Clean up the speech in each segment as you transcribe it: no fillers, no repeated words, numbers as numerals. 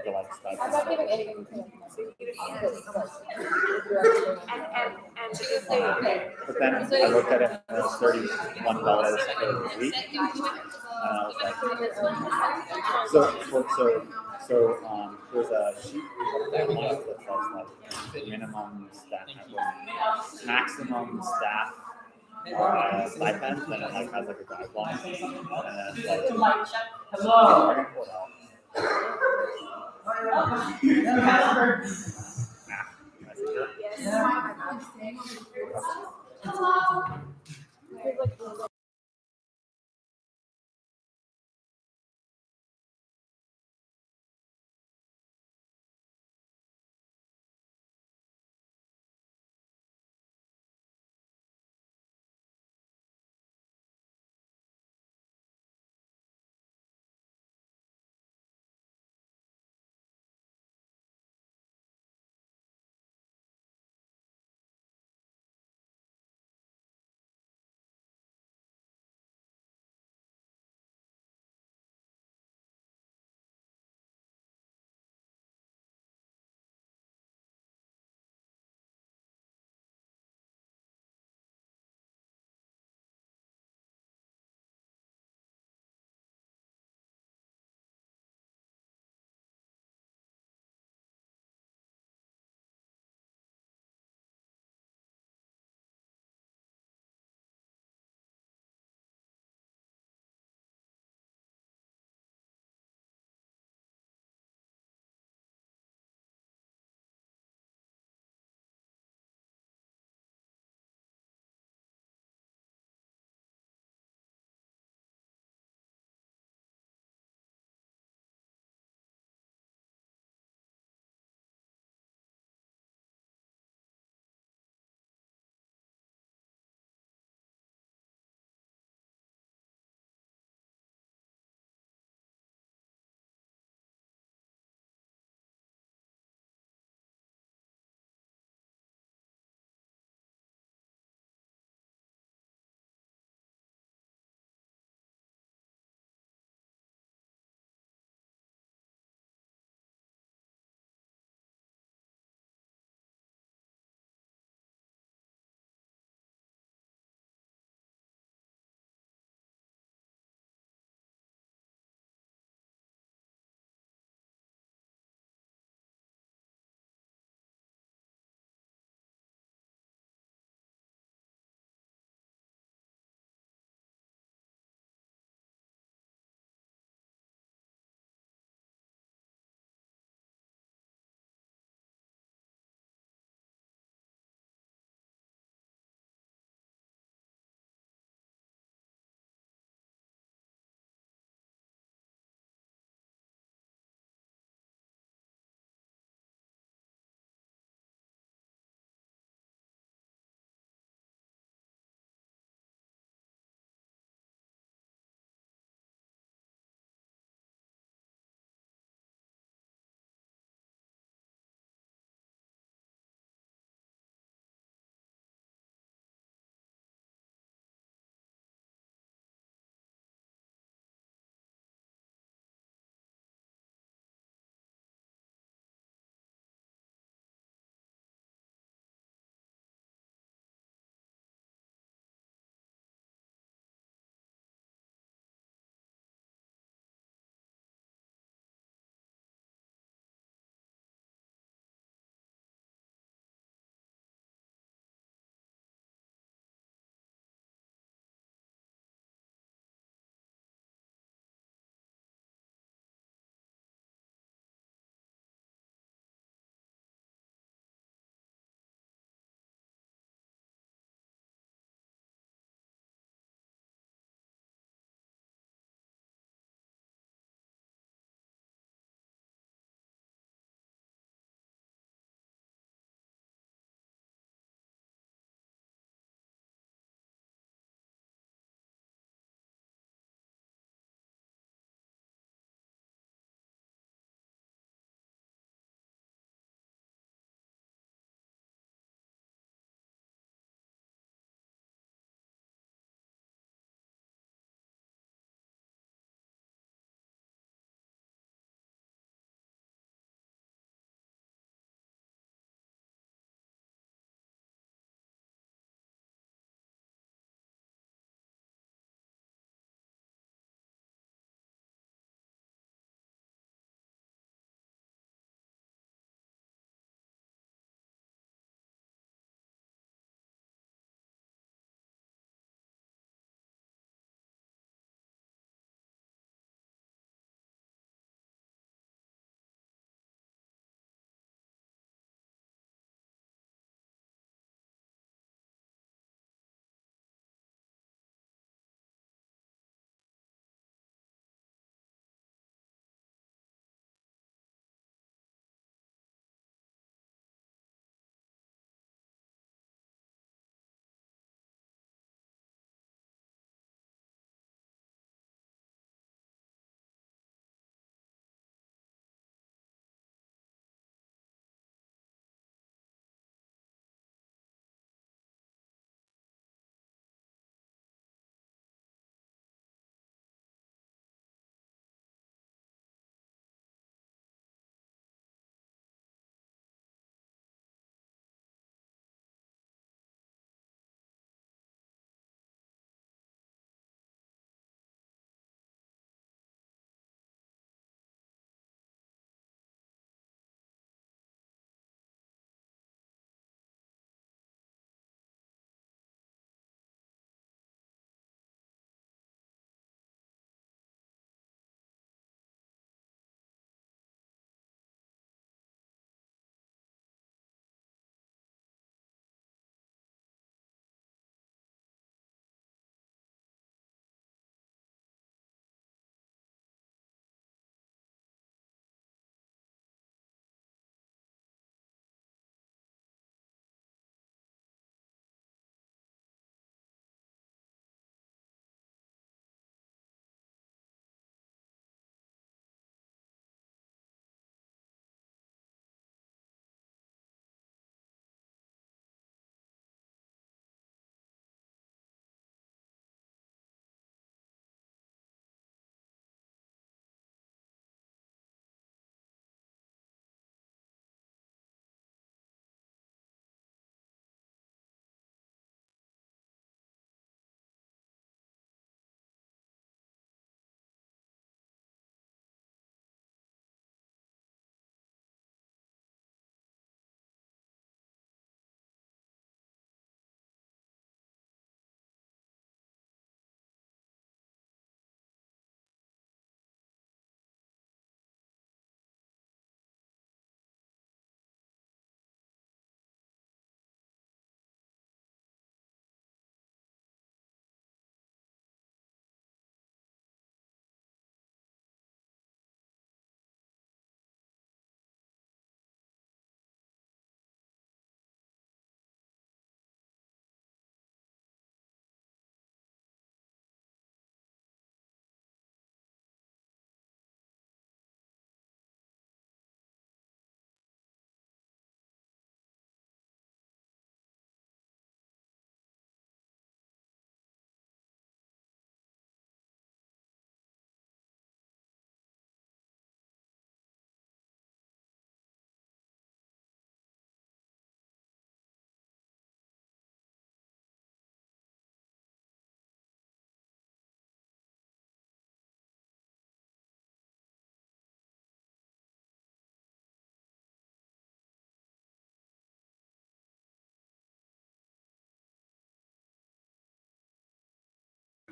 The like stuff. I'm not giving anything to them. And if they, But then I looked at it and it was $31 per week. And I was like, there's a sheet online that says like minimum staff, maximum staff stipend, and it like has like a guideline, and then it's like, hello. yes.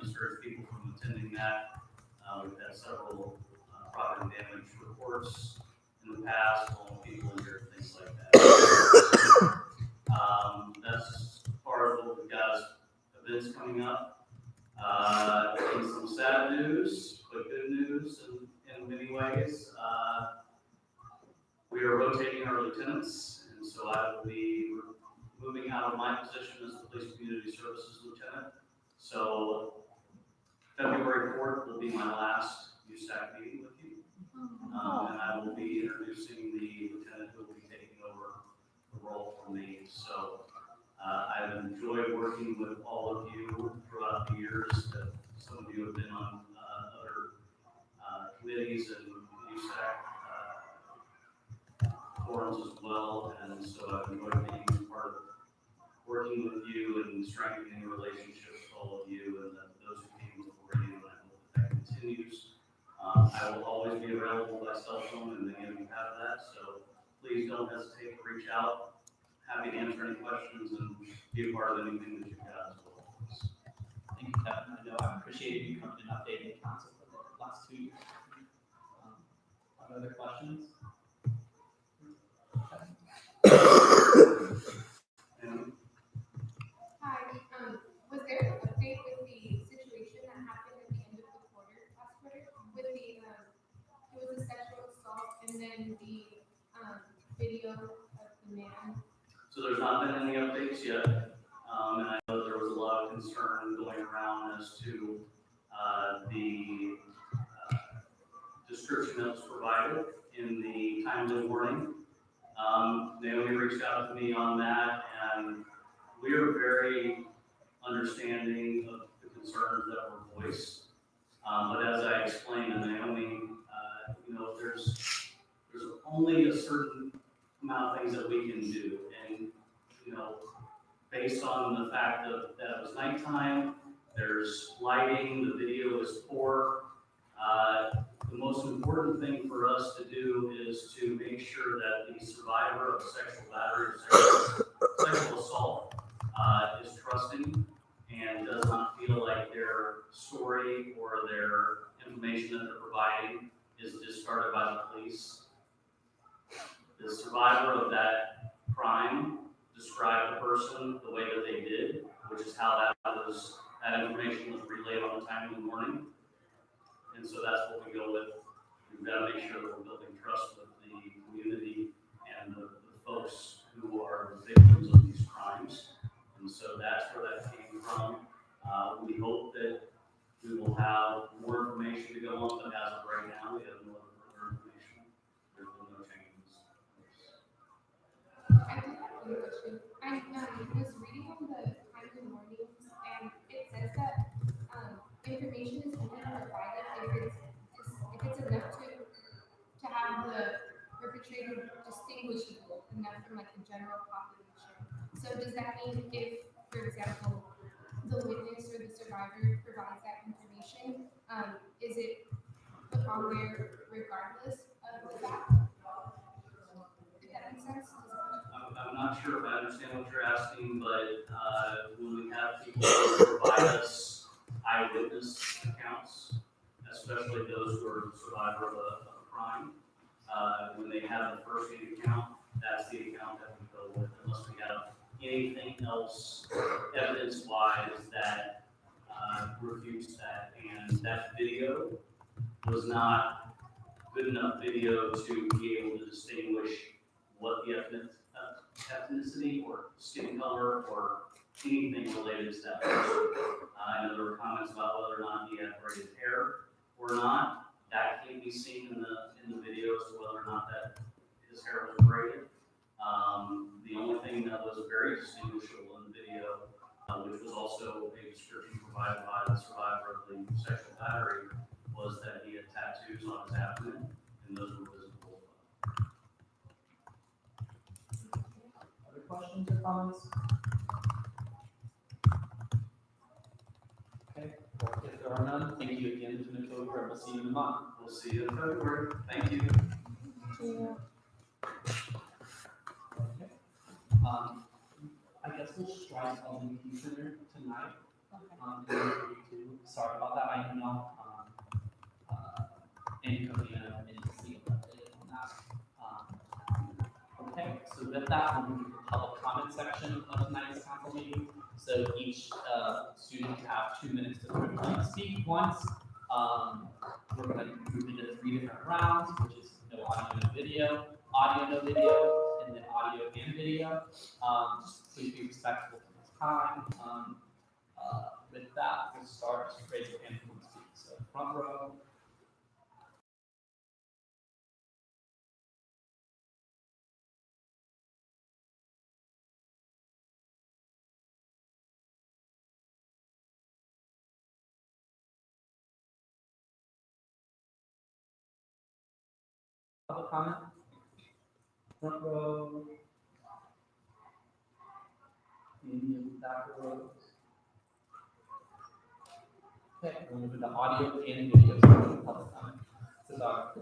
discourage people from attending that. We've had several property damage reports in the past, on people injured, things like that. That's as far as what we've got as events coming up. And some sad news, but good news in many ways. We are rotating our lieutenants, and so I will be moving out of my position as the Police Community Services Lieutenant. So February 4th will be my last USAC meeting with you. And I will be introducing the lieutenant who will be taking over the role from me. So I've enjoyed working with all of you throughout the years. Some of you have been on other committees and USAC forums as well. And so I've enjoyed being part of working with you and strengthening relationships with all of you and those who came before you. And I hope that continues. I will always be available by cell phone, and many of you have that, so please don't hesitate to reach out. Happy to answer any questions and be a part of anything that you've got as well. Thank you, Kevin. I know I appreciate you coming and updating council for the last 2 years. Other questions? Hi, was there an update with the situation that happened at the end of the quarter, last quarter, with the, it was a sexual assault and then the, video of the man? So there's not been any updates yet, and I know there was a lot of concern going around as to the description that was provided in the timely warning. Naomi reached out to me on that, and we are very understanding of the concerns that were voiced. But as I explained to Naomi, there's only a certain amount of things that we can do. And, based on the fact that it was nighttime, there's lighting, the video is poor. The most important thing for us to do is to make sure that the survivor of sexual battery or sexual assault is trusting and does not feel like their story or their information that they're providing is discarded by the police. The survivor of that crime described the person the way that they did, which is how that information was relayed on the timely warning. And so that's what we go with. We've got to make sure that we're building trust with the community and the folks who are the victims of these crimes. And so that's where that came from. We hope that we will have more information to go on, but as of right now, we have no further information. There's been no changes. I did have one question. I was reading on the timely warnings, and it says that, information is only provided if it's enough to have the perpetrator distinguishable enough from like the general population. So does that mean if, for example, the witness or the survivor provides that information, is it put on there regardless of the fact? If that makes sense? I'm not sure if I understand what you're asking, but when we have people who provide us eyewitness accounts, especially those who are survivor of a crime, when they have the first aid account, that's the account that we go with, unless we have anything else evidence-wise that refutes that. And that video was not good enough video to be able to distinguish what the ethnicity or skin color or anything related to that person. I know there were comments about whether or not he had braided hair or not. That can't be seen in the video as to whether or not that his hair was braided. The only thing that was very distinguishable in the video, which was also a description provided by the survivor of the sexual battery, was that he had tattoos on his abdomen, and those were visible. Other questions or comments? Okay, well, if there are none, thank you again, Lieutenant Cooper, and we'll see you in a month. We'll see you in February. Thank you. Okay. I guess we'll strike on the center tonight. Sorry about that, I know, and Covina and Steve updated on that. Okay, so with that, we'll move to the public comment section of tonight's council meeting. So each student can have 2 minutes to speak once. We're going to move into 3 different rounds, which is no audio, no video, audio, no video, and then audio and video. Please be respectful of this time. With that, we'll start. Just raise your hand if you want to speak. So front row. Public comment? Front row. Any of the back rows? Okay, we'll move into audio and video. So public comment. Cesar.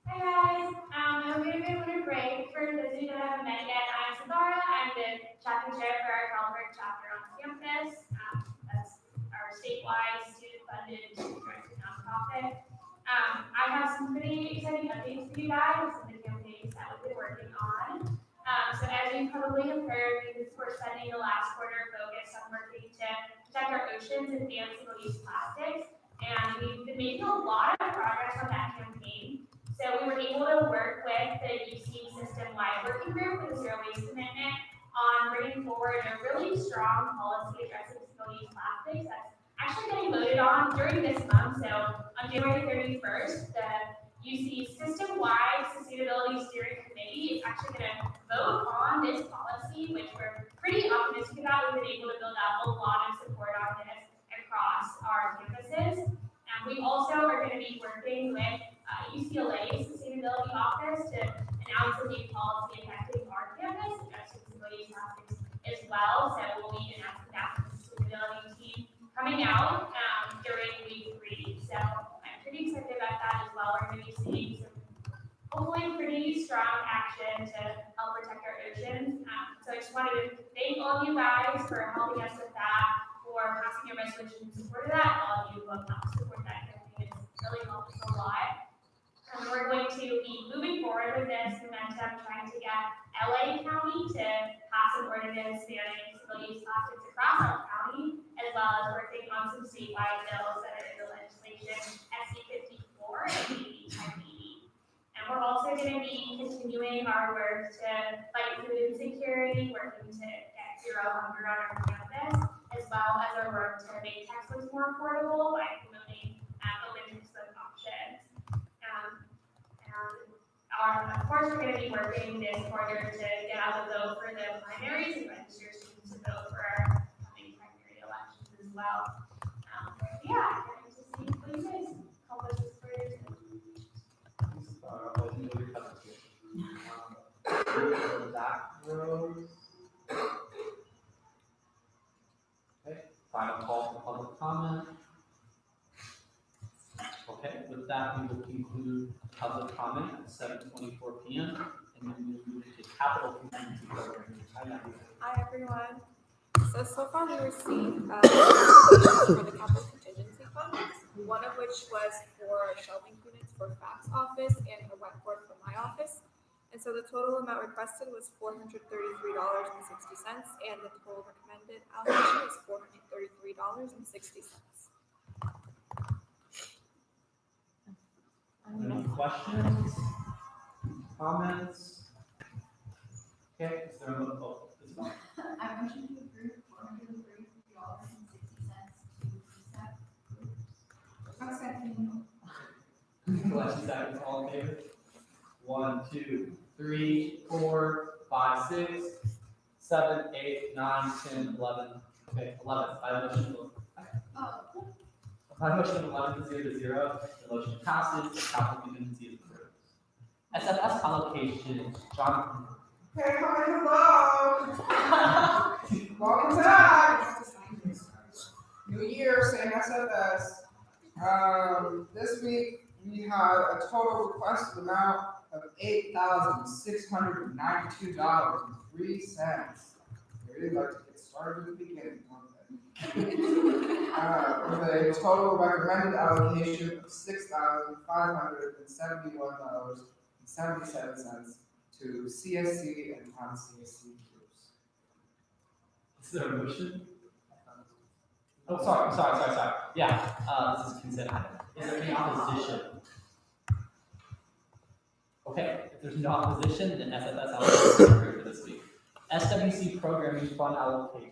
Hi guys, I'm going to be winter break. For those of you that haven't met yet, I'm Cesara. I'm the chapter chair for our Calvert chapter on campus. That's our statewide student-funded student-directed nonprofit. I have some pretty exciting updates for you guys, some of the campaigns that we've been working on. So as you probably have heard, we're spending the last quarter focused on working to protect our oceans and ban single-use plastics. And we've been making a lot of progress on that campaign. So we were able to work with the UC system-wide working group for the Zero Waste Commitment on bringing forward a really strong policy addressing single-use plastics that's actually getting voted on during this month. So on January 31st, the UC system-wide sustainability steering committee is actually going to vote on this policy, which we're pretty optimistic about. We've been able to build up a lot of support on this across our campuses. And we also are going to be working with UCLA's sustainability office to announce a new policy affecting our campus, addressing single-use plastics as well. So we'll be announcing that with the sustainability team coming out during week 3. So I'm pretty excited about that as well. We're going to be seeing some hopefully pretty strong action to help protect our oceans. So I just wanted to thank all of you guys for helping us with that, for passing your resolution in support of that. All of you who have helped support that campaign has really helped us a lot. We're going to be moving forward with this momentum, trying to get LA County to pass an ordinance banning single-use plastics across our county, as well as working on some statewide bills that are in the legislation, SB 54 and AB 1080. And we're also going to be continuing our work to fight food insecurity, working to get zero hunger on our campus, as well as our work to make textbooks more affordable by promoting open textbook options. Of course, we're going to be working this quarter to get out the vote for the primaries and register students to vote for our upcoming primary elections as well. Yeah, I'm just seeing what you guys help us this quarter too. Back rows. Okay, final call for public comment. Okay, with that, we will conclude public comment at 7:24 p.m. and then we'll move into capital contingency program. Hi everyone. So far we received applications for the capital contingency fund, one of which was for shelving units for FACT's office and a whiteboard for my office. And so the total amount requested was $433.60, and the total recommended allocation is $433.60. Any questions? Comments? Okay, is there a vote? I motion to approve $433.60 to reset. Second. Collection seconds, all in favor? 1, 2, 3, 4, 5, 6, 7, 8, 9, 10, 11. Okay, 11. By motion of 11 to 0, the motion passes. The capital contingency is approved. SFS allocation, Jonathan. Hey, hello. Welcome back. New year, same SFS. This week we had a total requested amount of $8,692.03. I'd really like to get started. started at the beginning. With a total recommended allocation of $6,571.77 to CSC and non-CSC groups. Is there a motion? Oh, sorry. Yeah, this is consent item. Is there any opposition? Okay, if there's no opposition, then SFS allocation is approved for this week. SWC programming fund allocation.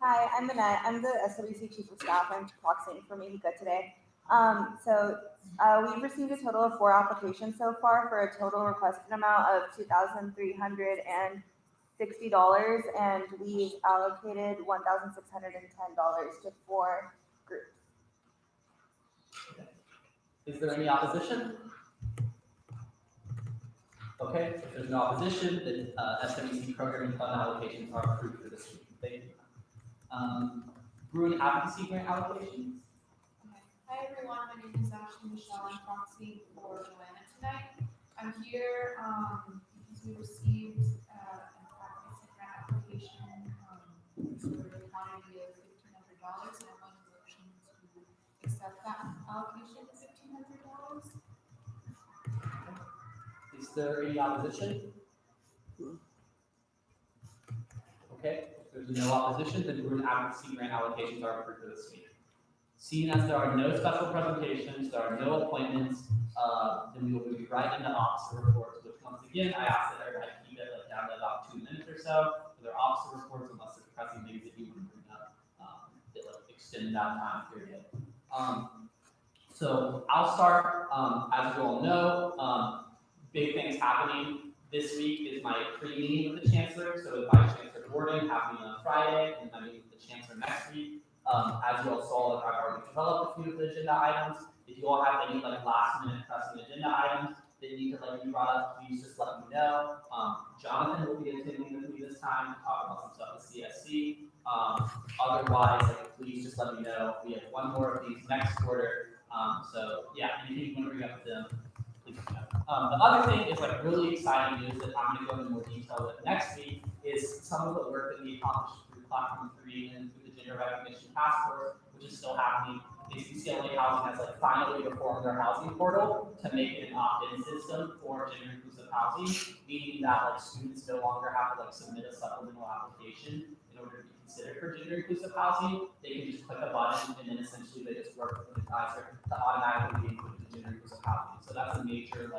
Hi, I'm Annette. I'm the SWC Chief of Staff. I'm proxying for Maybe Good today. We've received a total of 4 applications so far for a total requested amount of $2,360, and we've allocated $1,610 to 4 groups. Is there any opposition? Okay, if there's no opposition, then SWC programming fund allocations are approved for this week. Thank you. Bruin Advocacy Grant allocations. Hi everyone, my name is Ashley Michelle. I'm proxying for Joanna tonight. I'm here because we received an advocacy grant application for the quantity of $1,500, and I want a motion to accept that allocation of $1,500. Is there any opposition? Okay, if there's no opposition, then Bruin Advocacy Grant allocations are approved for this week. Seeing as there are no special presentations, there are no appointments, then we will move right into officer reports, which once again, I ask that everybody keep it down to about 2 minutes or so for their officer reports, unless it's pressing things that you want to bring up, that extend that time period. So I'll start, as you all know, big things happening this week is my pre-meeting with the Chancellor, so with Vice Chancellor Gordon happening on Friday, and I'm meeting with the Chancellor next week. As you all saw, I've already developed a few of the agenda items. If you all have any last minute pressing agenda items that you need to be brought up, please just let me know. Jonathan will be attending with me this time to talk about some stuff with CSC. Otherwise, please just let me know. We have 1 more of these next quarter. So yeah, anything you want to bring up with them, please let me know. The other thing is really exciting news that I'm going to go into more detail with next week is some of the work that we accomplished through Platform 3 and through the Gender Recognition Task Force, which is still happening. Is UCLA Housing has finally reformed their housing portal to make it an opt-in system for gender inclusive housing, meaning that students no longer have to submit a supplemental application in order to be considered for gender inclusive housing. They can just click a button and then essentially they just work with an advisor to automatically be included in gender inclusive housing. So that's a major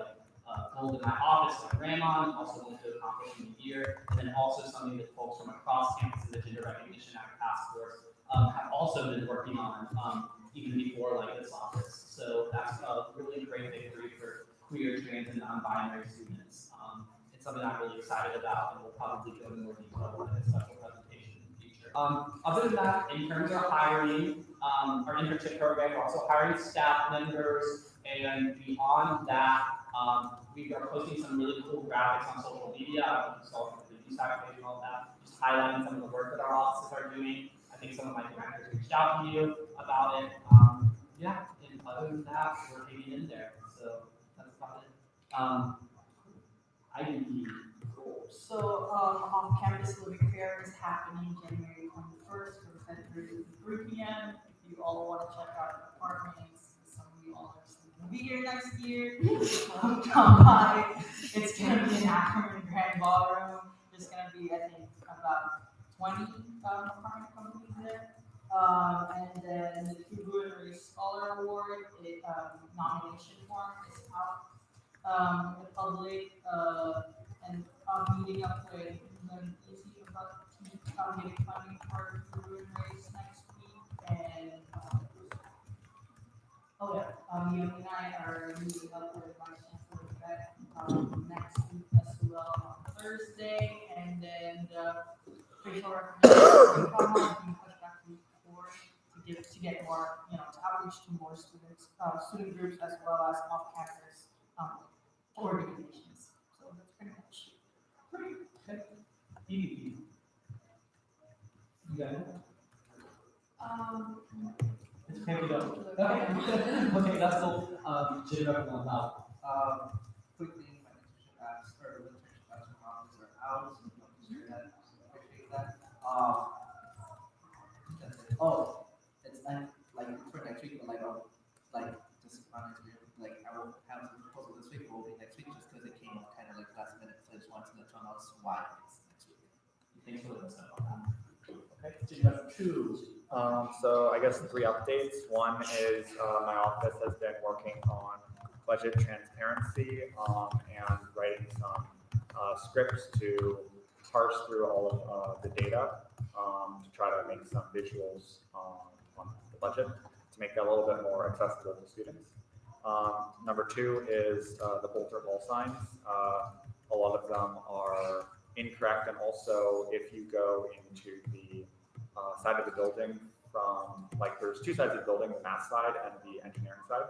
goal in my office that I ran on, also wanted to accomplish in a year, and then also something that folks from across campus in the Gender Recognition Act Task Force have also been working on even before this office. So that's a really great victory for queer, trans, and non-binary students. It's something I'm really excited about, and we'll probably go into more detail in a special presentation in the future. Other than that, in terms of hiring, our internship program, we're also hiring staff members, and beyond that, we are posting some really cool graphics on social media. I don't know if you saw the news page and all that, just highlighting some of the work that our offices are doing. I think some of my directors reached out to you about it. Yeah, and other than that, we're hanging in there. So that's about it. IDP. Cool. So off-campus living fair is happening January 21st from 10:30 to 3 p.m. If you all want to check out apartments, some of you all are going to be here next year. Come by. It's going to be in Ackerman Grand Ballroom. There's going to be, I think, about 20 apartment companies there. And then the True Brewery Scholar Award nomination form is out in the public. And I'm meeting up with England Easy about getting funding for the Brewery Race next week. And you and I are meeting up with Vice Chancellor Beck next week as well on Thursday. And then the facial recognition program being pushed back to week 4 to get more, to outreach to more students, student groups as well as off-campus organizations. So that's pretty much Great. Okay. EDP. You got it? It's okay if you don't. Okay, that's cool. Jim, everyone out. Quickly, my internship apps or internship apps and modules are out, so you don't share that. Appreciate that. Oh, it's like for next week, but like just on next week, like I will have the proposal this week, it will be next week, just because it came up kind of like last minute, so I just wanted to let you know why it's next week. Thanks for letting us know about that. Okay, so you have two. So I guess 3 updates. One is my office has been working on budget transparency and writing some scripts to parse through all of the data to try to make some visuals on the budget to make that a little bit more accessible to students. Number 2 is the Bolter wall signs. A lot of them are incorrect, and also if you go into the side of the building from, like, there's 2 sides of the building, the math side and the engineering side.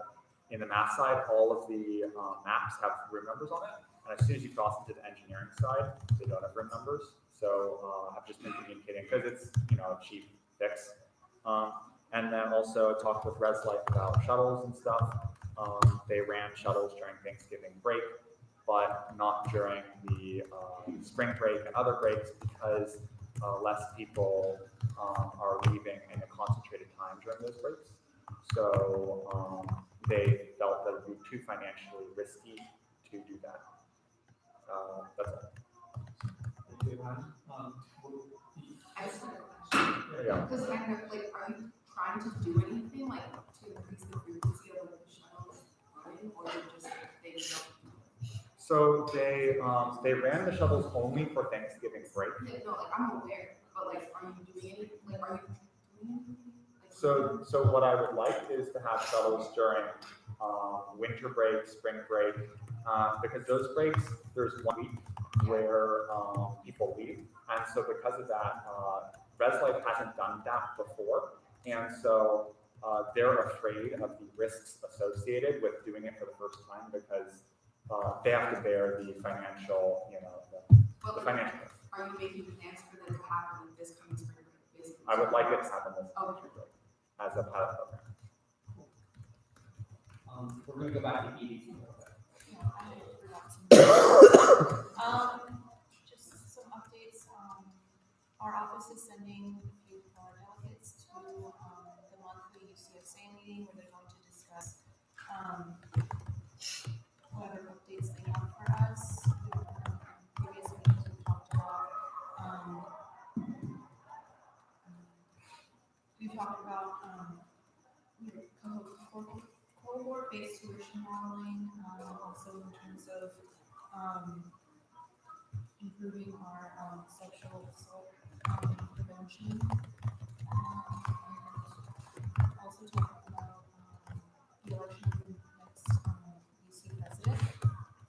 In the math side, all of the maps have room numbers on it, and as soon as you cross into the engineering side, they don't have room numbers. So I've just been communicating, because it's, you know, a cheap fix. And then also talked with ResLife about shuttles and stuff. They ran shuttles during Thanksgiving break, but not during the spring break and other breaks, because less people are leaving in a concentrated time during those breaks. So they felt that it would be too financially risky to do that. That's it. I just had a question. Yeah. Because kind of like, are you trying to do anything like to increase the frequency of like the shuttles running, or just they don't? So they ran the shuttles only for Thanksgiving break. Yeah, no, like I'm aware, but like, are you doing anything? Like, are you doing anything? Like, So what I would like is to have shuttles during winter break, spring break, because those breaks, there's 1 week where people leave, and so because of that, ResLife hasn't done that before, and so they're afraid of the risks associated with doing it for the first time, because they have to bear the financial, you know, the financial risk. are you making plans for them to happen this coming spring break? Basically? I would like it to happen this Okay. winter break as a pilot program. We're gonna go back to EDT. Just some updates. Our office is sending a few of our delegates to the monthly UCSA meeting, where they're going to discuss whatever updates they have for us. Previous meetings we talked about. We talked about cohort-based tuition modeling, also in terms of improving our sexual assault prevention. And also talked about the election of the next UC president.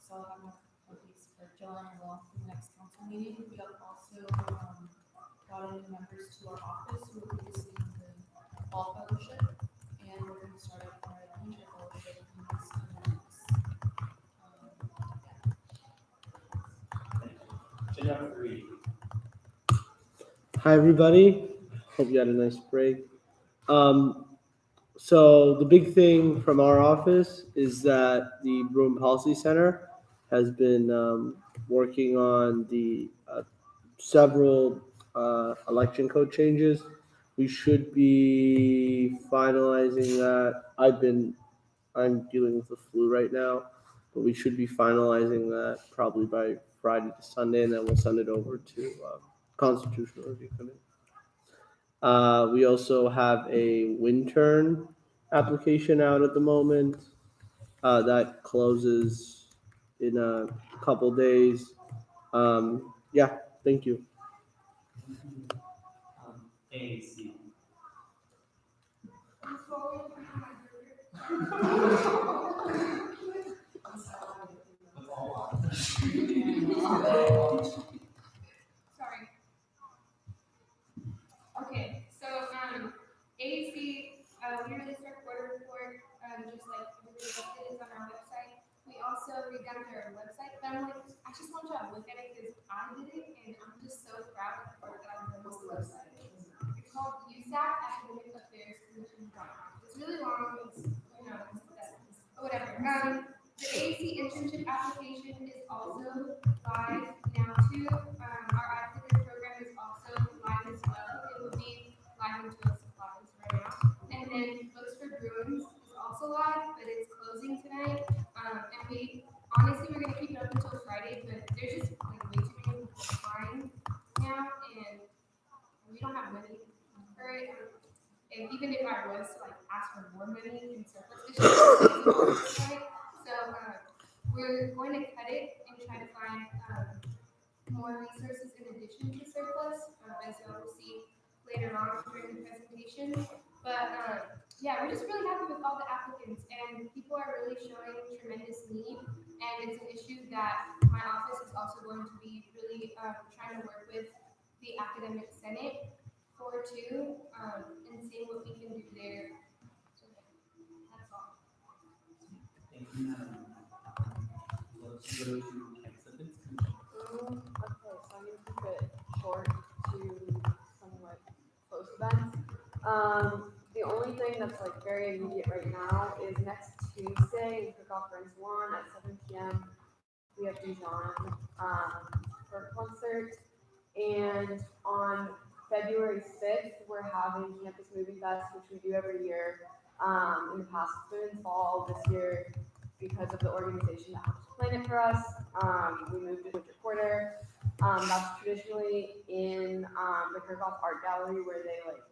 So I'll have more updates for John and Will for the next council meeting. We have also brought in members to our office who will be receiving the fall fellowship, and we're going to start up our leadership fellowship in these coming weeks. Agenda 3. Hi, everybody. Hope you had a nice break. So the big thing from our office is that the Bruin Policy Center has been working on the several election code changes. We should be finalizing that. I'm dealing with the flu right now, but we should be finalizing that probably by Friday to Sunday, and then we'll send it over to Constitutional Review Committee. We also have a Wintern application out at the moment that closes in a couple days. Yeah, thank you. AAC. Sorry. Okay, so AAC, we released our quarter report, just like everybody else did, is on our website. We also revamped our website, but I'm like, I just want you to look at it because I did it, and I'm just so proud of the work that I've done with the website. It's called USAC Academic Affairs Commission.com. It's really long, it's, you know, but whatever. The AAC internship application is also live now too. Our applicant program is also live as adding to its supplies right now. And then Books for Bruins is also live, but it's closing tonight. And we honestly we're gonna keep it up until Friday, but there's just like way too many people applying now, and we don't have money for it. And even if I was to like ask for more money in surplus, it's just right? So we're going to cut it and try to find more resources in addition to surplus, as y'all will see later on during the presentation. But yeah, we're just really happy with all the applicants, and people are really showing tremendous need. And it's an issue that my office is also going to be really trying to work with the academic senate for too, and seeing what we can do there. So that's all. Thank you, Madam. Let's go to exhibits. Okay, so I'm gonna keep it short to somewhat close events. The only thing that's like very immediate right now is next Tuesday in Cook-Off Friends 1 at 7 p.m. We have Dijon for a concert, and on February 6th we're having Campus Movie Fest, which we do every year. In the past it's been in fall. This year, because of the organization that helps plan it for us, we moved it to Winter Quarter. That's traditionally in the Kirchhoff Art Gallery, where they like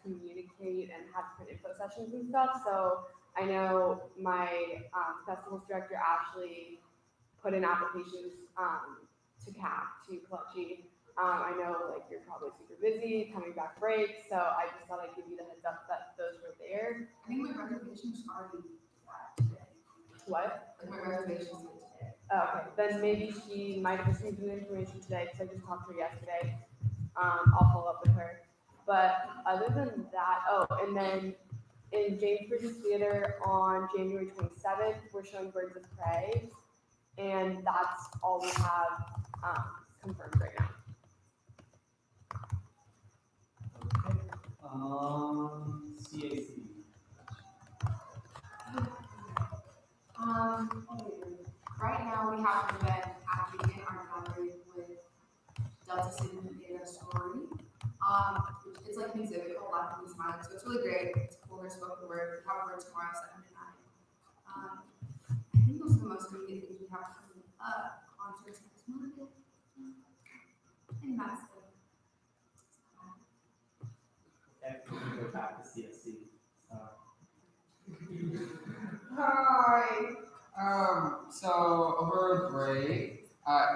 communicate and have different info sessions and stuff. So I know my festivals director Ashley put in applications to CAC, to Clutchy. I know like you're probably super busy coming back break, so I just thought I'd give you the heads up that those were there. I think my reservation is already today. What? Like my reservation is today. Okay, then maybe she might have received the information today, because I just talked to her yesterday. I'll follow up with her. But other than that, oh, and then in James Bridges Theater on January 27th, we're showing Birds of Prey, and that's all we have confirmed right now. Okay. CAC. Right now we have an event actually in our gallery with Delta Sigma Theta Sorority. It's like an exhibit called Laugh and Smiling, so it's really great. It's cool. There's spoken word. We have a word tomorrow, 7 to 9. I think those are the most immediate things we have coming up. Concerts next month. And that's it. Okay, we can go back to CSC. Hi. So over break,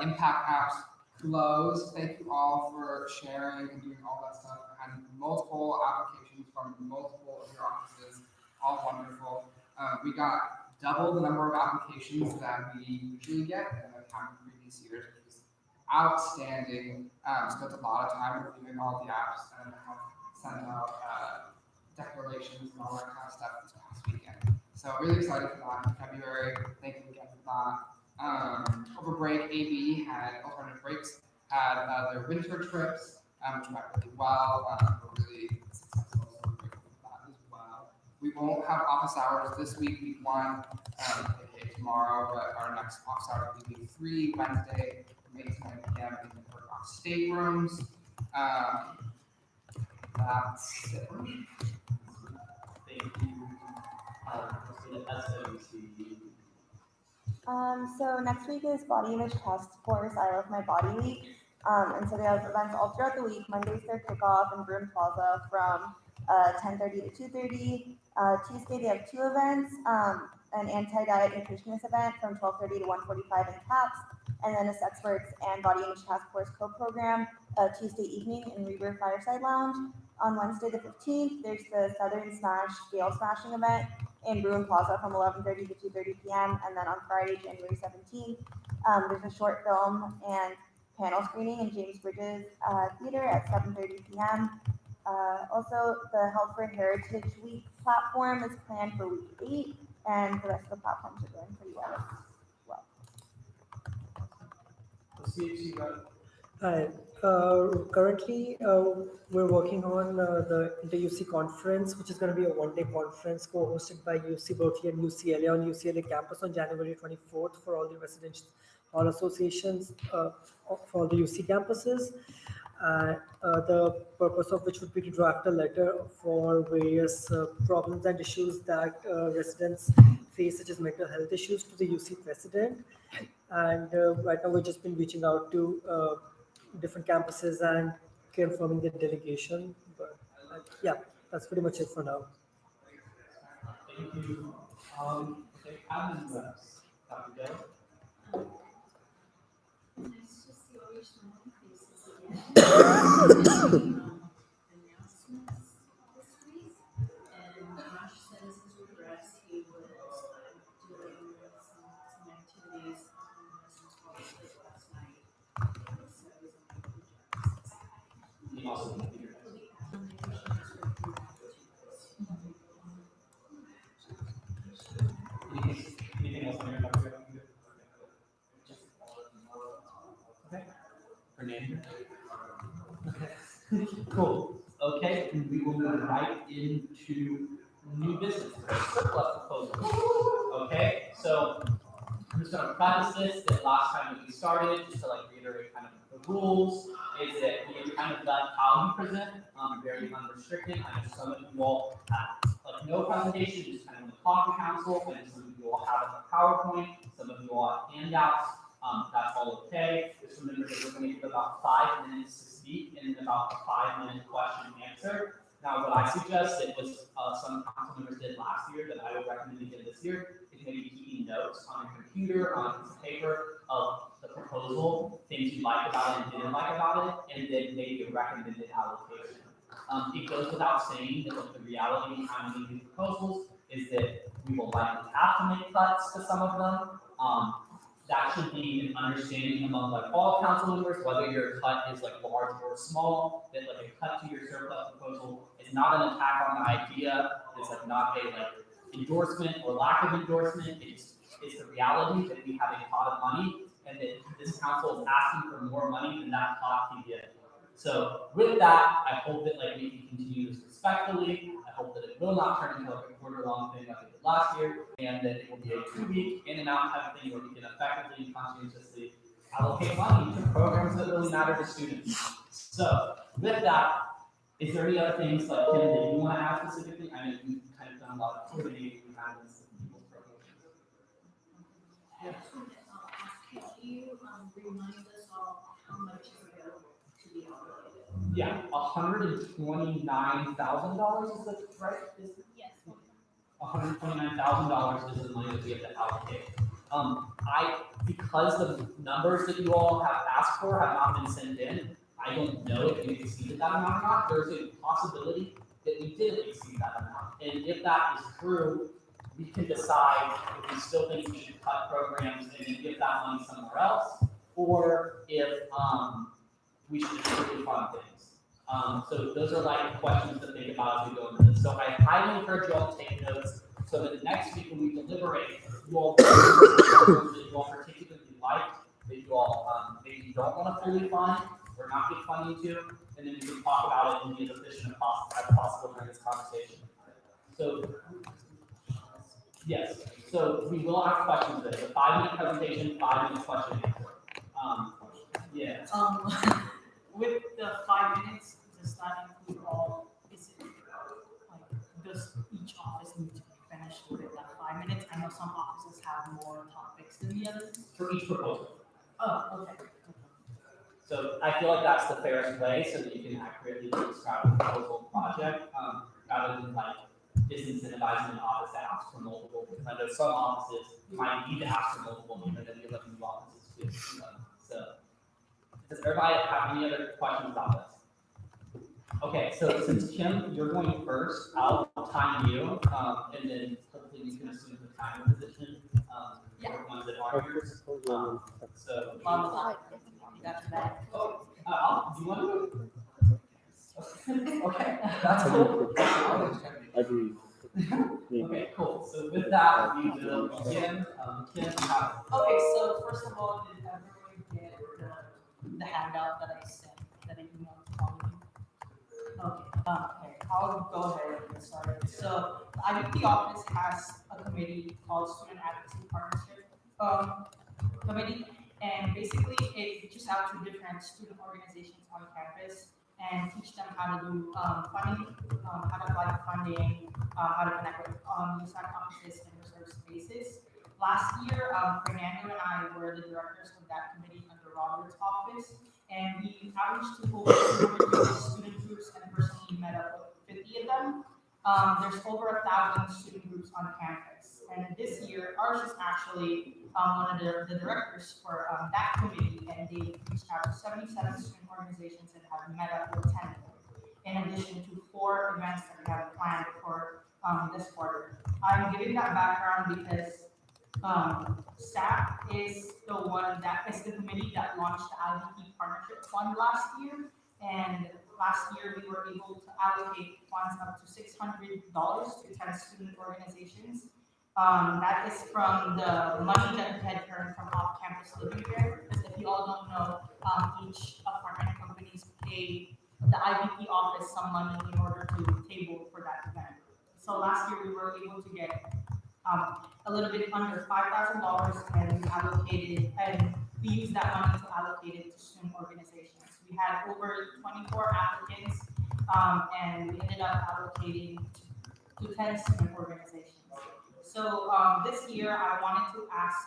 Impact Apps closed. Thank you all for sharing and doing all that stuff. I had multiple applications from multiple of your offices, all wonderful. We got double the number of applications that we usually get in the previous years, which is outstanding. Spent a lot of time reviewing all the apps and have sent out declarations and all that kind of stuff this past weekend. So really excited for that in February. Thank you again for that. Over break, AB had Alternative Breaks had their winter trips, which went really well. We're really successful, so we're grateful for that as well. We won't have office hours this week, week 1, aka tomorrow, but our next office hour will be week 3, Wednesday, from 8 to 9 p.m. in the Kirchhoff staterooms. That's it. Thank you. So the SWC. So next week is Body Image Task Force I Love My Body Week. And so they have events all throughout the week. Monday's their kickoff in Bruin Plaza from 10:30 to 2:30. Tuesday they have 2 events, an anti-diet nutritionist event from 12:30 to 1:45 in CAPS, and then a Sexperts and Body Image Task Force co-program Tuesday evening in Reber Fireside Lounge. On Wednesday the 15th, there's the Southern Smash Scale Smashing event in Bruin Plaza from 11:30 to 2:30 p.m. And then on Friday, January 17th, there's a short film and panel screening in James Bridges Theater at 7:30 p.m. Also, the Health for Heritage Week platform is planned for week 8, and the rest of the platforms are going pretty well as well. CHC, Hi. Currently, we're working on the UC conference, which is going to be a one-day conference co-hosted by UC Berkeley and UCLA on UCLA campus on January 24th for all the residential hall associations for all the UC campuses. The purpose of which would be to draft a letter for various problems and issues that residents face, such as mental health issues, to the UC president. And right now, we've just been reaching out to different campuses and confirming the delegation. But yeah, that's pretty much it for now. Thank you. Okay, admin reps, Dr. Joe. Nice to see all your smiling faces again. Announcements this week, and Josh said as his regrets, he was doing some activities on Residence Hall late last night. So he was on He also did your Anything else on your Dr. Joe? Okay. Fernando? Okay. Cool. Okay, and we will move right into new business, surplus proposal. Okay, so I'm just gonna preface this, that last time that we started, just to like reiterate kind of the rules, is that we kind of let how you present, very unrestricted. I know some of you all have like no presentation, just kind of the talk to council, and some of you all have a PowerPoint, some of you all have handouts. That's all okay. Just remember that we're going to give about 5 minutes to speak and about a 5-minute question and answer. Now, what I suggest that was some council members did last year that I would recommend again this year is maybe keeping notes on your computer, on a piece of paper of the proposal, things you like about it and didn't like about it, and then maybe a recommended allocation. It goes without saying that the reality behind these proposals is that we will likely have to make cuts to some of them. That should be an understanding among like all council members, whether your cut is like large or small, that like a cut to your surplus proposal is not an attack on the idea. It's like not a like endorsement or lack of endorsement. It's the reality that we have a pot of money and that this council is asking for more money than that pot can get. So with that, I hope that like we can continue this respectfully. I hope that it will not turn into like a quarter-long thing like it did last year, and that it will be a 2-week in and out type of thing where we can effectively and conscientiously allocate money to programs that really matter to students. So with that, is there any other things like Kim that you want to add specifically? I know you've kind of done a lot of coordinating behind this people's programs. Yeah. Could you remind us all how much is available to be allocated? Yeah, $129,000 is the right? Yes. $129,000 is the money that we have to allocate. Because the numbers that you all have asked for have not been sent in, I don't know if we exceeded that amount or not. There's a possibility that we didn't exceed that amount. And if that is true, we can decide if we still think we should cut programs and then give that money somewhere else, or if we should simply fund things. So those are like questions to think about as we go into this. So I highly encourage you all to take notes so that the next week when we deliberate, you all that you all particularly like, that you all maybe you don't want to fully fund or not get funding to, and then we can talk about it and be as efficient as possible during this conversation. So yes, so we will ask questions today. The 5-minute presentation, 5-minute question and answer. Yeah. With the 5 minutes, does that include all, is it like, does each office need to be finished within that 5 minutes? I know some offices have more topics than the others. For each proposal. Oh, okay. So I feel like that's the fairest way so that you can accurately describe the proposal project, rather than like disincentivizing an office to ask for multiple, because I know some offices might need to ask for multiple, and then you're looking new offices too. So, does everybody have any other questions about this? Okay, so since Kim, you're going first, I'll time you, and then hopefully you can assume the timer position, for the ones that are yours. So, That's that. do you want to? Okay, that's cool. Agreed. Okay, cool. So with that, we will begin. Kim, Okay, so first of all, did everyone get the handout that I sent, that I emailed to all of you? Okay, I'll go ahead and get started. So the IDP office has a committee called Student Advocacy Partnership Committee, And basically, it reaches out to different student organizations on campus and teach them how to do funding, how to apply for funding, how to connect with USAC offices and reserve spaces. Last year, Fernando and I were the directors of that committee under Robert's office, and we outreached to over 200 student groups and personally met up with 50 of them. There's over 1,000 student groups on campus, and this year, ours is actually one of the directors for that committee, and they reached out to 77 student organizations and have met up with 10 of them, in addition to 4 events that we have planned for this quarter. I'm giving that background because staff is the one that is the committee that launched the IVP Partnership Fund last year, and last year we were able to allocate funds up to $600 to 10 student organizations. That is from the money that we had earned from off-campus living there. Because if you all don't know, each apartment companies pay the IVP office some money in order to table for that event. So last year we were able to get a little bit under $5,000, and we allocated it, and we used that money to allocate it to student organizations. We had over 24 applicants, and we ended up allocating to 10 student organizations. So this year, I wanted to ask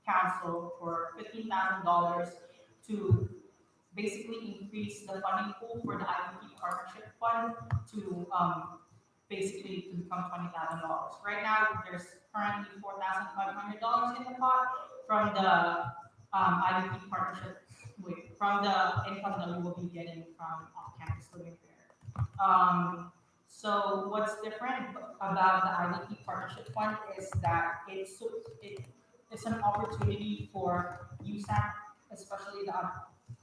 council for $15,000 to basically increase the funding pool for the IVP Partnership Fund to basically to become $20,000. Right now, there's currently $4,500 in the pot from the IVP Partnership, from the income that we will be getting from off-campus living there. So what's different about the IVP Partnership Fund is that it's an opportunity for USAC, especially the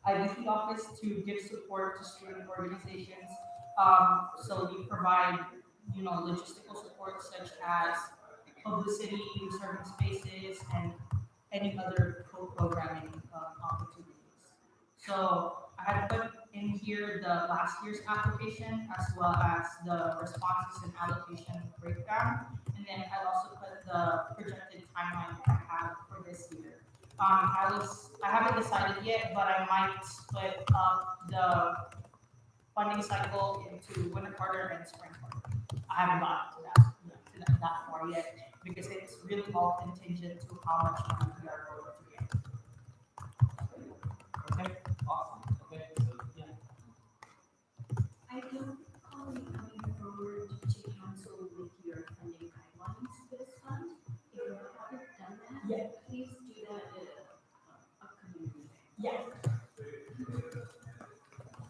IVP office, to give support to student organizations. So we provide, logistical support such as publicity, reserving spaces, and any other co-programming opportunities. So I had put in here the last year's application as well as the responses and allocation breakdown. And then I also put the projected timeline that I have for this year. I haven't decided yet, but I might split up the funding cycle into winter quarter and spring quarter. I haven't gotten to that far yet because it's really all contingent to how much money we are going to get. Okay, awesome. Okay, so yeah. I can coming forward to council with your funding guidelines for this fund. If you haven't done that, please do that at upcoming meeting. Yes.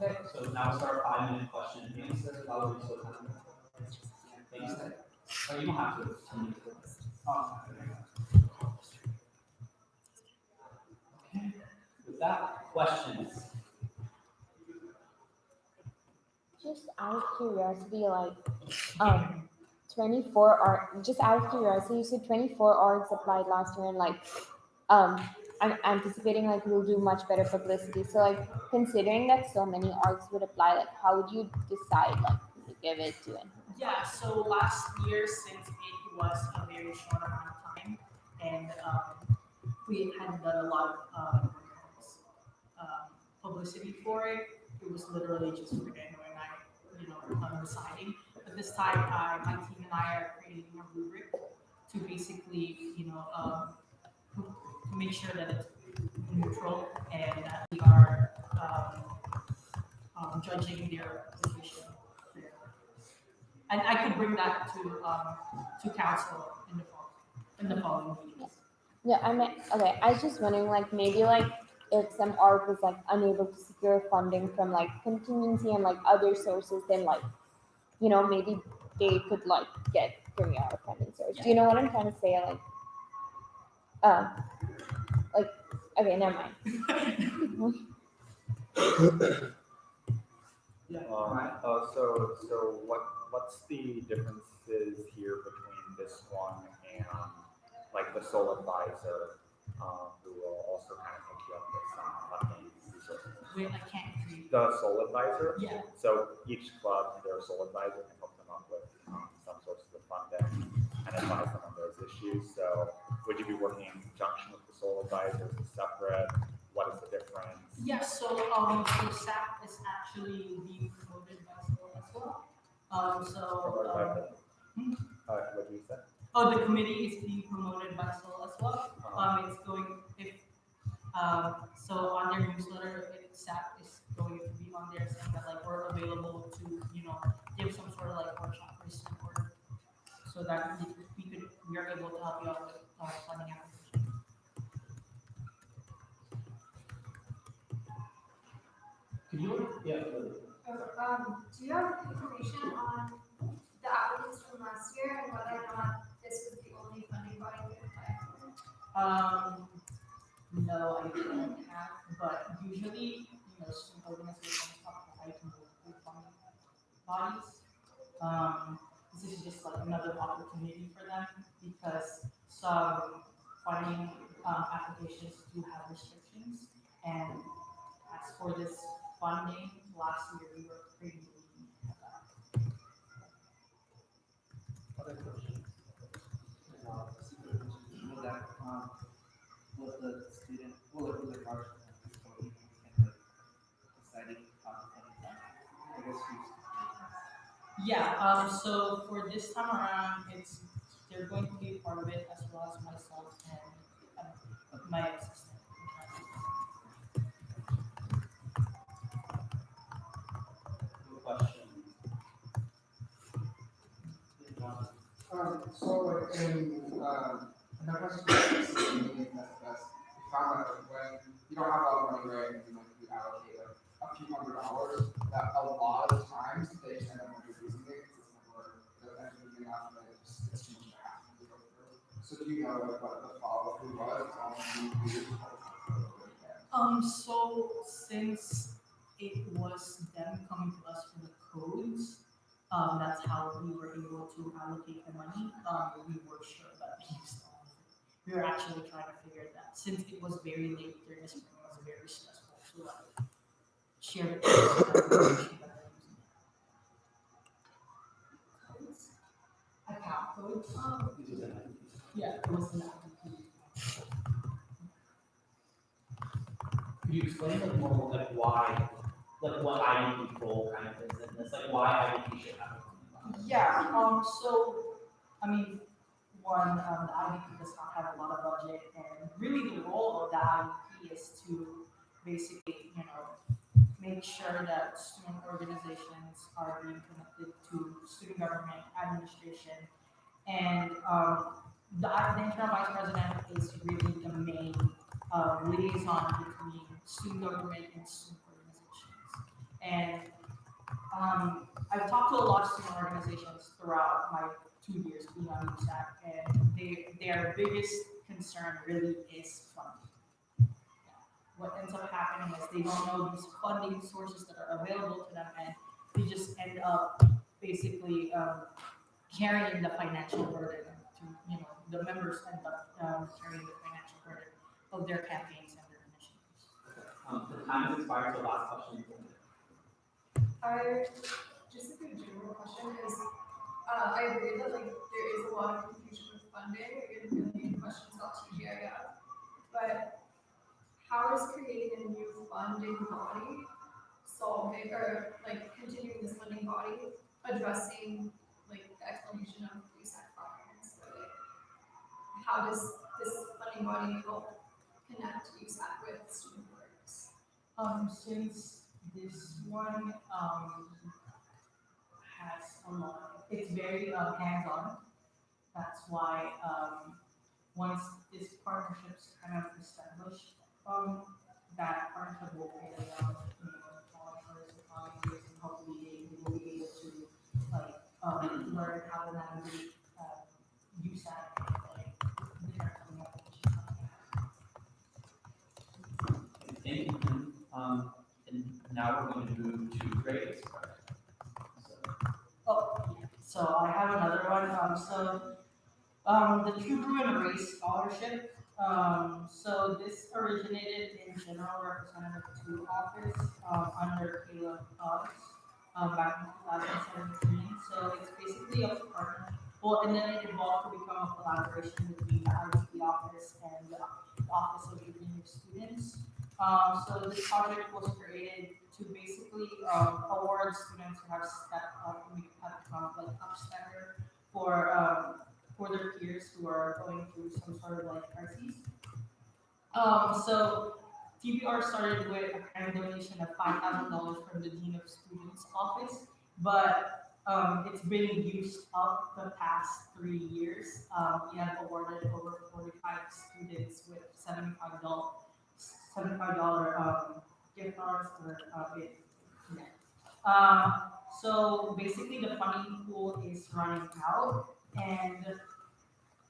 Okay, so now we'll start 5-minute question and answer. I'll do so. Thank you. Oh, you don't have to. Okay. With that, questions? Just out of curiosity, 24 or just out of curiosity, you said 24 orgs applied last year, and I'm anticipating we'll do much better publicity. So considering that so many orgs would apply, how would you decide who to give it to? And yeah, so last year, since it was a very short amount of time, and we hadn't done a lot of publicity for it, it was literally just Fernando and I, deciding. But this time, my team and I are creating a rubric to basically, to make sure that it's neutral and that we are judging their position. And I could bring that to council in the following meetings. yeah, okay. I was just wondering, maybe if some org was unable to secure funding from contingency and other sources, then maybe they could get from your funding source. Do you know what I'm trying to say? Okay, never mind. So what's the differences here between this one and the Soul Advisor, who will also kind of hook you up with some funding resources? Wait, I can't hear you. The Soul Advisor? Yeah. So each club, their Soul Advisor can help them up with some sources of funding and advise them on those issues. So would you be working in conjunction with the Soul Advisor? Is it separate? what is the difference? Yes, so SAP is actually being promoted by SOL as well. What do you say? Oh, the committee is being promoted by SOL as well. It's going, so on their newsletter, SAP is going to be on there saying that like we're available to, give some sort of like workshop or support so that we are able to help you out with funding application. Could you, yeah, Do you have information on the applicants from last year and whether or not this was the only funding body we applied for? No, I don't have, but usually, student organizations apply to multiple funding bodies. This is just like another opportunity for them because some funding applications do have restrictions. And as for this funding, last year we were pretty lean at that. Other questions? Will that, will the student, will it regards to the story and the deciding I guess Yeah, so for this time around, they're going to be a part of it as well as myself and my assistant. question? So in another meeting that we found that when you don't have a lot of money, right, and you allocate a few $100, that a lot of times they just end up introducing it because it's never the enough that it's too much to have to go through. So do you know like what the follow through was on So since it was them coming to us for the codes, that's how we were able to allocate the money. We were sure that we used all of it. We were actually trying to figure that since it was very late during the spring, it was very stressful to share the information that they're using. Account codes. Yeah, it was an IDP. Could you explain like more like why, like what IDP role kind of is in this, like why IDP should have a funding body? Yeah, so, I mean, one, the IDP does not have a lot of budget, and really the role of the IDP is to basically, make sure that student organizations are being connected to student government administration. And the interim vice president is really the main liaison between student government and student organizations. And I've talked to a lot of student organizations throughout my 2 years being on USAC, and their biggest concern really is funding. What ends up happening is they don't know these funding sources that are available to them, and they just end up basically carrying the financial burden to, the members end up carrying the financial burden of their campaigns and their initiatives. The time has expired, so last question. Just like a general question is, I agree that like there is a lot of confusion with funding, we're gonna really need questions about TGIF, but how is creating a new funding body solving, or like continuing this funding body, addressing like the explanation of USAC programs? So, like, how does this funding body help connect USAC with student works? Since this one has a lot, it's very hands-on. That's why once this partnership's kind of established, that partnership will pay down, and hopefully they will be able to learn how to navigate USAC and different funding applications. Thank you. And now we're going to move to grades. So I have another one. The True Bruin Race Scholarship. So this originated in General Representative 2 office under Caleb Cox back in 2017. So it's basically a partner. Well, and then it evolved to become a collaboration between the IDP office and the Office of Junior Students. So this project was created to basically award students who have stepped up, and have like upstepper for their peers who are going through some sort of like crises. So TBR started with a parent donation of $5,000 from the Dean of Students office, but it's been used up the past 3 years. We have awarded over 45 students with $75 gift cards or so basically the funding pool is running out, and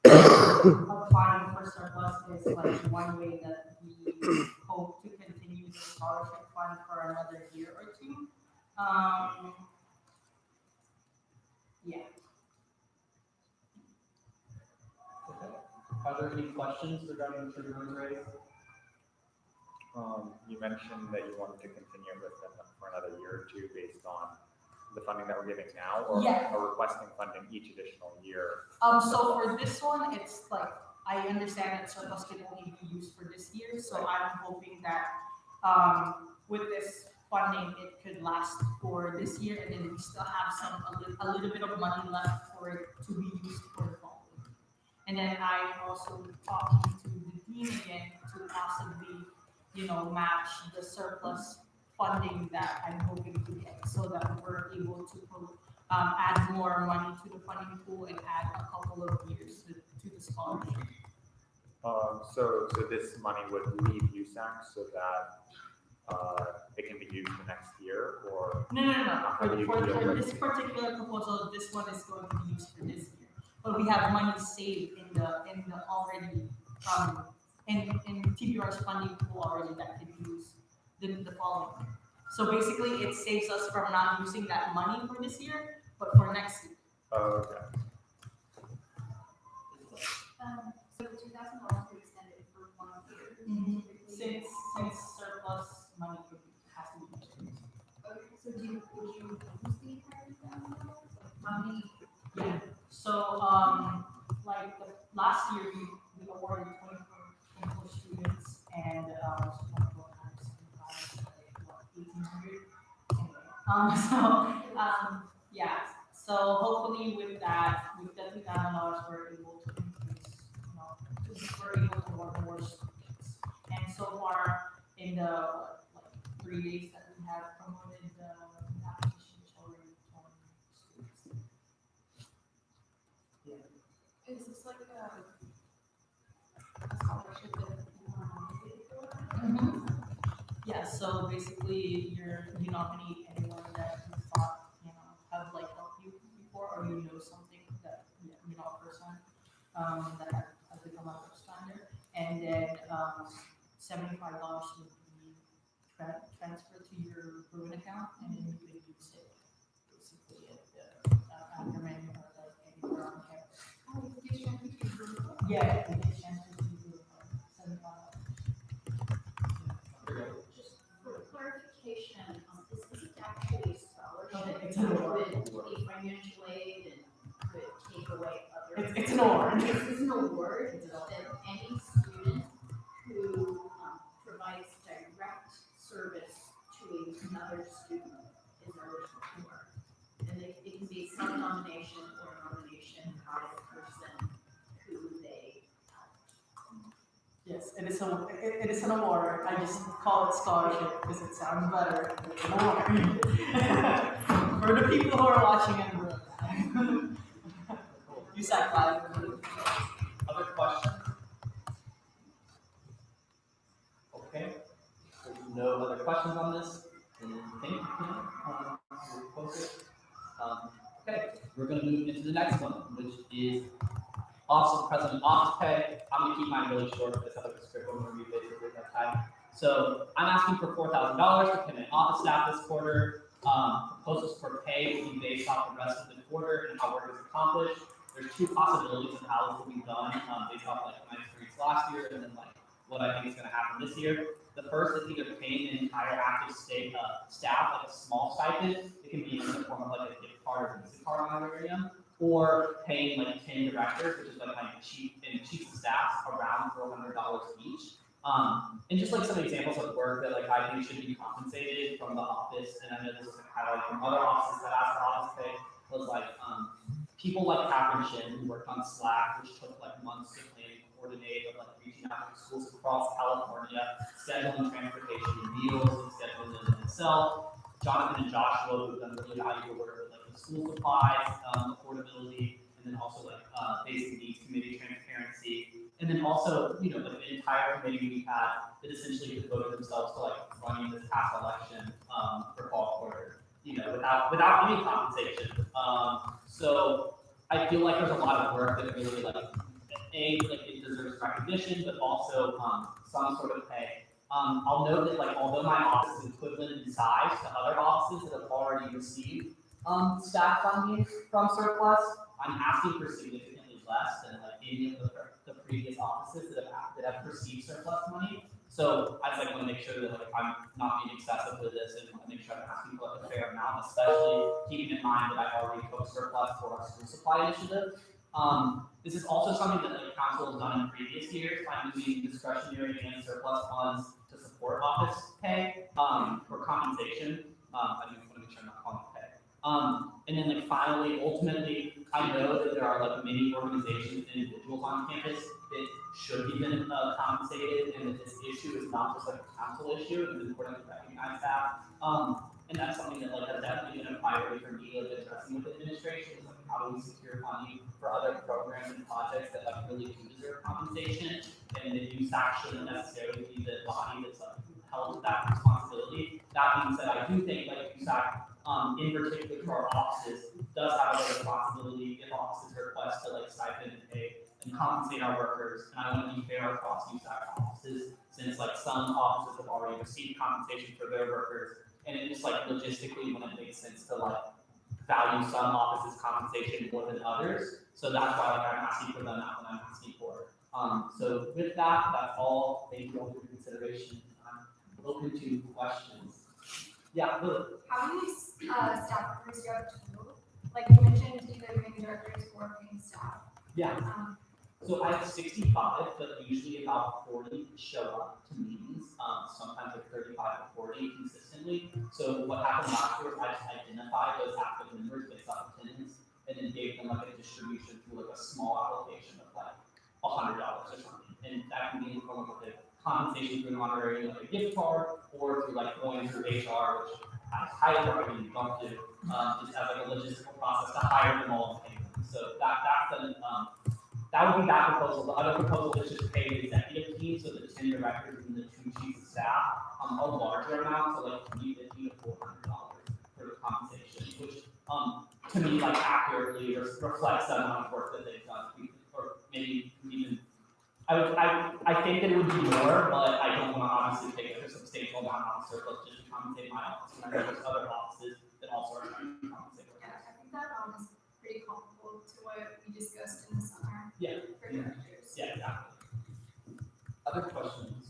applying for surplus is like one way that we hope to continue the scholarship fund for another year or two. Yeah. Okay. Are there any questions regarding the room raise? You mentioned that you wanted to continue with them for another year or two based on the funding that we're giving now, or Yeah. are requesting funding each additional year? So for this one, it's like, I understand that surplus can only be used for this year, so I'm hoping that, with this funding, it could last for this year, and then we still have a little bit of money left for it to be used for the following. And then I'm also talking to the dean again to possibly, match the surplus funding that I'm hoping to get, so that we're able to add more money to the funding pool and add a couple of years to the scholarship. So this money would leave USAC so that it can be used the next year, or? No. How do you For feel this particular proposal, this one is going to be used for this year. But we have money saved in the already, in TBR's funding pool already that could use the following. So basically, it saves us from not using that money for this year, but for next year. Oh, okay. So the $2,000 we extended for 1 year. Since surplus money has to be used. Okay, so would you use the entire $2,000? How many? Yeah. So like the last year we awarded 24 students, and yeah. So hopefully with that, with the $2,000, we're able to increase, we're able to award more students. And so far in the 3 days that we have promoted the application, is already 20 students. Is this like a scholarship that you want to pay for? Yeah, so basically you're nominate anyone that you thought, have helped you before, or something that, a person that has become a first timer, and then $75 would be transferred to your Bruin account, and then you could use it basically at the afternoon or anywhere on campus. Oh, you can transfer to your group? Yeah, you can transfer to your $75. Just for clarification, this isn't actually a scholarship. Okay, it's an award. It would be financial aid and could take away other. It's an award. This is an award that any student who provides direct service to another student is eligible for. And it can be some nomination or nomination by the person who they Yes, it is an award. I just call it scholarship because it sounds better. It's an award. For the people who are watching in the room. You sat live. Other questions? Okay. There's no other questions on this. Then thank you, we'll close it. Okay, we're going to move into the next one, which is Office of President Office Pay. I'm going to keep mine really short because I have a script I'm going to read basically that time. So I'm asking for $4,000 to come in office staff this quarter. Proposals for pay will be based off the rest of the quarter and how work is accomplished. There's two possibilities of how this will be done based off my experience last year and then what I think is going to happen this year. The first is either paying an entire active state staff a small stipend. It can be in the form of a gift card or Visa card on area, or paying 10 directors, which is my chief of staff, around $400 each. And just like some examples of work that like I think should be compensated from the office, and I know this is like highlighted from other offices that asked for office pay, was like people like Catherine Shin who worked on Slack, which took like months to plan and coordinate, of like reaching out to schools across California, scheduling transportation and meals, and scheduling them in itself. Jonathan and Joshua, who've done really valuable work with like the school supplies, affordability, and then also like basic needs committee transparency. And then also, you know, like the entire committee we had that essentially devoted themselves to like running this past election for fall quarter, you know, without any compensation. So I feel like there's a lot of work that really like it deserves recognition, but also some sort of pay. I'll note that like although my office is equivalent in size to other offices that have already received staff funding from surplus, I'm asking for significantly less than like any of the previous offices that have received surplus money. So I just like want to make sure that like I'm not being excessive with this, and want to make sure I'm asking for like a fair amount, especially keeping in mind that I already took surplus for our school supply initiative. This is also something that the council has done in previous years by using discretionary and surplus funds to support office pay or compensation. I just want to make sure I'm not calling it pay. And then like finally, ultimately, I know that there are like many organizations and individuals on campus that should be compensated, and that this issue is not just like a council issue. It's important to recognize that. And that's something that like has definitely been a priority for me, like addressing with the administration, is like how do we secure funding for other programs and projects that like really do deserve compensation, and that USAC shouldn't necessarily be the body that's like held to that responsibility. That being said, I do think like USAC, in particular for our offices, does have a responsibility if offices request to like stipend and pay and compensate our workers. And I want to be fair across USAC offices, since like some offices have already received compensation for their workers, and it just like logistically wouldn't make sense to like value some offices' compensation more than others. So that's why like I'm asking for the amount that I'm asking for. So with that, that's all. Thank you all for your consideration. I'm open to questions. Yeah, Lily. How many staff members do you have total? Like you mentioned, either being directors or being staff. Yeah. So I have 65, but usually about 40 show up to meetings. Sometimes like 35 or 40 consistently. So what happened last year was I just identified those active members based off attendance, and then gave them like a distribution through like a small allocation of like $100 or something. And that can be in the form of like compensation through an honorary like a gift card, or through like going through HR, which I highly recommend you don't do, just as like a logistical process to hire them all and pay them. So that's the that would be that proposal. The other proposal is just pay the executive team, so the 10 directors and the 2 chiefs of staff, a larger amount, so like $350 to $400 for the compensation, which to me like accurately reflects the amount of work that they've done, or maybe even. I think that it would be more, but I don't want to obviously take a substantial amount of surplus just to compensate my office. And I know there's other offices that also are trying to compensate. Yeah, I think that is pretty comparable to what we discussed in the summer. Yeah. For directors. Yeah, exactly. Other questions?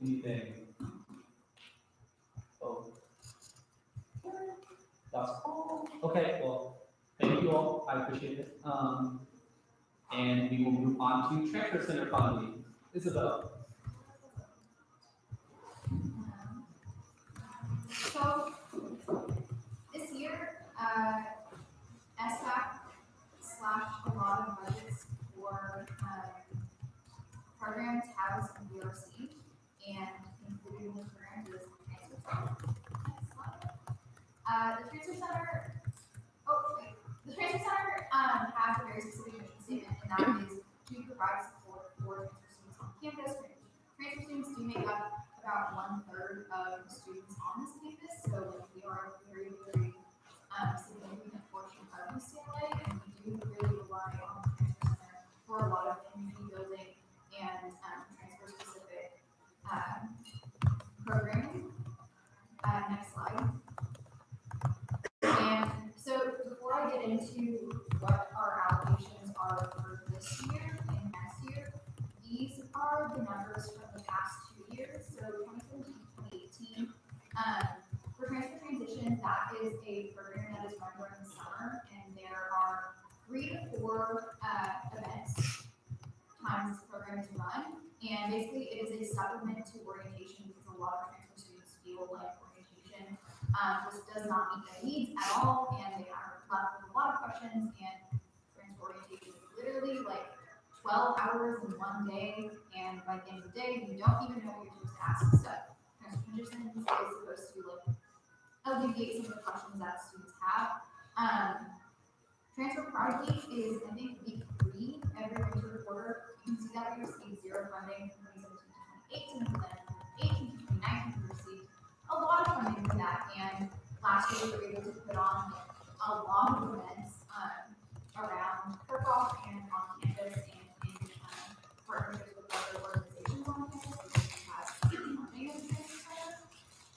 Anything? Oh. That's all. Okay, well, thank you all. I appreciate it. And we will move on to transfer center funding. Isabel. So this year, SAC slashed a lot of budgets for programs housed in VRC, and including the program is transfer center. The transfer center, the transfer center has a very specific mission statement, and that is to provide support for transfer students on campus. Transfer students do make up about 1/3 of the students on this campus, so like, we are a very, very significant portion of UCLA, and we do really rely on the transfer center for a lot of community building and transfer specific programming. Next slide. And so before I get into what our allocations are for this year and next year, these are the numbers from the past 2 years, so 2017, 2018. For transfer transition, that is a program that is run during the summer, and there are 3 And basically, it is a supplement to orientation because a lot of transfer students feel like orientation just does not meet their needs at all, and they are left with a lot of questions. And transfer orientation is literally like 12 hours in one day, and by the end of the day, you don't even know what you're supposed to ask. So transfer transitions is supposed to like alleviate some of the questions that students have. Transfer Pride Week is, I think, week 3 every winter quarter. You can see that we received zero funding from 2017 to 2018, and then from 2018 to 2019 we received a lot of funding for that. And last year we were able to put on a lot of events around Kirkhoff and on campus and in partnerships with other organizations on campus, which has funding in the Transfer Center.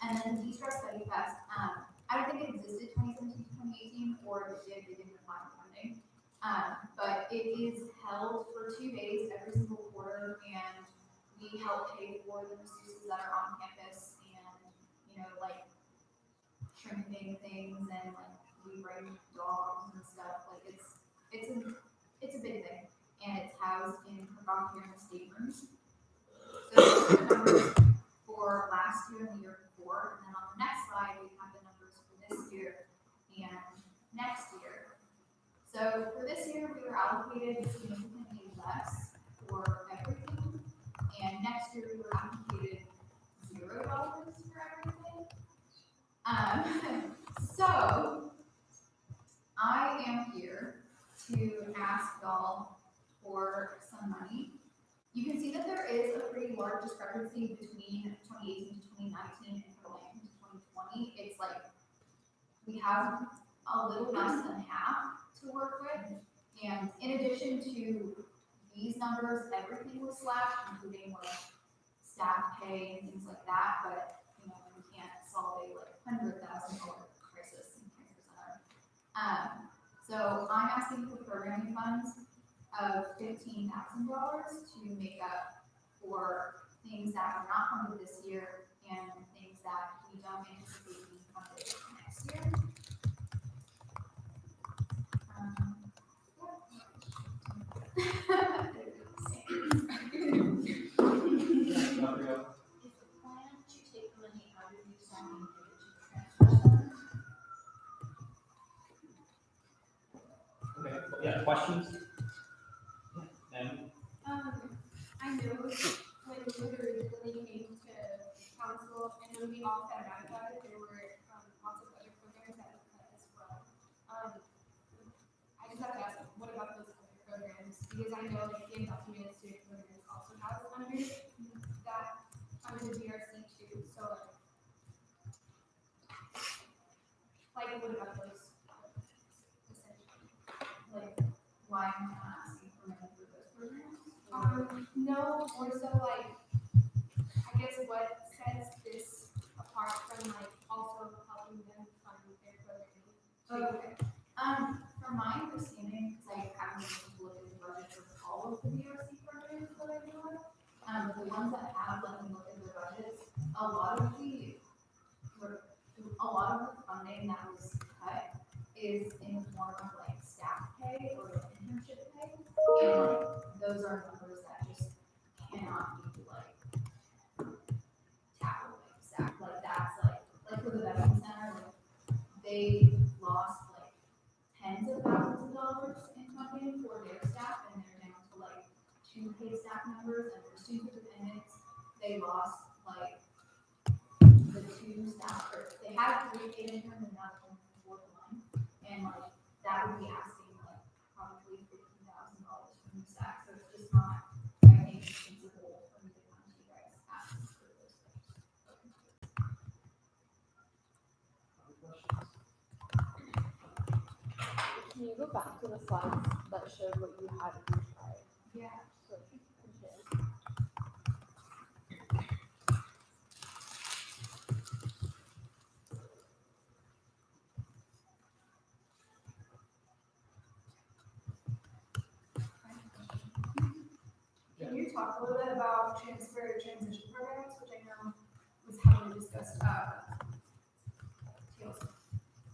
And then the De-Stress Study Fest, I don't think it existed 2017 to 2018, or if it did, they didn't apply for funding. But it is held for 2 days every single quarter, and we help pay for the masseuses that are on campus, and like shrimping things, and like we bring dogs and stuff. Like it's a big thing, and it's housed in Kirkhoff here in the state rooms. So these are the numbers for last year and the year before, and then on the next slide we have the numbers for this year and next year. So for this year, we were allocated significantly less for everything, and next year we were allocated $0 for everything. So I am here to ask y'all for some money. You can see that there is a pretty large discrepancy between 2018 to 2019 and 2019 to 2020. It's like we have a little less than half to work with. And in addition to these numbers, everything was slashed, including like staff pay and things like that. But we can't solve a like $100,000 crisis in Transfer Center. So I'm asking for programming funds of $15,000 to make up for things that are not funded this year and things that we don't anticipate being funded next year. Is the plan to take money out of these and give it to the transfer center? Okay, yeah, questions? I know when we originally came to council, and when we all found out about it, there were lots of other programs that were cut as well. I just have to ask, what about those other programs? Because I know like the undocumented student programs also have under that, under the GRC too, so like what about those? Essentially, Like, why am I not asking for money for those programs? No, more so like, I guess what sets this apart from like also helping them fund their programming. Okay. From my understanding, because I haven't been able to look at the budgets of all of the DRC programs that I know of, the ones that have let me look at their budgets, a lot of the funding that was cut is in the form of like staff pay or internship pay, and those are numbers that just cannot be like tackled like staff. Like that's like for the Veterans Center, like they lost like tens of thousands of dollars in funding for their staff, and they're down to like 2 paid staff members, and for student dependents, they lost like the 2 staff, or they had 3 paid interns and now they're 4 to 1, and like that would be asking like probably $50,000 from the staff, so it's just not, I think, feasible for me to come to you guys asking for those things. Can you go back to the slides that showed what you had in your slide? Yeah. Can you talk a little bit about transfer transition programs, which I know was heavily discussed TLC?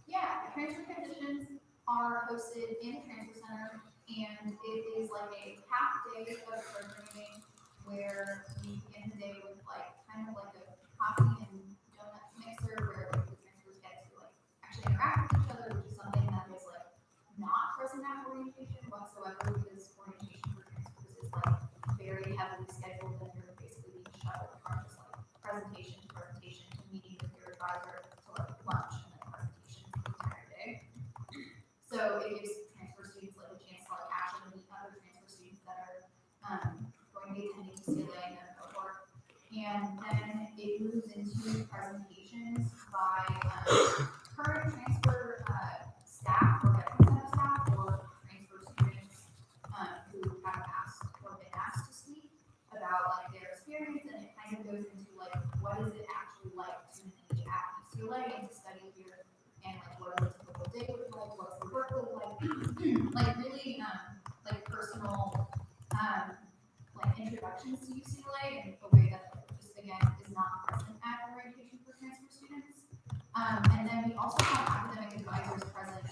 Yeah, transfer transitions are hosted in the Transfer Center, and it is like a half day of programming where we begin the day with like kind of like a coffee and donut mixer where like the transfers get to like actually interact with each other, which is something that is like not present at orientation whatsoever, because orientation for transfers is like very heavily scheduled, and you're basically being shuttled from just like presentation to meeting with your advisor to like lunch and then presentation the entire day. So it gives transfer students like a chance to like actually meet other transfer students that are going to be attending UCLA and their cohort. And then it moves into presentations by current transfer staff or veteran center staff or transfer students who have asked or been asked to speak about like their experience, and it kind of goes into like what is it actually like to engage at UCLA and to study here, and like what does a typical day look like, what's the work look like, like really like personal like introductions to UCLA in a way that just again is not present at orientation for transfer students. And then we also have academic advisors present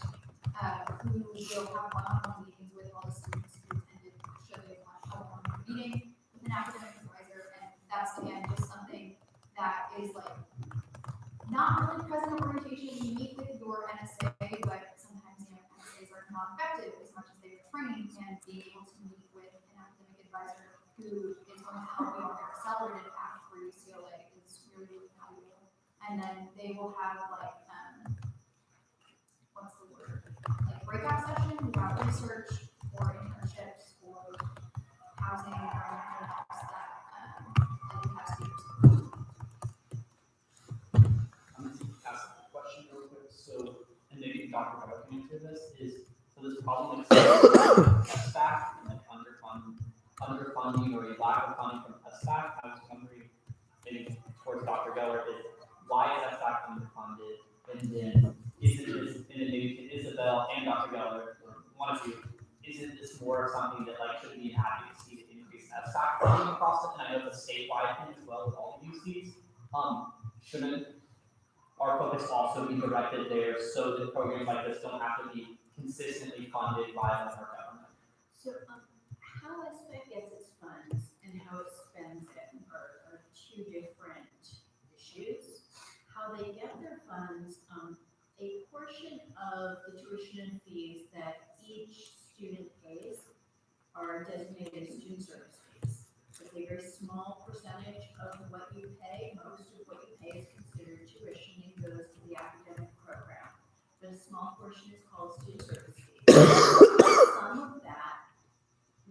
who will have one-on-one meetings with all the students who attended, should they want a one-on-one meeting with an academic advisor. And that's again just something that is like not really present at orientation. You meet with your NSA, but sometimes NSAs are not effective as much as they are trained, and being able to meet with an academic advisor who is going to help you on your accelerated path for UCLA is really, really valuable. And then they will have like what's the word? Like breakout sessions about research or internships or housing or anything else that you have students. I'm going to ask a question real quick. So, and maybe Dr. Bauer can answer this, is so this problem of SBAC and like underfunding or a lack of funding from SBAC. I was wondering, maybe towards Dr. Geller, is why is SBAC underfunded? And then isn't this, and then maybe to Isabel and Dr. Geller, or one of you, isn't this more of something that like should be an advocacy to increase SBAC funding across it? And I know the statewide thing as well with all the UCs. Shouldn't our focus also be directed there so that programs like this don't have to be consistently funded by our government? So, how SBAC gets its funds and how it spends it are two different issues. How they get their funds, a portion of the tuition and fees that each student pays are designated as student service fees. It's a very small percentage of what you pay. Most of what you pay is considered tuition and goes to the academic program. But a small portion is called student service fees. Some of that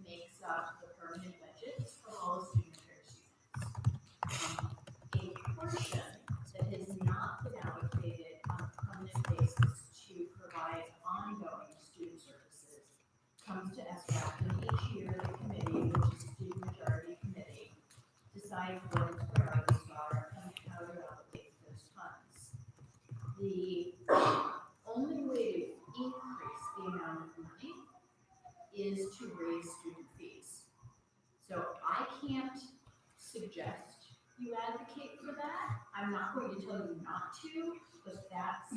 makes up the permanent budgets of all student affairs students. A portion that has not been allocated on a permanent basis to provide ongoing student services comes to SBAC, and each year the committee, which is the student majority committee, decides what its priorities are and how to allocate those funds. The only way to increase the amount of money is to raise student fees. So I can't suggest you advocate for that. I'm not going to tell you not to, but that's a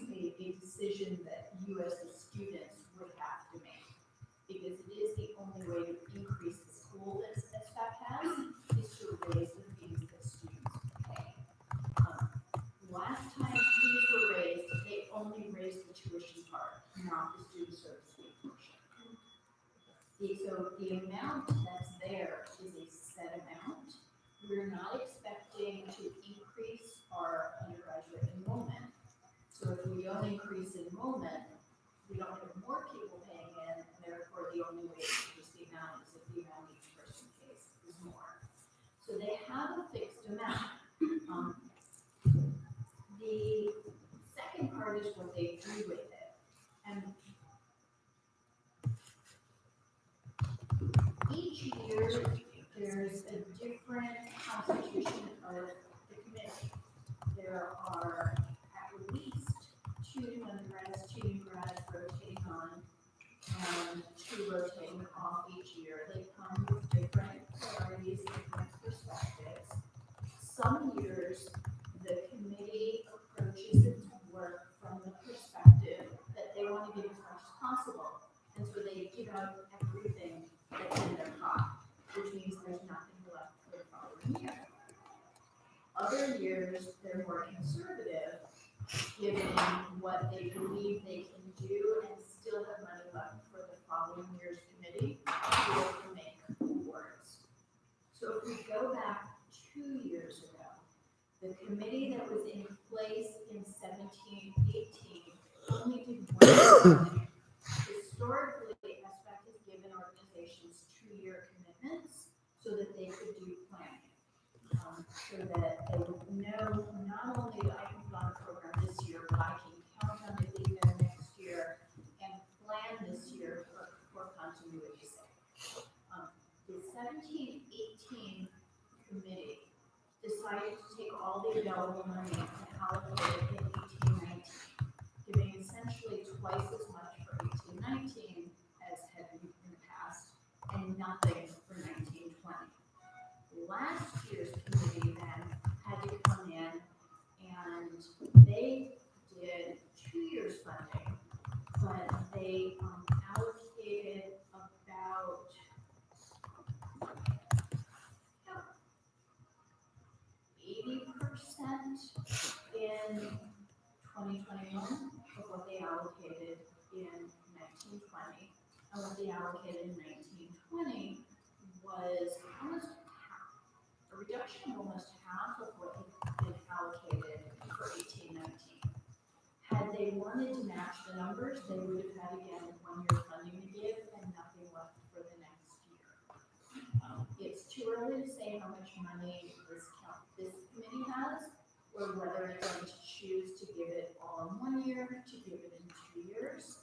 decision that you as the students would have to make. Because it is the only way to increase the school that SBAC has, is to raise the fees that students pay. Last time fees were raised, they only raised the tuition part, not the student service fee portion. So the amount that's there is a set amount. We're not expecting to increase our undergraduate enrollment. So if we don't increase enrollment, we don't have more people paying in, and therefore the only way to increase the amount is if the amount each person pays is more. So they have a fixed amount. The second part is what they do with it. And each year, there's a different constitution of the committee. There are at least 2 new undergrads, 2 new grads rotating on, and 2 rotating off each year. They come with different priorities, different perspectives. Some years, the committee approaches its work from the perspective that they want to give as much as possible. And so they give out everything that's in their pot, which means there's nothing left for given what they believe they can do and still have money left for the following year's committee to be able to make awards. So if we go back 2 years ago, the committee that was in place in 17-18 only did one thing. Historically, SBAC has given organizations 2-year commitments so that they could do planning. So that they would know not only that I can run a program this year, but I can count on it being there next year and plan this year for continuity's sake. The 17-18 committee decided to take all the available money and allocate it in 18-19, giving essentially twice as much for 18-19 as had been in the past, and nothing for 19-20. Last year's committee then had to come in and they did 2 years funding, but they allocated about 80% in 2021 of what they allocated in 19-20, and what they allocated in 19-20 was almost a reduction of almost half of what had been allocated for 18-19. Had they wanted to match the numbers, they would have had again 1 year funding to give and nothing left for the next year. It's too early to say how much money this committee has, or whether it's going to choose to give it all in 1 year, to give it in 2 years.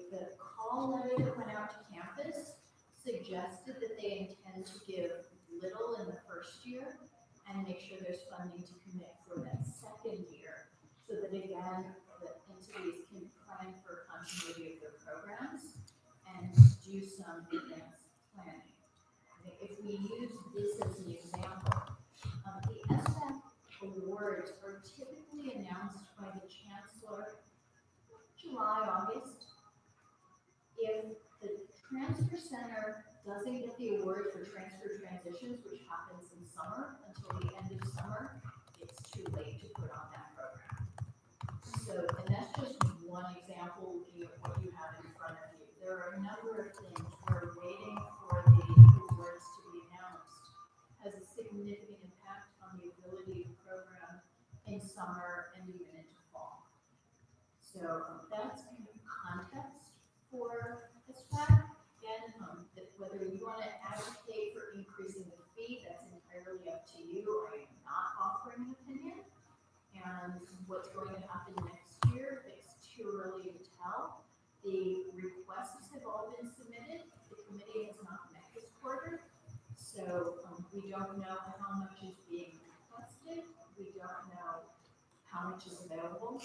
The call letter that went out to campus suggested that they intend to give little in the first year and make sure there's funding to commit for that second year, so that again, the entities can plan for continuity of their programs and do some advanced planning. I think if we use this as an example, the SBAC awards are typically announced by the chancellor July, August. If the transfer center doesn't get the award for transfer transitions, which happens in summer until the end of summer, it's too late to put on that program. So, and that's just one example looking at what you have in front of you. There are a number of things where waiting for the awards to be announced has a significant impact on the ability to program in summer and even into fall. So that's kind of context for SBAC. Again, whether you want to advocate for increasing the fee, that's entirely up to you. I am not offering an opinion. And what's going to happen next year, it's too early to tell. The requests have all been submitted. The committee has not met this quarter. So we don't know how much is being requested. We don't know how much is available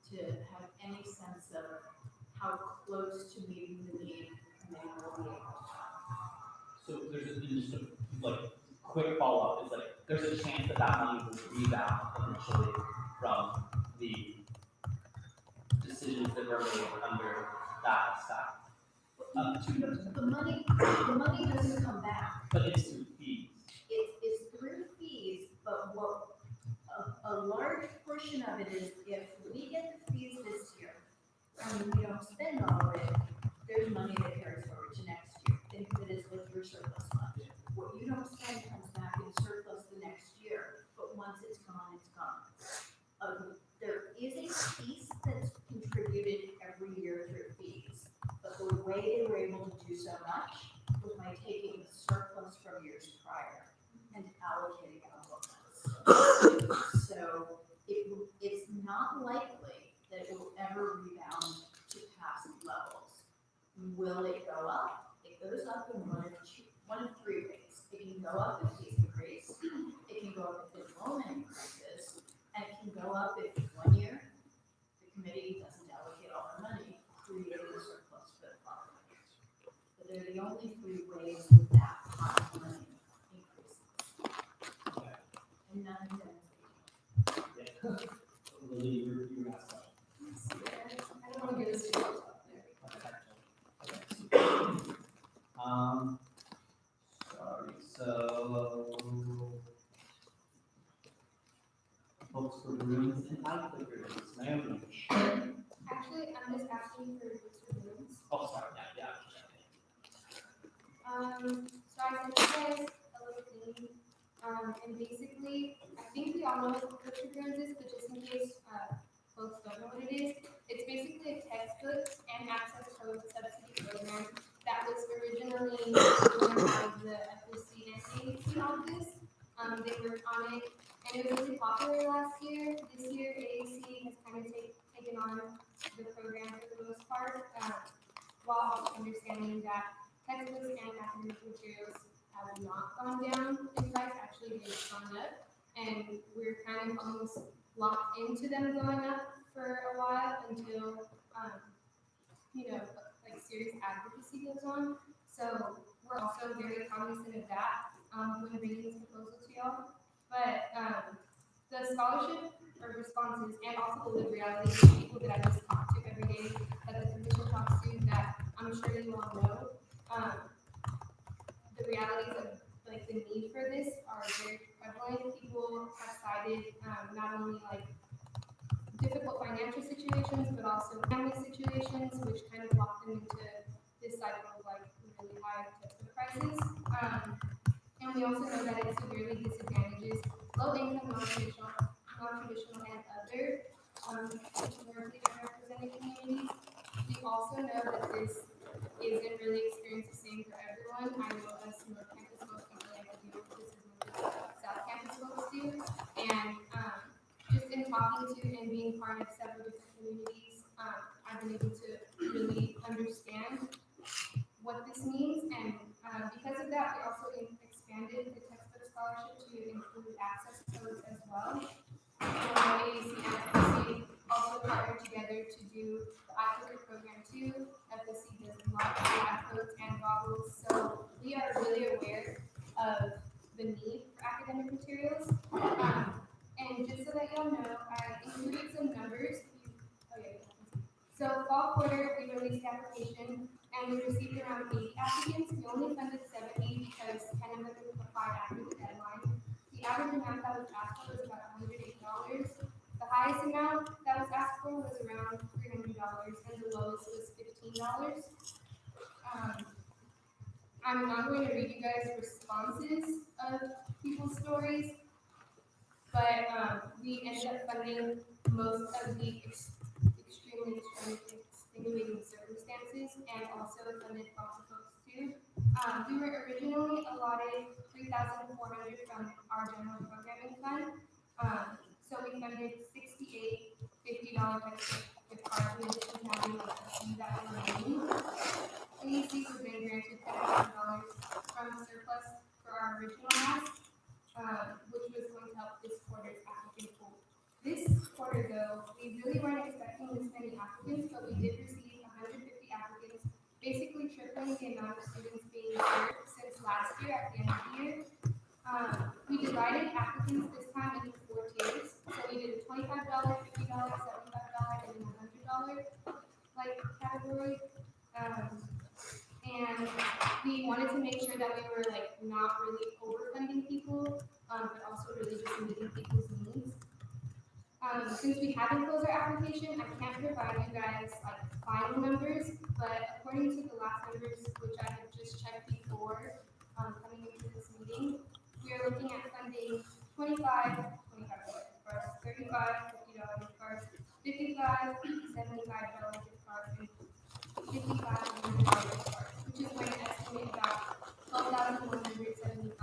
to have any sense of how close to meeting the need the committee will be able to. So there's just a like quick follow-up is like there's a chance that that money will rebound eventually from the decisions that were made under that staff. The money doesn't come back. But it's through fees. It's through fees, but what a large portion of it is if we get the fees this year and we don't spend all of it, there's money that carries forward to next year. Think of it as with your surplus fund. What you don't spend comes back in surplus the next year, but once it's gone, it's gone. There is a piece that's contributed every year through fees, but the way they were able to do so much was by taking the surplus from years prior and allocating it on bookends. So it's not likely that it will ever rebound to past levels. Will it go up? It goes up in one of three ways. It can go up if fees increase, it can go up if enrollment increases, and it can go up if 1 year the committee doesn't allocate all the money, creating a surplus for the following years. But they're the only three ways that that pot of money increases. And none of them. Lily, you were asked I don't want to get us too close up there. Sorry, so books for rooms and iClickers. Naomi? Actually, I'm just asking for booster rooms. Oh, sorry, yeah. So I sent you guys a little thing, and basically, I think we all know what booster rooms is, but just in case, folks don't know what it is, it's basically a textbook and access code subsidy program that was originally done by the FOC and AAC office. They worked on it, and it was really popular last year. This year, AAC has kind of taken on the program for the most part, while also understanding that textbooks and academic materials have not gone down in price, actually they've gone up, and we're kind of almost locked into them going up for a while until, like serious advocacy goes on. So we're also very cognizant of that when bringing this proposal to y'all. But the scholarship or responses and also the reality of the people that I just talk to every day, that the commission talks to, that I'm sure you all know, the realities of like the need for this are very prevalent. People have cited not only like difficult financial situations, but also family situations, which kind of lock them into this cycle of like really high textbook prices. And we also know that it severely disadvantages low-income, non-traditional, and other historically underrepresented communities. We also know that this isn't really experienced the same for everyone. I know us North Campus folks don't really have to deal with this as much as South Campus folks do. And just in talking to and being part of several different communities, I've been able to really understand what this means. And because of that, we also expanded the textbook scholarship to include access codes as well. AAC and FOC also partnered together to do the iClicker program too. FOC does a lot of lab codes and goggles, so we are really aware of the need for academic materials. And just so that y'all know, I included some numbers. So fall quarter, we released the application and we received around 80 applicants. We only funded 70 because 10 of them applied after the deadline. The average amount that was asked for was about $108. The highest amount that was asked for was around $300 and the lowest was $15. I'm not going to read you guys responses of people's stories, but we ended up funding most of the extremely extenuating circumstances and also funded lots of folks too. We were originally allotted $3,400 from our general programming fund. So we funded 68 $50 textbook gift cards in addition to having like a few that were remaining. AAC was then granted $10,000 from surplus for our original ask, which was going to help this quarter's applicant pool. This quarter though, we really weren't expecting this many applicants, but we did receive 150 applicants, basically tripling the amount of students being served since last year at the end of the year. We divided applicants this time into 4 tiers. So we did a $25, $50, $75, and then $100 like category. And we wanted to make sure that we were like not really overfunding people, but also really just meeting people's needs. Since we haven't closed our application, I can't provide you guys like final numbers, but according to the last numbers, which I have just checked before coming into this meeting, we are looking at funding $25 gift cards, $35 $50 gift cards, $55 $75 gift cards, and $55 $100 gift cards, which is going to estimate about $12,175.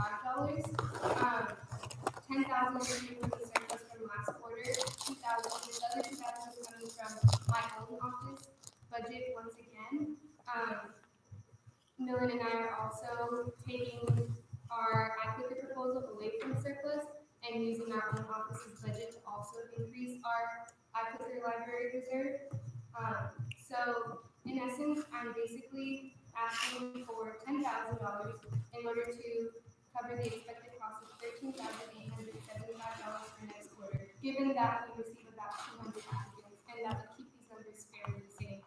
$10,000 from the surplus from last quarter, $2,000, the other $2,000 coming from my own office budget once again. Millen and I are also taking our iClicker proposal away from surplus and using our own office's budget to also increase our iClicker library reserve. So in essence, I'm basically asking for $10,000 in order to cover the expected cost of $13,875 for next quarter, given that we receive about 200 applicants and that we keep these numbers fairly the same.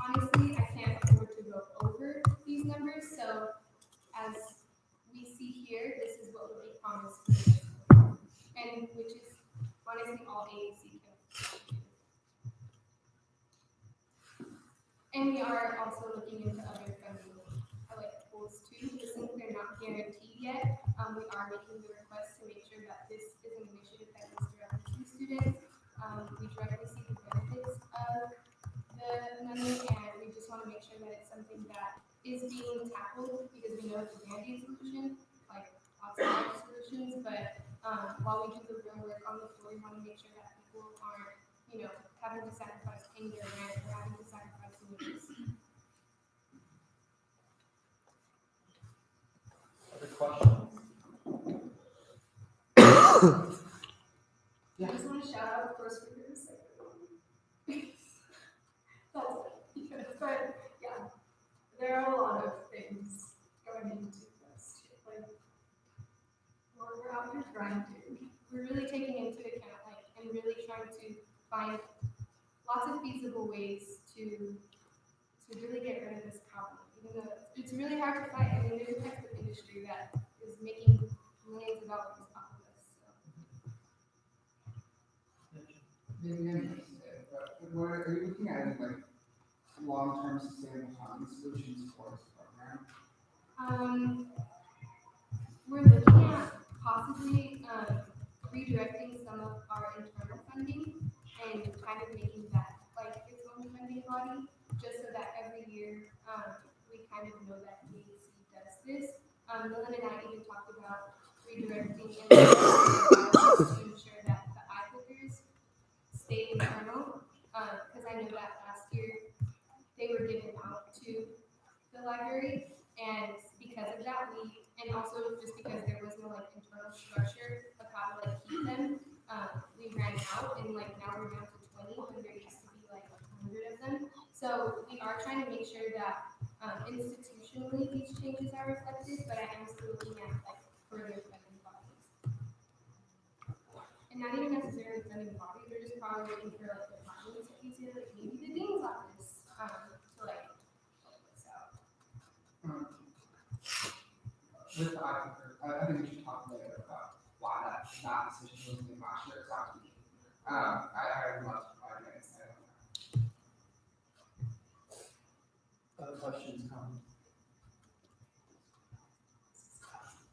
Honestly, I can't afford to go over these numbers, so as we see here, this is what will be promised. we are also looking into other funding, like pools too, but since they're not guaranteed yet, we are making the request to make sure that this is an initiative that goes directly to students. We directly see the benefits of the money, and we just want to make sure that it's something that is being tackled, because we know it's a band-aid solution, like lots of other solutions, but while we do the real work on the floor, we want to make sure that people aren't, having to sacrifice paying their rent or having to sacrifice meals. Other questions? I just want to shout out first graders. That's it. But yeah, there are a lot of things going into this. Like, we're out here grinding. We're really taking into account, and really trying to find lots of feasible ways to really get rid of this problem. Even though it's really hard to fight. I mean, there's a type of industry that is making millions of dollars off of this. What are you looking at, like, long-term sustainable housing solutions for this program? We're looking at possibly redirecting some of our internal funding and kind of making that like its own funding body, just so that every year we kind of know that DAC does this. Dylan and I even talked about redirecting and to ensure that the iFilters stay internal, because I know that last year they were given out to the library, and because of that and also just because there was no internal structure of how to keep them, we ran out, and now we're down to 20 when there used to be 100 of them. So we are trying to make sure that institutionally these changes are reflected, but I am still looking at further funding bodies. And not even necessarily funding bodies, we're just probably looking for departments that you see, maybe the dean's office, to help us out. With the I think we should talk later about why that decision was made last year. Exactly. I would love to provide an insight on that. Other questions, comments?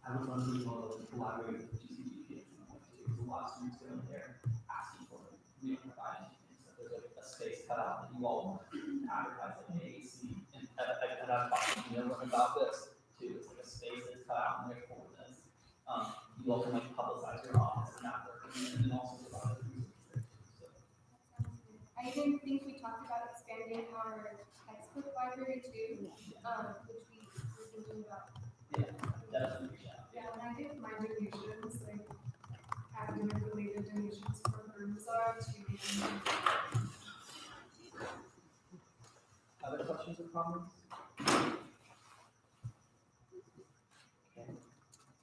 I would love to be able to collaborate with GCGP at some point too, because a lot of students go in there asking for it. We don't provide anything, so there's a space cut out that you all want to advertise at AAC, and I've talked to Dylan about this too. It's like a space that's cut out in there for this. You all can publicize your office and that work, and then also provide the resources there too. So. I even think we talked about expanding our textbook library too, which we were thinking about. Yeah, definitely. Yeah, when I give my donations, academic-related donations for Burmazar to Other questions or comments? Okay.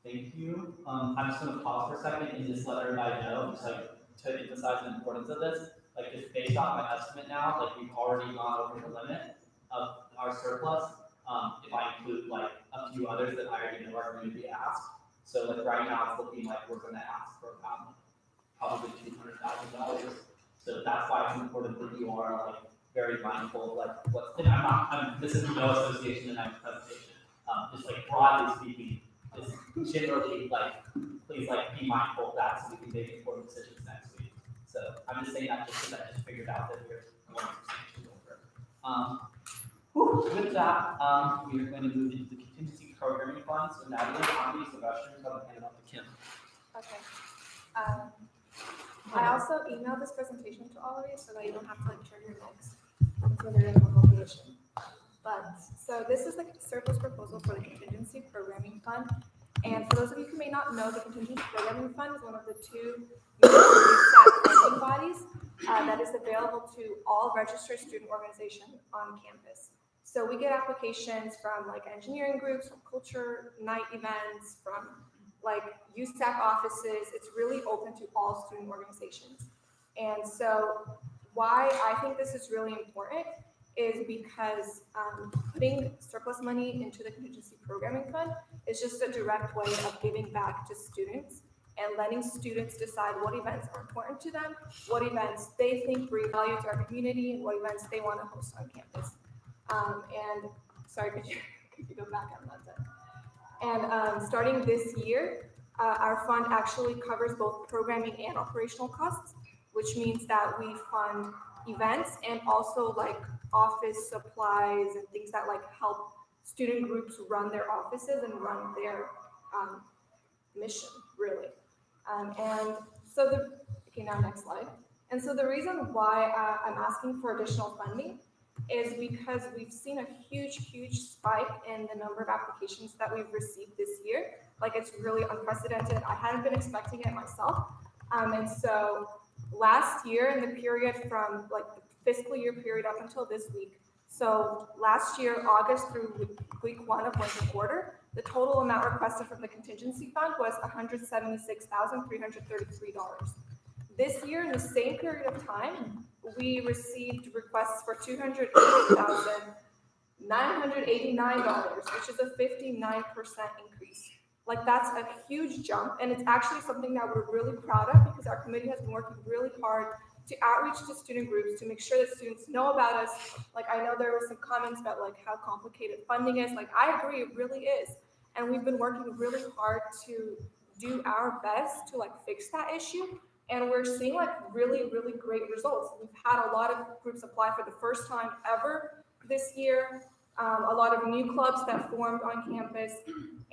Thank you. I'm just going to pause for a second and just let everybody know, just to emphasize the importance of this. Just based on my estimate now, we've already gone over the limit of our surplus. If I include a few others that I already know are going to be asked. So right now it's looking like we're going to ask for about probably $200,000. So that's why it's important that you are very mindful of what's. And this is no association in my presentation. Just broadly speaking, just generally please be mindful of that so we can make important decisions next week. So I'm just saying that just because I just figured out that we're going to over. With that, we are going to move into the contingency programming fund. So Natalie, how many questions have I handed off to Kim? Okay. I also emailed this presentation to all of you so that you don't have to turn your books until they're in the publication. But so this is the surplus proposal for the contingency programming fund. And for those of you who may not know, the contingency programming fund is one of the two funding bodies that is available to all registered student organizations on campus. So we get applications from engineering groups, from culture night events, from USAC offices. It's really open to all student organizations. And so why I think this is really important is because putting surplus money into the contingency programming fund is just a direct way of giving back to students and letting students decide what events are important to them, what events they think bring value to our community, and what events they want to host on campus. And sorry, could you go back? I'm not done. And starting this year, our fund actually covers both programming and operational costs, which means that we fund events and also like office supplies and things that like help student groups run their offices and run their mission, really. And so now next slide. And so the reason why I'm asking for additional funding is because we've seen a huge spike in the number of applications that we've received this year. Like it's really unprecedented. I hadn't been expecting it myself. And so last year in the period from like the fiscal year period up until this week, so last year, August through week 1 of winter quarter, the total amount requested from the contingency fund was $176,333. This year, in the same period of time, we received requests for $280,989, which is a 59% increase. Like that's a huge jump, and it's actually something that we're really proud of because our committee has been working really hard to outreach to student groups to make sure that students know about us. Like I know there were some comments about like how complicated funding is. Like I agree, it really is. And we've been working really hard to do our best to like fix that issue. And we're seeing like really great results. We've had a lot of groups apply for the first time ever this year. A lot of new clubs that formed on campus.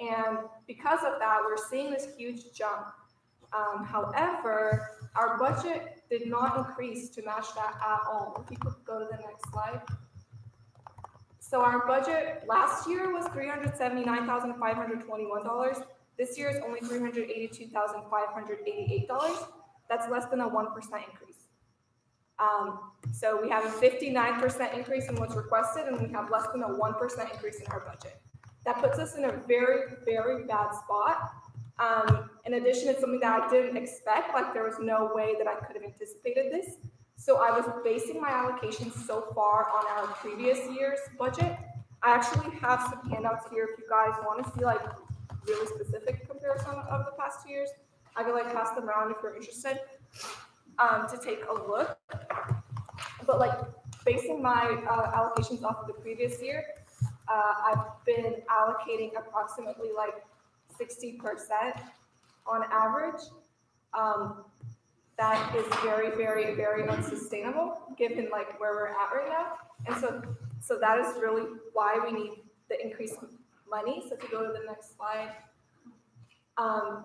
And because of that, we're seeing this huge jump. However, our budget did not increase to match that at all. If you could go to the next slide. So our budget last year was $379,521. This year is only $382,588. That's less than a 1% increase. So we have a 59% increase in what's requested, and we have less than a 1% increase in our budget. That puts us in a very bad spot. In addition, it's something that I didn't expect. Like there was no way that I could have anticipated this. So I was basing my allocations so far on our previous year's budget. I actually have some handouts here if you guys want to see like really specific comparison of the past 2 years. I could like pass them around if you're interested to take a look. But like basing my allocations off of the previous year, I've been allocating approximately like 60% on average. That is very unsustainable given like where we're at right now. And so that is really why we need the increased money. So if you go to the next slide,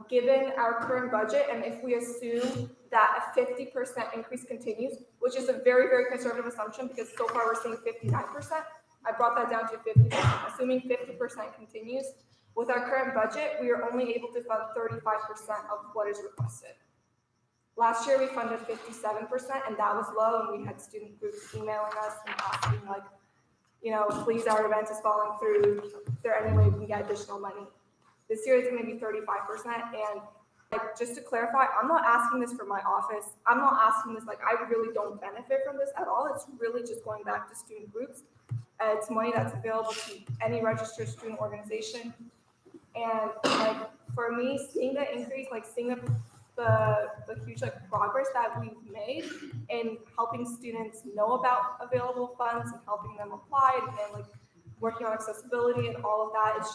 given our current budget, and if we assume that a 50% increase continues, which is a very conservative assumption because so far we're seeing 59%, I brought that down to 50%. Assuming 50% continues, with our current budget, we are only able to fund 35% of what is requested. Last year we funded 57%, and that was low, and we had student groups emailing us and asking like, you know, please, our event is falling through. Is there any way we can get additional money? This year it's going to be 35%, and like just to clarify, I'm not asking this for my office. I'm not asking this like I really don't benefit from this at all. It's really just going back to student groups. It's money that's available to any registered student organization. And like for me, seeing the increase, like seeing the huge like progress that we've made in helping students know about available funds and helping them apply and like working on accessibility and all of that, it's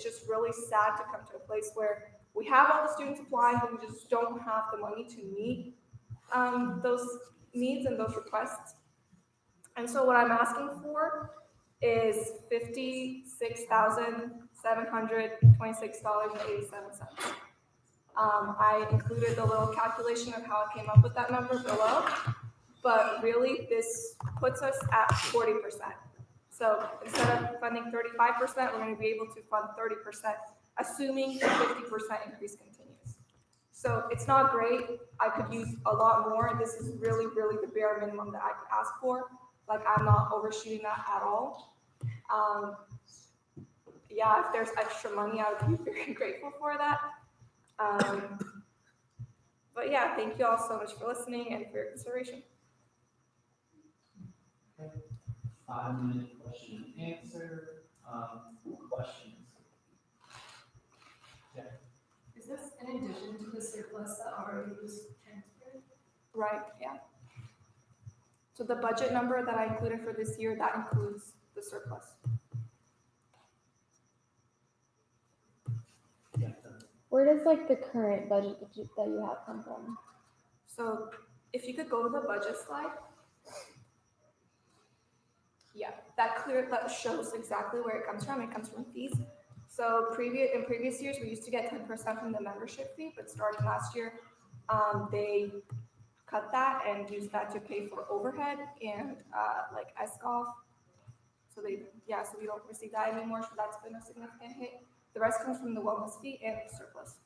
just really sad to come to a place where we have all the students applying, but we just don't have the money to meet those needs and those requests. And so what I'm asking for is $56,726.87. I included the little calculation of how I came up with that number below, but really this puts us at 40%. So instead of funding 35%, we're going to be able to fund 30%, assuming the 50% increase continues. So it's not great. I could use a lot more. This is really the bare minimum that I could ask for. Like I'm not overshooting that at all. Yeah, if there's extra money, I would be very grateful for that. But yeah, thank you all so much for listening and for your consideration. 5-minute question and answer. Questions? Yeah. Is this in addition to the surplus that already was transferred? Right, yeah. So the budget number that I included for this year, that includes the surplus. Where does like the current budget that you have come from? So if you could go to the budget slide. Yeah, that shows exactly where it comes from. It comes from fees. So in previous years, we used to get 10% from the membership fee, but starting last year, they cut that and used that to pay for overhead and like SGOF. So we don't receive that anymore. So that's been a significant hit. The rest comes from the wellness fee and the surplus.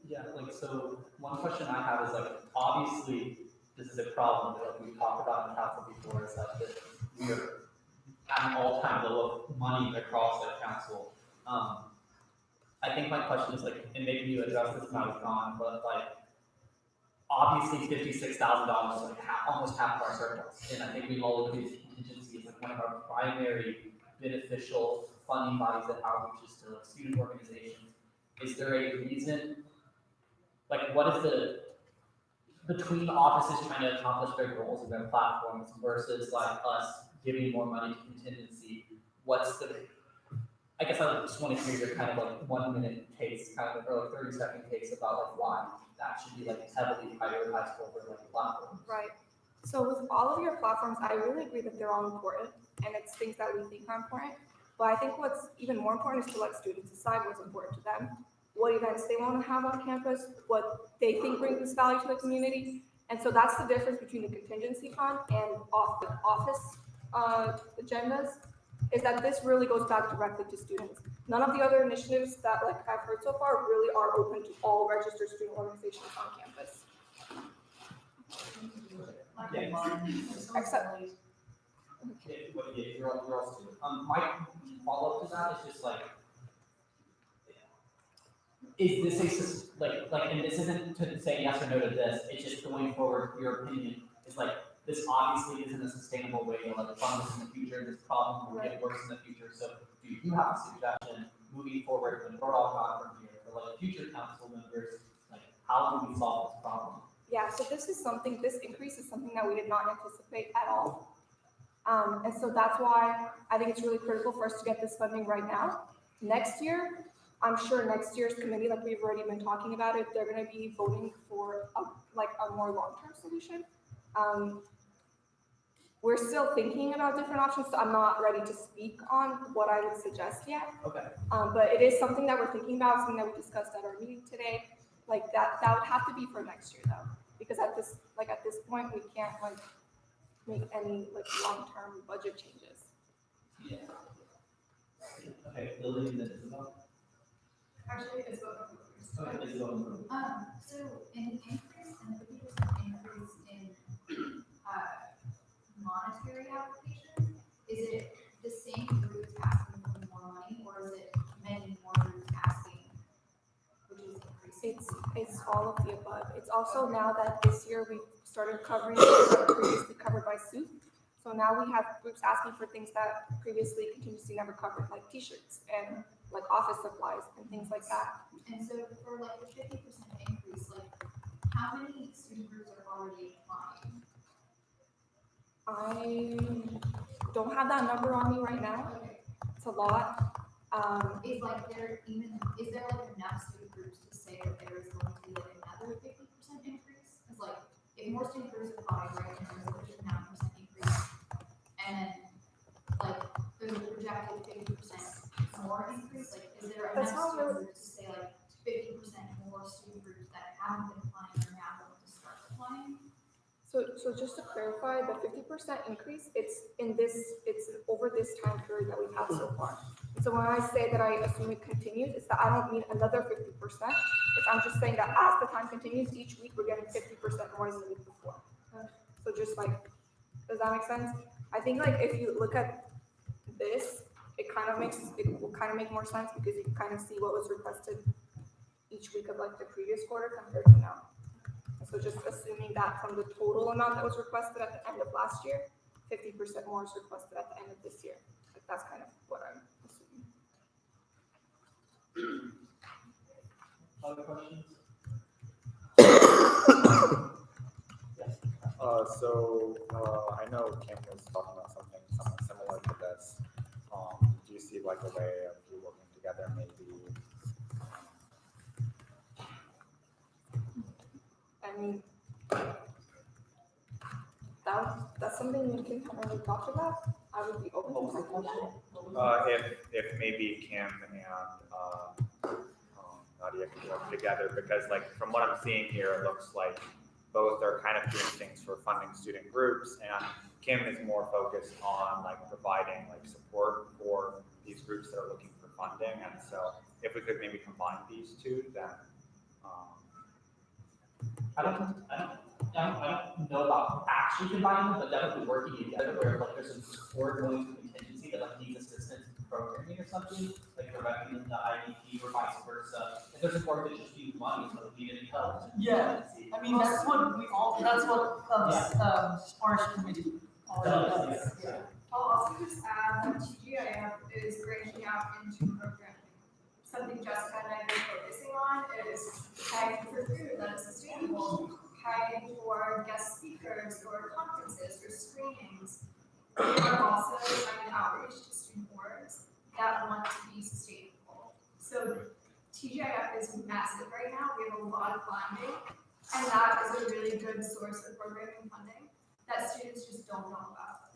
Yeah, like, so one question I have is like, obviously, this is a problem that like, we talked about in council before, is like that we are at an all-time low of money across the council. I think my question is like, and maybe you addressed this when I was gone, but like, obviously $56,000, like almost half of our surplus, and I think we all agree that contingency is like one of our primary beneficial funding bodies that outreaches to like, student organizations. Is there a reason? Like, what is the, between offices trying to accomplish their goals and their platforms versus like us giving more money to contingency, what's the, I guess I just want to hear your kind of like 1 minute case, kind of, or like 30-second case about like why that should be like heavily prioritized over like platforms. Right. So with all of your platforms, I really agree that they're all important and it's things that we think are important. But I think what's even more important is to let students decide what's important to them, what events they want to have on campus, what they think brings value to the community. And so that's the difference between the contingency fund and office agendas, is that this really goes back directly to students. None of the other initiatives that like I've heard so far really are open to all registered student organizations on campus. Except, You're all student. My follow-up to that is just like, is this and this isn't to say yes or no to this, it's just going forward, your opinion is like, this obviously isn't a sustainable way to like fund this in the future, this problem will get worse in the future, so do you have a suggestion moving forward when we're all gone from here, for like future council members, like how do we solve this problem? yeah, so this increase is something that we did not anticipate at all. And so that's why I think it's really critical for us to get this funding right now. Next year, I'm sure next year's committee, like we've already been talking about it, they're going to be voting for a more long-term solution. We're still thinking about different options, so I'm not ready to speak on what I would suggest yet. Okay. But it is something that we're thinking about, something that we discussed at our meeting today. Like that would have to be for next year though, because at this point we can't like make any like long-term budget changes. Yeah. Okay, Lily, and then Isabel. Actually, it's both. Okay, Isabel. So an increase in the 50% increase in monetary applications, is it the same groups asking for more money, or is it many more groups asking, which is increasing? It's all of the above. It's also now that this year we started covering things that were previously covered by SUIT. So now we have groups asking for things that previously contingency never covered, like t-shirts and like office supplies and things like that. And so for like the 50% increase, like how many student groups are already applying? I don't have that number on me right now. It's a lot. Is there like enough student groups to say that there is going to be like another 50% increase? Because like if more student groups apply right now, there's a 59% increase, and then like there's a projected 50% more increase. Like is there enough student groups to say like 50% more student groups that haven't been applying are now going to start applying? So just to clarify, the 50% increase, it's over this time period that we've had so far. So when I say that I assume it continues, it's that I don't mean another 50%. I'm just saying that as the time continues, each week we're getting 50% more than the week before. So just like, does that make sense? I think like if you look at this, it will kind of make more sense because you can kind of see what was requested each week of like the previous quarter compared to now. So just assuming that from the total amount that was requested at the end of last year, 50% more is requested at the end of this year. Like that's kind of what I'm assuming. Other questions? I know Kim was talking about something similar to this. Do you see like a way of you working together, maybe? I mean, that's something we can kind of like talk about. I would be open to discussion. If maybe Kim and Nadia can work together, because like from what I'm seeing here, it looks like both are kind of doing things for funding student groups, and Kim is more focused on like providing like support for these groups that are looking for funding. And so if we could maybe combine these two, then I don't know about actually combining them, but definitely working together where like there's some support going to contingency that like needs assistance in programming or something, like directing them to IDP or vice versa. If there's support that just needs money, so we need help. Yeah, I mean, that's what Sparsh Committee already does. Yeah. I'll also just add that TGIF is branching out into programming. Something Jessica and I have been focusing on is tagging for food that is sustainable, tagging for guest speakers or conferences or screenings. We are also trying outreach to student boards that want to be sustainable. So TGIF is massive right now. We have a lot of funding, and that is a really good source of programming funding that students just don't know about.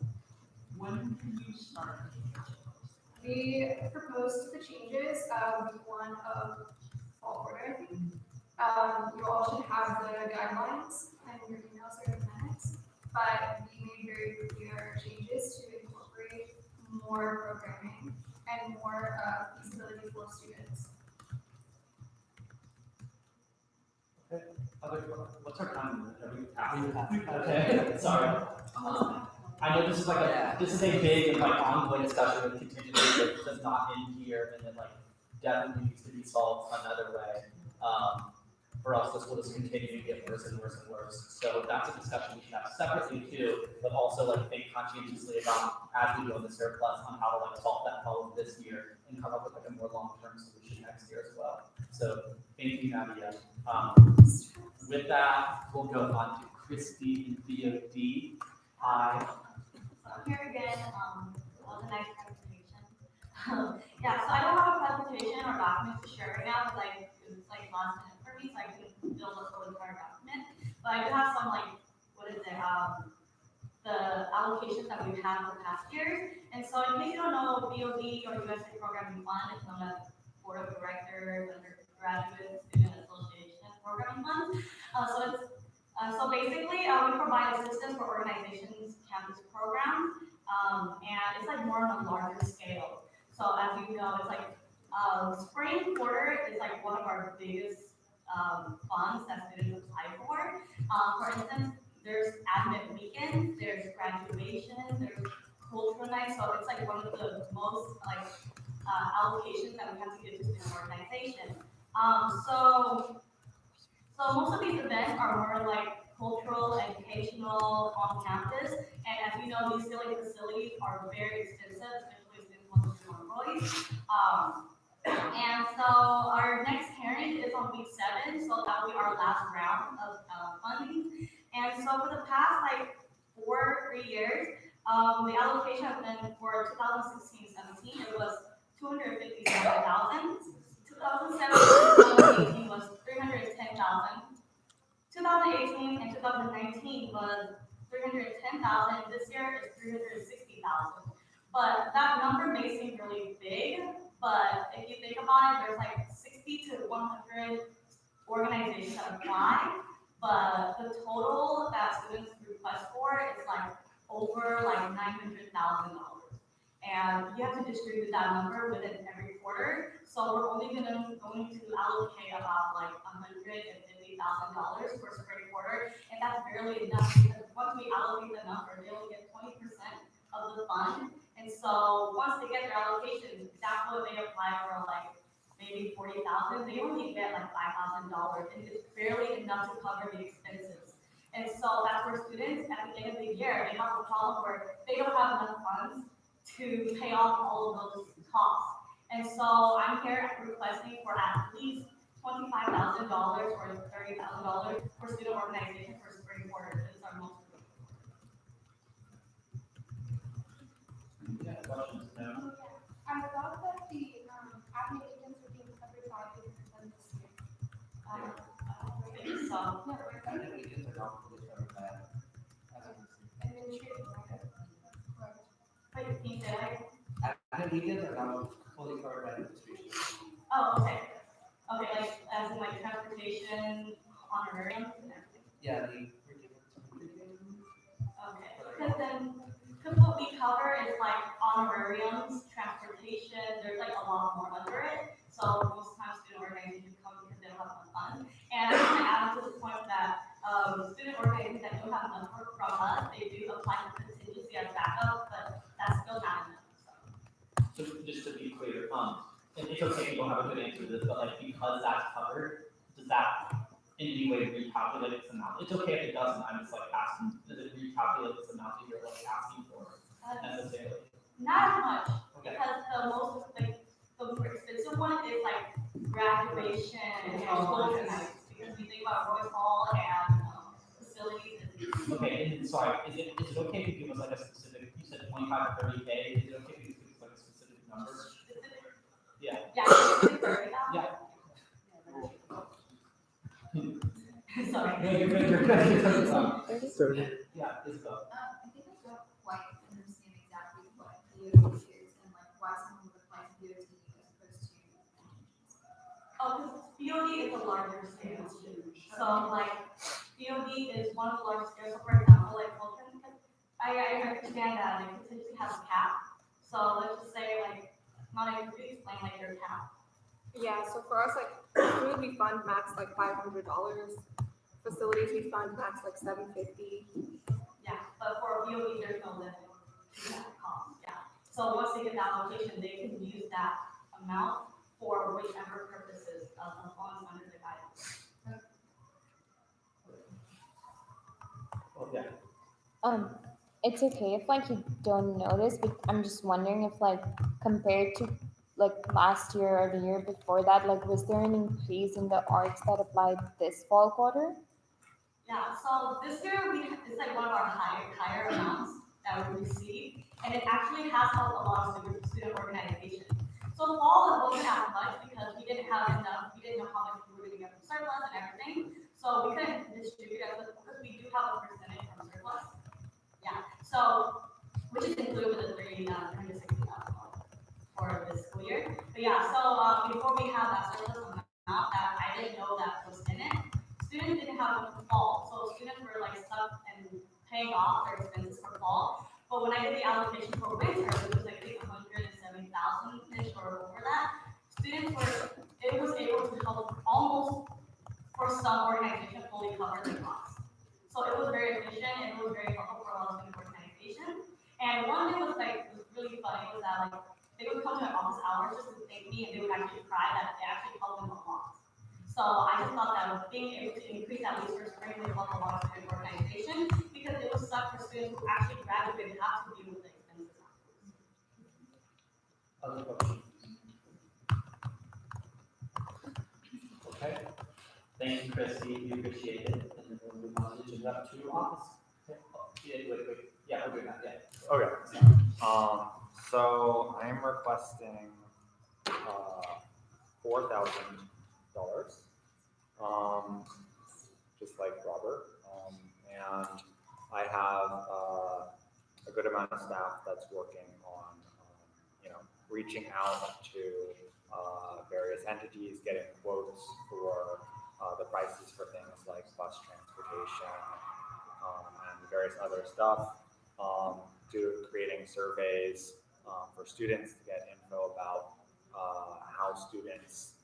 When can you start? We proposed the changes week 1 of fall quarter, I think. You all should have the guidelines and your emails are in minutes, but we made very clear changes to incorporate more programming and more feasibility for students. What's our time? Okay, sorry. I know this is like this is a big and like ongoing discussion with contingency that does not end here, and then like definitely needs to be solved another way. Or else this will just continue to get worse and worse and worse. So that's a discussion we should have separately too, but also like think conscientiously about as we go in the surplus on how to like solve that problem this year and come up with like a more long-term solution next year as well. So thank you, Nadia. With that, we'll go on to Christy in BOD. Hi. I'm here again, on the next presentation. Yeah, so I don't have a presentation or document to share right now, because it's like last minute for me, so I can build a full entire document. But I do have some like, the allocations that we've had for past years. And so in case you don't know, BOD or USA Programming Fund is known as Board of Directors, Undergraduate Student Association Programming Fund. So basically, we provide assistance for organizations, campus programs, and it's like more on a larger scale. So as you know, it's like spring quarter is like one of our biggest funds that students apply for. For instance, there's admit weekend, there's graduation, there's cultural night. So it's like one of the most like allocations that we have to give to student organization. So most of these events are more like cultural, educational, on campus. And as you know, these facilities are very expensive, especially students want to do employees. And so our next hearing is on week 7, so that will be our last round of funding. And so for the past like 3 years, the allocation has been for 2016-17, it was $257,000. 2017-2018 was $310,000. 2018 and 2019 was $310,000. This year is $360,000. But that number may seem really big, but if you think about it, there's like 60 to 100 organizations that apply, but the total that students request for is like over like $900,000. And you have to distribute that number within every quarter. So we're only going to allocate about like $150,000 for spring quarter, and that's barely enough because once we allocate the number, they only get 20% of the fund. And so once they get their allocation, that's what they apply for, like maybe $40,000. They only get like $5,000, and it's barely enough to cover the expenses. And so that's where students at the end of the year, they have a problem where they don't have enough funds to pay off all of those costs. And so I'm here requesting for at least $25,000 or $30,000 for student organization for spring quarter. This is our most questions? No? Oh, yeah. I thought that the admin agents were being covered by the system this year. I don't think so. No, I thought Admin agents are not fully covered by it. administrative, right? Wait, can you say that? Admin agents are not fully covered by administration. Oh, okay. Okay, like, as in like transportation, honorariums and everything. Yeah, they were given some premium. Okay, because then, because what we cover is like honorariums, transportation, there's like a lot more under it. So most times student organizations come because they don't have enough funds. And I want to add to the point that, student organizations that don't have enough work from us, they do apply for contingency as backup, but that's still not enough, so. So just to be clear, and it's okay if you don't have a good answer to this, but like because that's covered, does that in any way recalculate its amount? It's okay if it doesn't, I'm just like asking, does it recalculate its amount that you're like asking for necessarily? Not as much, Okay. because the most, like, the more expensive one is like graduation and closing nights, because we think about Royce Hall and, facilities and. Okay, and sorry, is it okay if you give us like a specific, you said 25 to 30K, is it okay if you give us like a specific number? Yeah. Yeah, it's 30 now. Yeah. Sorry. No, you're good, you're good, you're good. 30. Yeah, Isabel. I think I don't quite understand exactly what DOT is and like why someone would apply to DOT as opposed to. Oh, because BOD is a larger scale. So like, BOD is one of the largest scales. So for example, like Fulton, I understand that it potentially has a cap. So let's just say like, not able to explain like your cap. Yeah, so for us, like, food, we fund max like $500. Facilities, we fund max like $750. Yeah, but for BOD, there's no limit to that cost, yeah. So once they get the allocation, they can use that amount for whichever purposes of funds under the guidelines. Yeah. It's okay if like you don't know this, but I'm just wondering if like compared to like last year or the year before that, like was there an increase in the arts that applied this fall quarter? Yeah, so this year it's like one of our higher amounts that we received, and it actually has helped a lot of student organizations. So fall it wasn't as much because we didn't have enough, we didn't know how much we were going to get from surplus and everything. So we couldn't distribute it because we do have a percentage from surplus. Yeah, so which is included with the $360,000 for this school year. But yeah, so before we have that surplus amount that I didn't know that was in it, students didn't have enough for fall, so students were like stuck and paying off their expenses for fall. But when I did the allocation for winter, which was like I think 170,000-ish or over that, it was able to help almost for some organizations fully cover the costs. So it was very efficient and it was very helpful for a lot of student organizations. And one thing was like, it was really funny was that like, they would come to my office hours just to thank me and they would actually cry that they actually helped them a lot. So I just thought that being able to increase that least for spring would help a lot of student organizations because it was stuck for students who actually graduated and have to deal with the expenses afterwards. Other questions? Okay. Thank you, Christy. We appreciate it. And then we'll move on to agenda 2 office. Okay. Oh, yeah, wait. Yeah, we're doing that. Yeah. Okay. So I am requesting $4,000, just like Robert, and I have a good amount of staff that's working on, reaching out to various entities, getting quotes for the prices for things like bus transportation and various other stuff, to creating surveys for students to get info about how students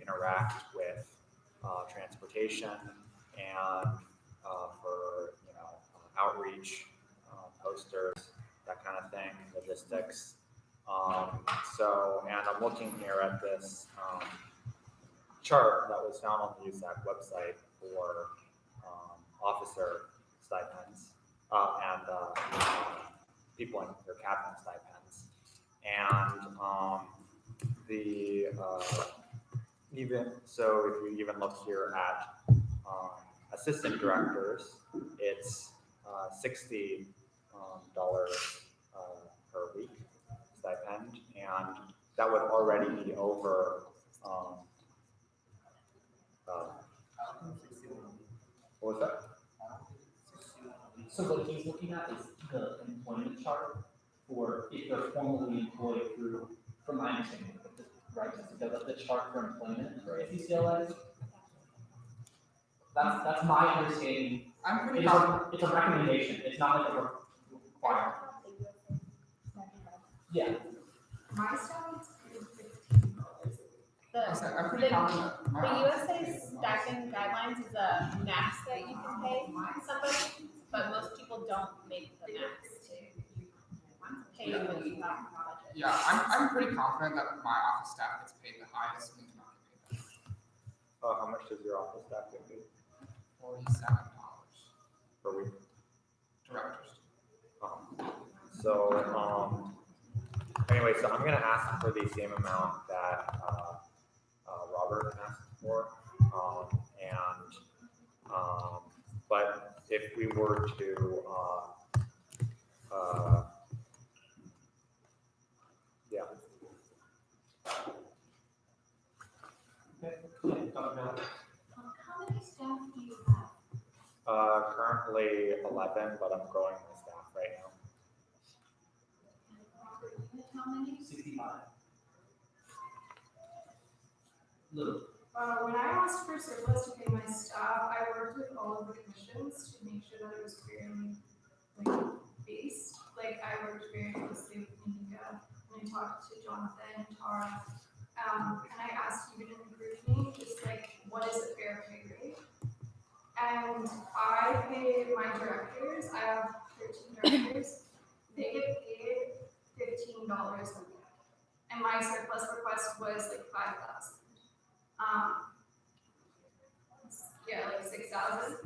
interact with transportation and for outreach, posters, that kind of thing, logistics. And I'm looking here at this chart that was found on the USAC website for officer stipends and people in their cabinet stipends. And even so, if you even look here at assistant directors, it's $60 per week. stipend, and that would already be over, what was that? So what he's looking at is the employment chart for if they're formally employed through, from my understanding, right, the chart for employment for ACCLA. That's my understanding. I'm pretty It's a recommendation, it's not like a requirement. Yeah. My stipend's I'm pretty confident. The USA stacking guidelines is a max that you can pay somebody, but most people don't make the max to pay what you have in budget. Yeah, I'm pretty confident that my office staff gets paid the highest and cannot get paid that. How much does your office staff get paid? $47 Per week? directors. Anyway, so I'm gonna ask for the same amount that, Robert asked for, but if we were to, yeah. How many staff do you have? Currently 11, but I'm growing my staff right now. How many? 65. When I asked for surplus to pay my staff, I worked with all of the commissions to make sure that it was fairly, like, based. Like, I worked very closely with Inga, and I talked to Jonathan and Tara. And I asked you to encourage me, just like, what is a fair pay rate? And I pay my directors, I have 13 directors, they get paid $15 a week. And my surplus request was like 5,000. Yeah, like 6,000.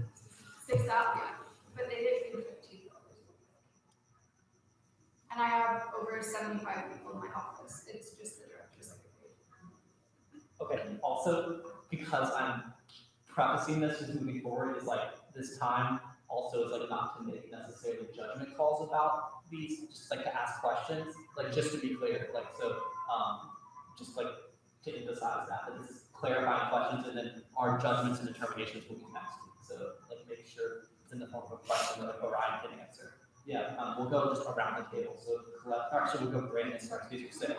6,000, yeah. But they did pay $15. And I have over 75 people in my office. It's just the directors that get paid. Okay, also, because I'm prefacing this, just moving forward, is like, this time also is like not to make necessarily judgment calls about these, just like to ask questions, like just to be clear, like, so, just like to emphasize that this is clarifying questions, and then our judgments and determinations will be next week. So like make sure it's in the form of a question that Orion can answer. Yeah, we'll go just around the table. So actually we'll go Brandon, sorry, excuse me, say,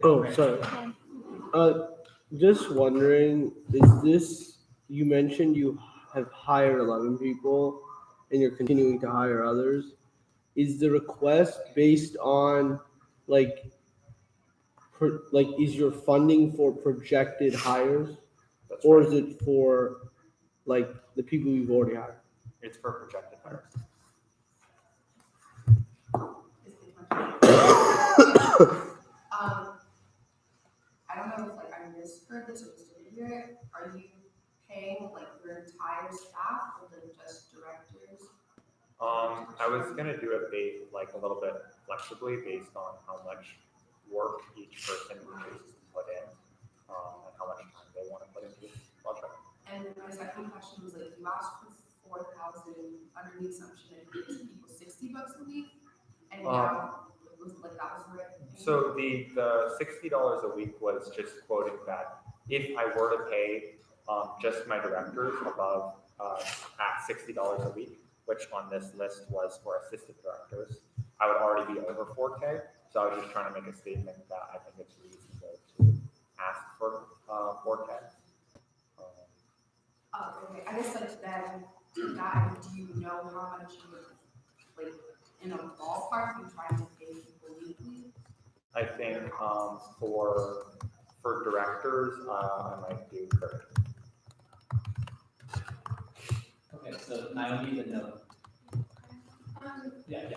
Oh, sorry. Just wondering, is this, you mentioned you have hired 11 people and you're continuing to hire others. Is the request based on like, is your funding for projected hires? That's or right. is it for like the people you've already hired? It's for projected hires. I don't know if like I misheard this or just didn't hear it. Are you paying like your entire staff or then just directors? I was gonna do it like a little bit flexibly based on how much work each person chooses to put in, and how much time they want to put into this project. And my second question was like, you asked for 4,000 under the assumption that you give people $60 a week, and now it was like that was right. So the $60 a week was just quoting that if I were to pay just my directors above at $60 a week, which on this list was for assistant directors, I would already be over 4K. So I was just trying to make a statement that I think it's reasonable to ask for 4K. Okay, I guess like then to that, do you know how much you would, like in a ballpark you trying to pay people weekly? I think for directors, I might do 30. Okay, so Naomi, the no. Yeah.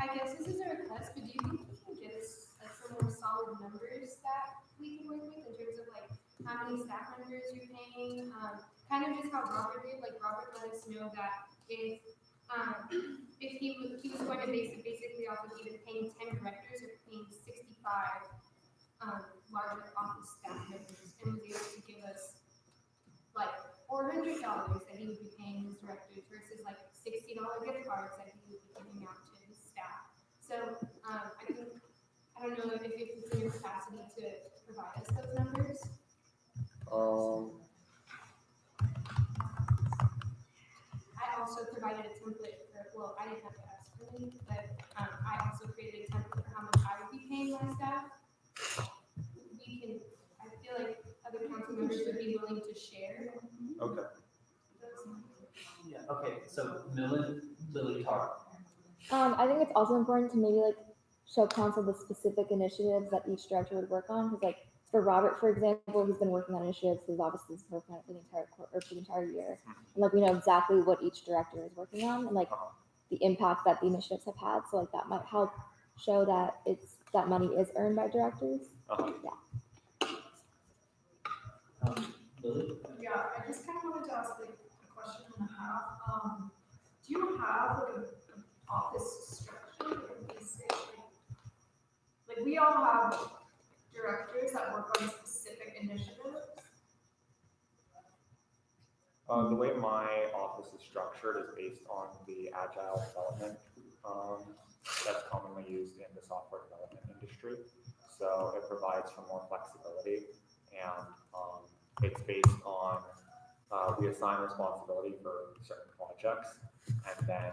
I guess this is a request, but do you think you can get us like some more solid numbers that we can work with in terms of like how many staff members you're paying? Kind of just how Robert did, like Robert let us know that if he was going to base it basically off of either paying 10 directors or paying 65 larger office staff members, and was able to give us like $400 that he would be paying his directors versus like $60 gift cards that he would be giving So, I don't know if it's in your capacity to provide us those numbers. I also provided a template for, I didn't have to ask for me, but I also created a template for how much I would be paying my staff. I feel like other council members would be willing to share. Okay. Yeah, okay, so Lily Tar. I think it's also important to maybe like show council the specific initiatives that each director would work on. Because like for Robert, for example, he's been working on initiatives. His office is working on it for the entire year, and like we know exactly what each director is working on and like the impact that the initiatives have had. So like that might help show that that money is earned by directors. Yeah. Lily? Yeah, I just kind of wanted to ask like a question and a half. Do you have like an office structure? Or is it like we all have directors that work on specific initiatives? The way my office is structured is based on the agile development that's commonly used in the software development industry. So it provides for more flexibility, and it's based on we assign responsibility for certain projects, and then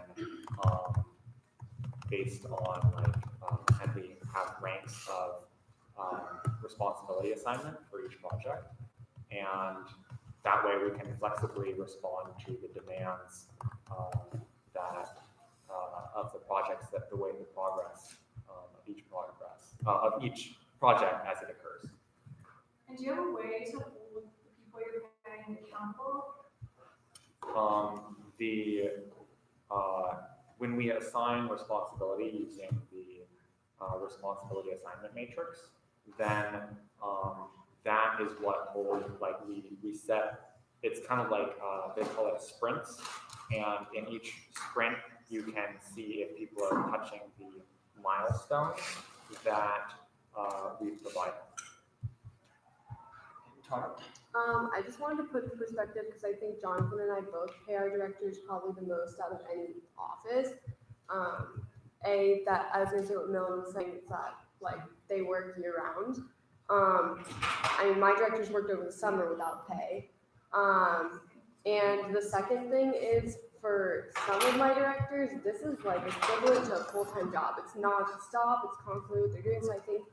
based on and we have ranks of responsibility assignment for each project, and that way we can flexibly respond to the demands of the projects, that the way the progress of each project as it occurs. And do you have a way to hold the people you're paying accountable? When we assign responsibility using the responsibility assignment matrix, then that is what holds, like we set, it's kind of like they call it sprints, and in each sprint you can see if people are touching the milestones that we've provided. I just wanted to put in perspective because I think Jonathan and I both pay our directors probably the most out of any office. That I was going to say what Millen was saying is that like they work year round. I mean, my directors worked over the summer without pay. And the second thing is for some of my directors, this is like equivalent to a full-time job. It's non-stop, it's constantly what they're doing. So I think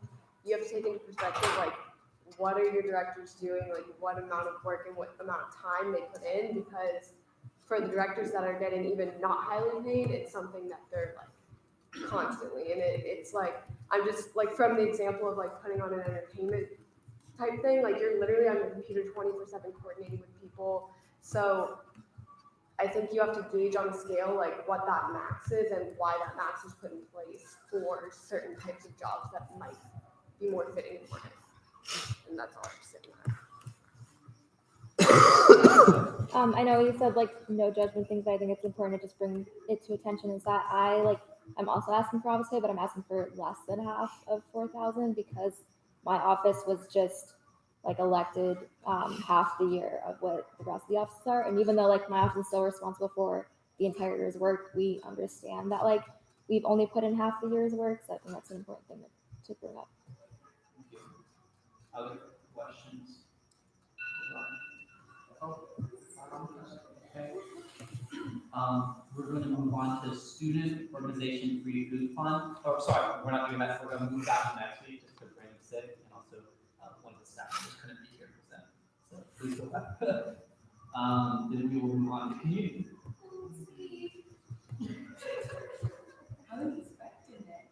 you have to take into perspective like what are your directors doing, like what amount of work and what amount of time they put in, because for the directors that are getting even not highly paid, it's something that they're like constantly, and it's like, I'm just like from the example of like putting on an entertainment type thing, like you're literally on your computer 24/7 coordinating with people. So I think you have to gauge on the scale like what that max is and why that max is put in place for certain types of jobs that might be more fitting for it. And that's all I'm saying. I know you said like no judgment things, but I think it's important to just bring it to attention is that I'm also asking for office pay, but I'm asking for less than half of 4,000 because my office was just like elected half the year of what the rest of the offices are. And even though like my office is still responsible for the entire year's work, we understand that like we've only put in half the year's work. So I think that's an important thing to bring up. Other questions? Okay. We're going to move on to Student Organization Free Food Fund. Oh, sorry, we're not doing that. We're going to move that to next week just because Brandon's sick, and also one of the staff just couldn't be here to present. So please go back. Then we will move on to community. I was expecting it.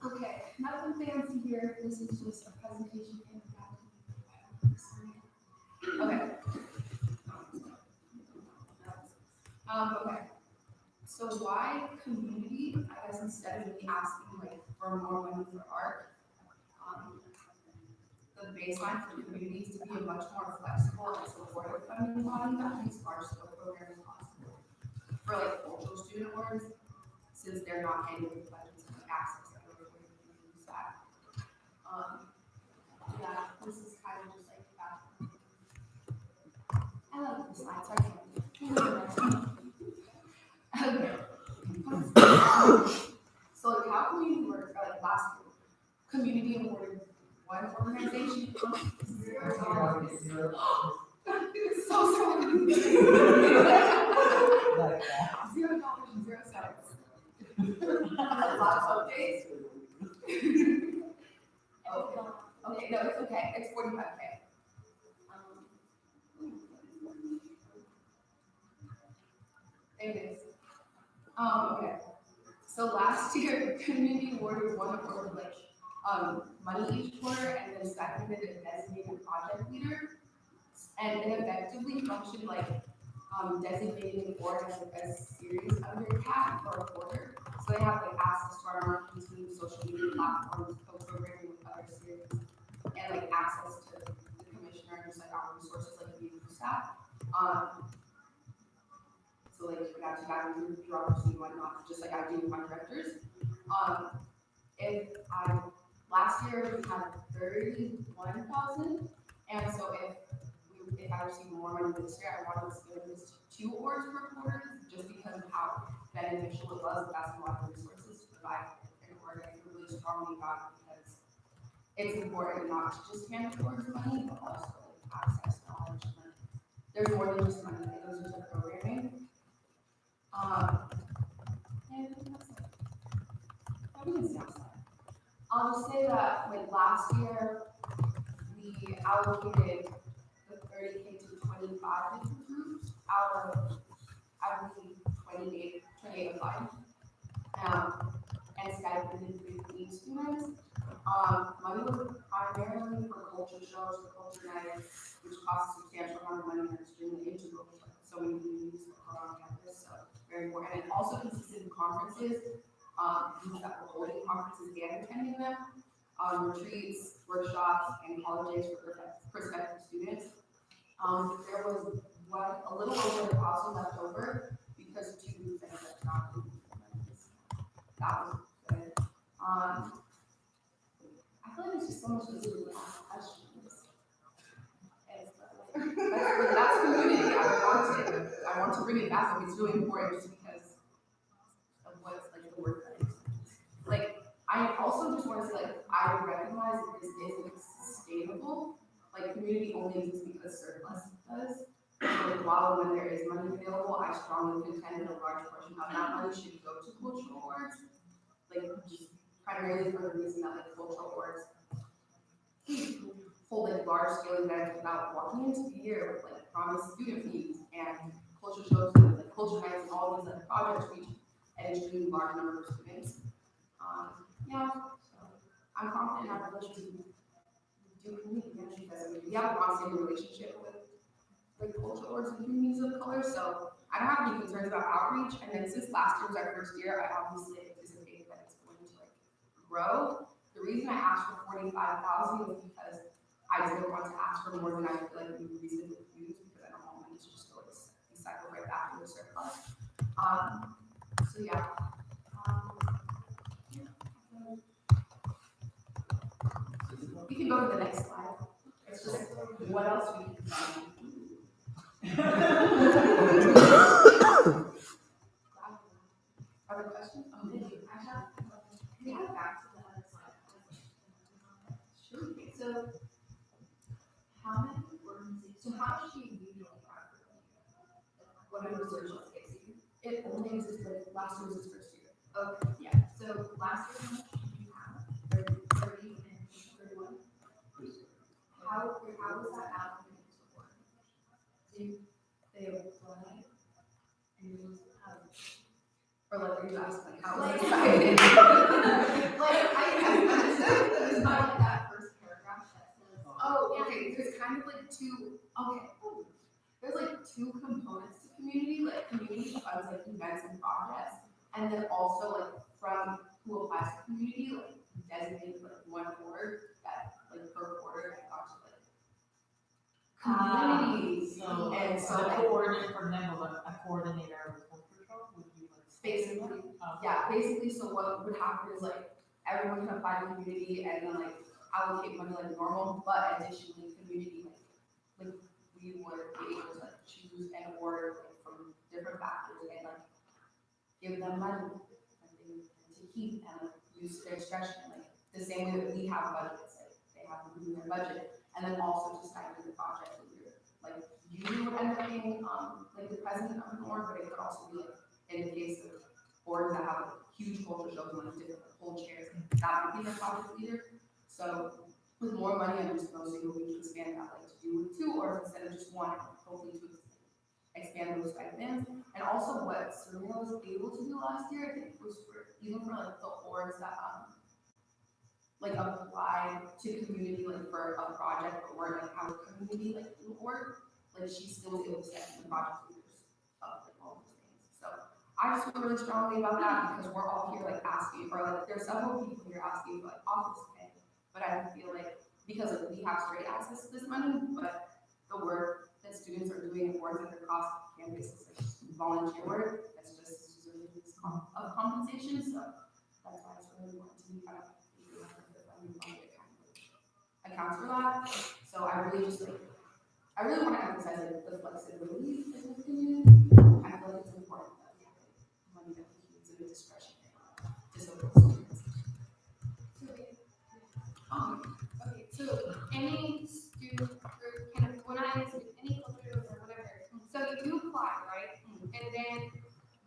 Okay, nothing fancy here. This is just a presentation. Okay. Okay. So why community? I guess instead of me asking like for more money for art, the baseline for communities to be a much more flexible and supportive funding body that makes large scale programs possible. For like cultural student orgs, since they're not handling the budgets and the access that we're going to use that. Yeah, this is kind of just like that. I love the slides. I can't. Okay. community awarded one organization $0. So sorry. $0 and 0 cents. Lots of updates. Okay, no, it's okay, it's 45K. Anyways, okay. So last year, the community awarded one award like money each quarter, and then seconded a designated project leader, and it effectively functioned like designating an award as like a series under CAP for a quarter. So they have like access to our marketing team, social media platforms, co-programming with other series, and like access to the commissioner, just like our resources like the staff. So like we got to guide bureaucracy and whatnot, just like I do with my directors. Last year we had 31,000, and so if I receive more money this year, I wanted to give this 2 awards per quarter, just because of how beneficial it was. That's a lot of resources to provide an award. I feel really strongly about it because it's important not to just hand towards money, but also like access, knowledge, and like there's more than just money that goes into programming. And that's it. That was the outside. I'll just say that like last year, we allocated the 30K to 25 different groups out of, I believe, 28 applied. And stipended 15 students. Money was primarily for culture shows, for culture nights, which costs a substantial amount of money and are extremely integral to so many communities around campus. So very important. And it also consisted of conferences, that were holding conferences and attending them, retreats, workshops, and college days for prospective students. There was a little over 1,000 left over because 2 groups ended up not doing it. That was good. I feel like it's just so much easier to ask questions. That's community. I want to bring it back. It's really important just because of what's like the work that like. I also just want to say like I recognize that this isn't sustainable. Like community only exists because surplus does. So, like while when there is money available, I strongly contend that a large portion of that money should go to cultural awards. Like just primarily for the reason that like cultural awards hold like large scale events without walking into the year with like promised student fees and culture shows and like culture nights and all these other projects reach an extremely large number of students. Yeah, so I'm confident in our ability to do community management because we have a long-standing relationship with like cultural awards and communities of color, so I don't have any concerns about outreach. And then since last year was our first year, I obviously anticipate that it's going to like grow. The reason I asked for 45,000 is because I didn't want to ask for more than I feel like we reasonably use because I don't want money to just go be cycled right back into the surplus. So yeah. We can go to the next slide. It's just what else we can find. Other questions? Oh, thank you. I have. Can we go back to the other slide? Sure. So, how many organizations? So, how does she usually track? What are the social spaces? It only existed last year was its first year. Okay. Yeah. So last year, how much did you have? 30 and 31. How was that allocated to work? They apply and you or like are you asking like how was it? Like I understand that it's not like that first paragraph that says okay, there's kind of like two there's like 2 components to community, like community funds like events and projects, and then also like from who applies to community, like designated like 1 award that like per quarter that got to like communities. And so a like coordinator, for example, a coordinator with culture show would be like basically, yeah, basically. So what would happen is like everyone can apply to community and then like allocate money like normal, but additionally community like we would be able to like choose an award like from different factors and like give them money and to keep and like use their discretion. Like the same way that we have budgets, like they have to do their budget, and then also to stipend the project leader. Like usually would end up being like the president of an org, but it could also be like in the case of orgs that have like, huge culture shows and like different whole chairs, that would be the project leader. So with more money, I'm just mostly hoping to expand that, like to do with 2 orgs instead of just 1, hopefully to expand those stipends. And also what Serena was able to do last year, I think was for, even for like the orgs that like applied to community like for a project or like have a community like org, like she still was able to set the project leaders up like all those things. So I just feel really strongly about that because we're all here like asking for like there's several people here asking for like office pay, but I feel like because like, we have straight access to this money, but the work that students are doing at work at their cost campus is like volunteer work. That's just of compensation. So that's why it's really important to be kind of accounts for that. So I really just like I really want to emphasize like the flexibility in the community. I feel like it's important that we have like, money that we can use in a discretionary to support students. Okay, so any student or kind of when I say any culture or whatever, so you apply, right? And then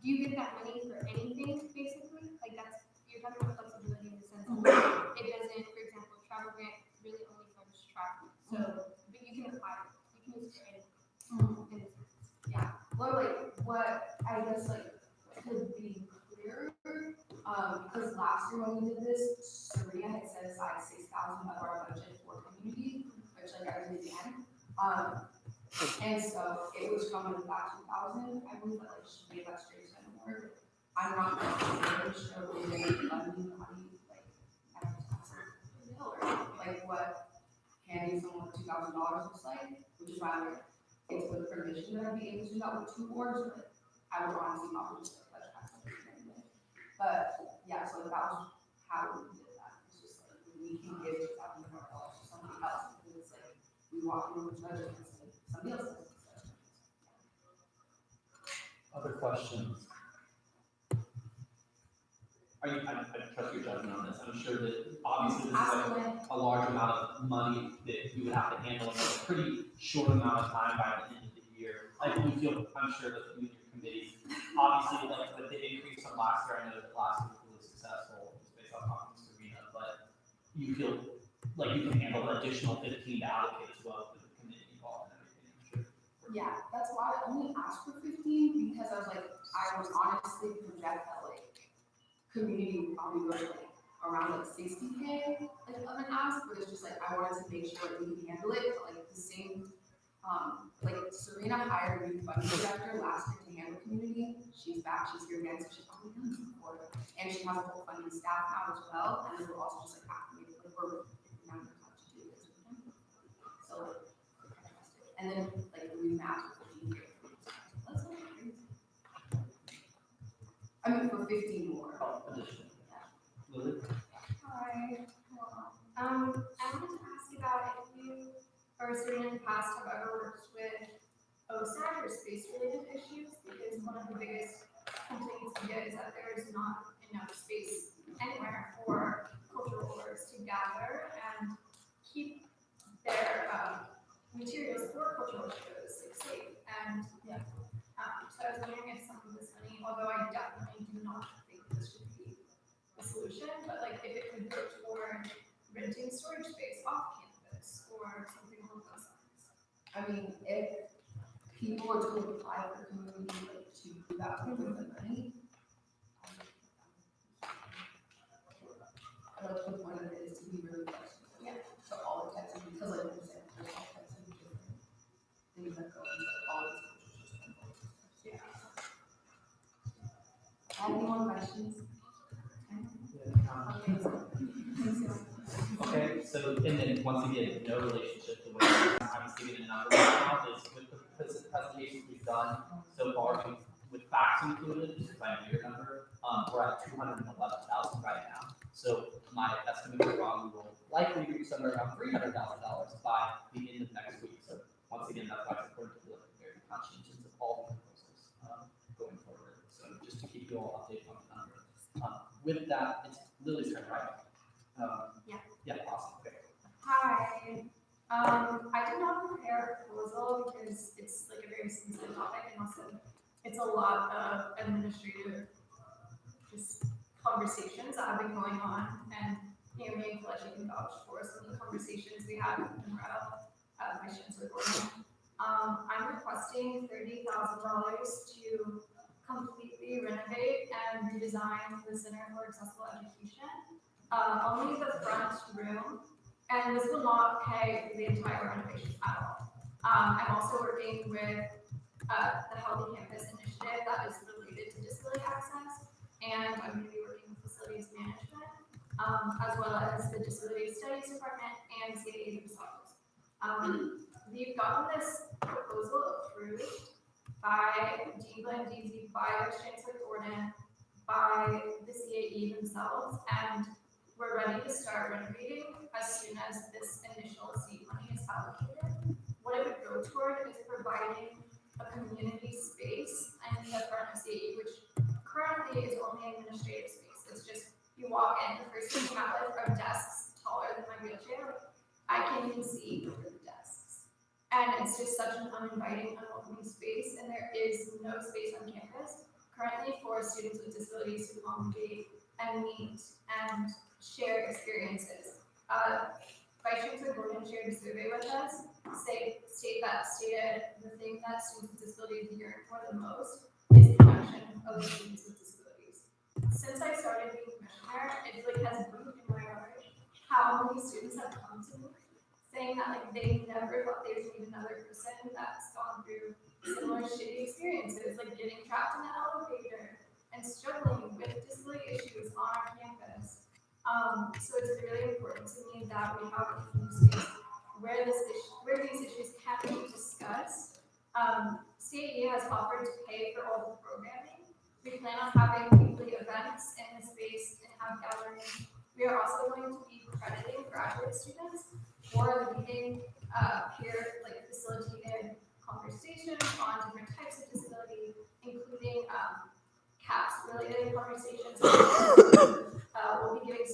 do you get that money for anything basically? Like that's you're talking about flexibility in the sense of it doesn't, for example, travel grant really only covers travel. So but you can apply, you can use it for anything. Yeah. Well, like what I guess like could be clearer, because last year when we did this, Serena had set aside 6,000 of our budget for community, which like I did again. And so it was from like that 2,000, I believe that like she gave that straight to more. I'm not necessarily sure where they funding money like like what handing someone $2,000 looks like, which is why like it's with permission that I'd be able to do that with 2 orgs, but I would honestly probably just like let that anyway. But yeah, so that was how we did that. It's just like we can give $2,000 to somebody else because it's like we walk into the budget and say somebody else does it. Other questions? I trust your judgment on this. I'm sure that obviously this is like a large amount of money that you would have to handle in a pretty short amount of time by the end of the year. Like you feel, I'm sure that you and your committee, obviously like with the increase from last year, I know that last year was really successful just based on talking to Serena, but you feel like you can handle an additional 15 to allocate as well for the committee involved and everything, I'm sure. Yeah, that's why I only asked for 15 because I was like, I was honestly project that like community would probably go to like around like 60K like of an ask, but it's just like I wanted to make sure that we can handle it. But, like the same, like Serena hired a new funding director last year to handle community. She's back, she's here again, so she's probably done this before. And she has a whole funding staff now as well, and then we're also just like activating like we're now how to do this. So and then like we match with the GPA. That's not crazy. I mean for 15 more. Additional. Lily? Hi. I wanted to ask about if you or Serena in the past have ever worked with OSAC or space-related issues, because one of the biggest complaints we get is that there is not enough space anywhere for cultural orgs to gather and keep their materials for cultural shows like safe. And so I was wondering if some of this money, although I definitely do not think this should be a solution, but like if it could go toward renting storage space off campus or something along those lines. I mean, if people are to apply for community like to do that with the money, I know the point of it is to be really flexible. Yeah. So all the types of, because like you said, there's all types of different things that go into all these cultures. Yeah. Any more questions? Okay, so, and then once again, no relationship to what I'm giving a number right now is with the presentations we've done so far, with facts included, just because I know your number, we're at 211,000 right now. So my estimate is wrong, we will likely reach somewhere around $300,000 by the end of next week. So once again, that's why it's important to look very conscientious of all the proposals going forward. So just to keep you all updated on the number. With that, it's Lily's turn, right? Yeah, awesome, okay. Hi. I did not prepare a proposal because it's like a very sensitive topic and also it's a lot of administrative just conversations that have been going on and me and Fletcher can vouch for some of the conversations we had with Monroe, Vice Chancellor Gordon. I'm requesting $30,000 to completely renovate and redesign the Center for Accessible Education. Only the front room, and this will not pay for the entire renovation at all. I'm also working with the Healthy Campus Initiative that is related to disability access, and I'm going to be working with facilities management, as well as the Disability Studies Department and CAE themselves. We've gotten this proposal approved by Dean Glenn Deasy, by Vice Chancellor Gordon, by the CAE themselves, and we're ready to start renovating as soon as this initial seed money is allocated. What it would go toward is providing a community space in the front of CAE, which currently is only administrative space. It's just, you walk in, the first thing you have like are desks taller than my wheelchair. I can't even see over the desks. And it's just such an uninviting, unwelcoming space, and there is no space on campus currently for students with disabilities to congregate and meet and share experiences. Vice Chancellor Gordon shared a survey with us, stated the thing that students with disabilities yearn for the most is connection of students with disabilities. Since I started being commissioner, it like has moved in my heart how many students have come to me saying that like they never thought they would meet another person that's gone through similar shitty experiences, like getting trapped in the elevator and struggling with disability issues on our campus. So it's really important to me that we have a community space where these issues can be discussed. CAE has offered to pay for all the programming. We plan on having weekly events in the space and have gatherings. We are also going to be crediting graduate students for leading peer facilitated conversations on different types of disability, including CAPS related conversations. We'll be giving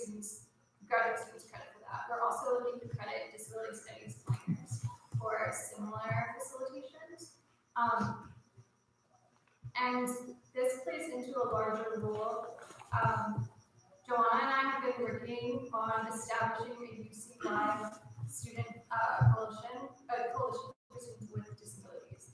graduate students credit for that. We're also looking to credit disability studies planners for similar facilitations. And this plays into a larger role. Joanna and I have been working on establishing a UC-wide student coalition for students with disabilities.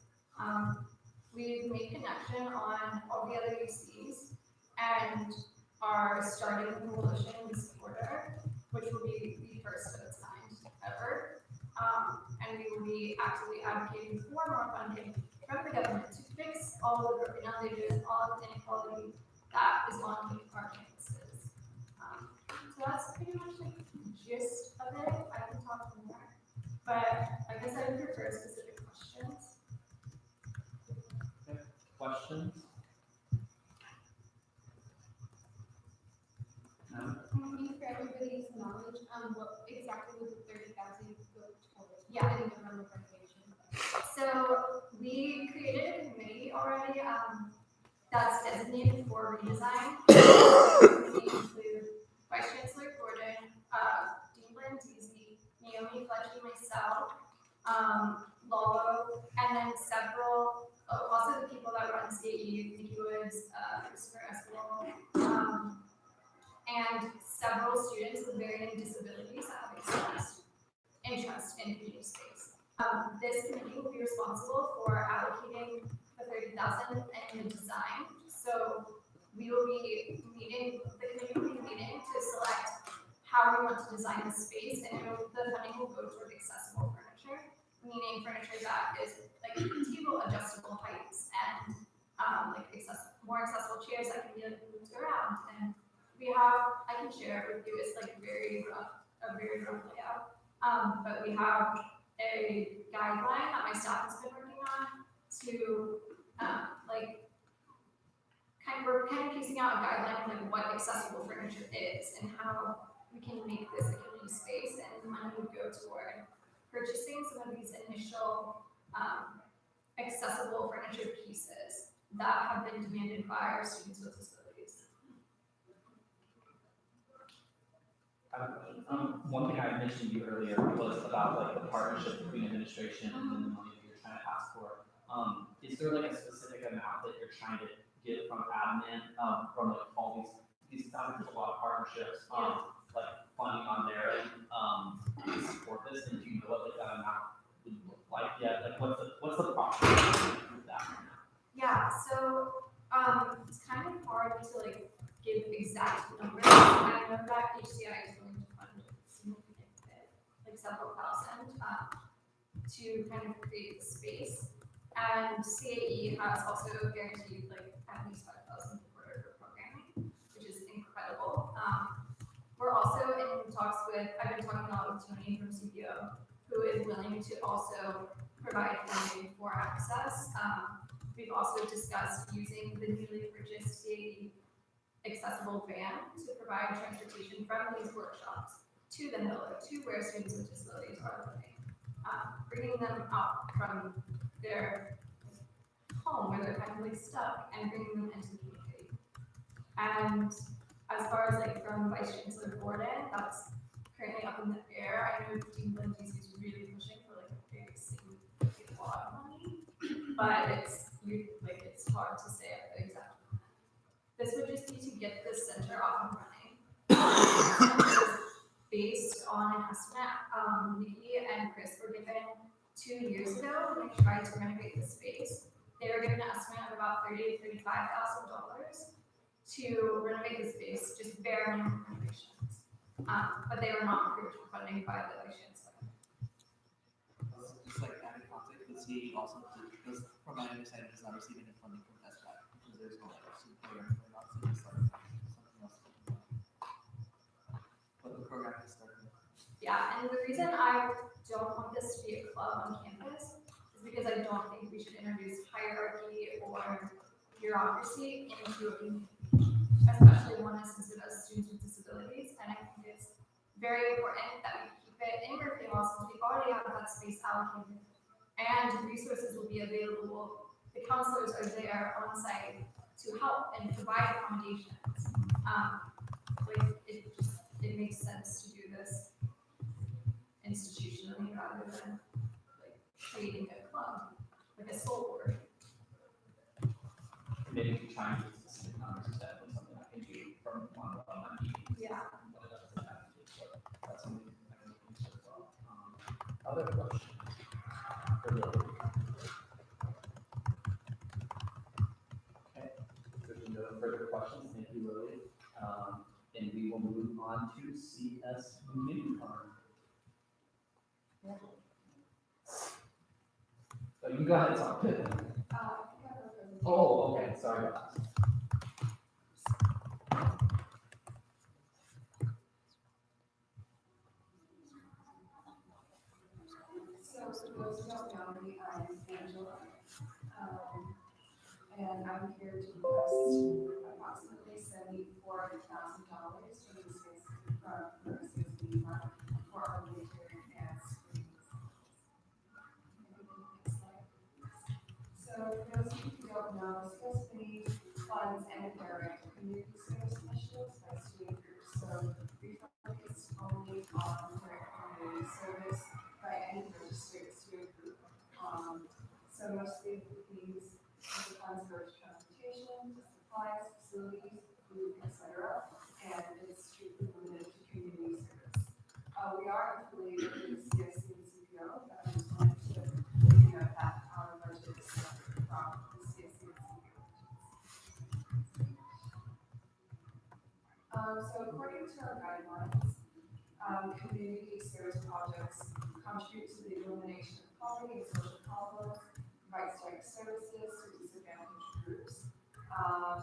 We've made connection on all the other UCs and are starting a coalition this quarter, which will be the first of its kind ever. And we will be actively advocating for more funding from the government to fix all of the broken advantages, all of the inequality that is on our campuses. So that's pretty much like the gist of it. I can talk more, but I guess I would prefer specific questions. Okay. Questions? Maybe for everybody's knowledge, what exactly would the 30,000 go towards? Yeah. In the room of renovation. So we created a committee already that's designated for redesign. We include Vice Chancellor Gordon, Dean Glenn Deasy, Naomi Fletcher, myself, Lalo, and then several, also the people that run CAE, Nikki Woods, Christopher Esquivel, and several students with varying disabilities that have expressed interest in community space. This committee will be responsible for allocating the 30,000 and the design. So we will be meeting, the committee will be meeting to select how we want to design the space, and the funding will go toward accessible furniture, meaning furniture that is like table adjustable heights and more accessible chairs that can be moved around. And we have, I can share it with you, it's like a very rough layout. But we have a guideline that my staff has been working on to we're kind of piecing out a guideline of like what accessible furniture is and how we can make this a community space, and the money would go toward purchasing some of these initial accessible furniture pieces that have been demanded by our students with disabilities. I have a question. One thing I mentioned to you earlier was about like the partnership between administration and the money that you're trying to ask for. Is there like a specific amount that you're trying to get from admin, from like all these sounds like a lot of partnerships, like funding on their end, to support this, and do you know what like that amount would look like yet? Like what's the process with that? Yeah, so it's kind of hard to like give exact numbers. I know that HCI is going to fund a significant bit, like several thousand, to kind of create the space. And CAE has also guaranteed like at least 5,000 for programming, which is incredible. We're also in talks with, I've been talking a lot with Tony from CPO, who is willing to also provide funding for access. We've also discussed using the newly purchased CAE accessible van to provide transportation from these workshops to the Hill, to where students with disabilities are living. Bringing them out from their home where they're kind of like stuck and bringing them into the community. And as far as like from Vice Chancellor Borden, that's currently up in the air. I know Dean Lindsay is really pushing for like a big significant lot of money, but it's hard to say the exact amount. This would just be to get this center off and running. Based on an estimate, Nikki and Chris were given 2 years ago when they tried to renovate the space. They were given an estimate of about $30,000 to $35,000 to renovate the space, just bare minimum renovations. But they were not approved for funding by the Vice Chancellor. Just like added context, the CAE also does, from my understanding, does not receive any funding from SBAC, because there's no like super or anything else, so just like something else. But the program is starting. Yeah, and the reason I don't want this to be a club on campus is because I don't think we should introduce hierarchy or bureaucracy into a community, especially one as sensitive as students with disabilities. And I think it's very important that we keep it in Berkeley Law since we already have that space allocated and resources will be available. The counselors are there on site to help and provide accommodations. It makes sense to do this institutionally rather than like creating a club, like a soul board. Maybe if you try and use specific numbers instead of something that can be from one meeting. Yeah. That's something I can look into as well. Other questions? For Lily? Okay, if there's no further questions, thank you, Lily. And we will move on to CS mini card. So you can go ahead and talk. Oh, okay, sorry about that. So for those who don't know me, I'm Angela. And I'm here to request approximately $74,000 for the CSB fund for our winter and spring. So for those of you who don't know, CSB funds and direct community service initiatives by student groups. So we focus only on direct community service by any registered student group. So mostly these funds go to transportation, to supplies, facilities, food, etc. And it's strictly limited to community service. We are affiliated with CSC and CPO, but I just wanted to let you know that our budget is separate from the CSC and CPO budgets. So according to our guidelines, community service projects contribute to the elimination of poverty and social problems, provide direct services to disadvantaged groups.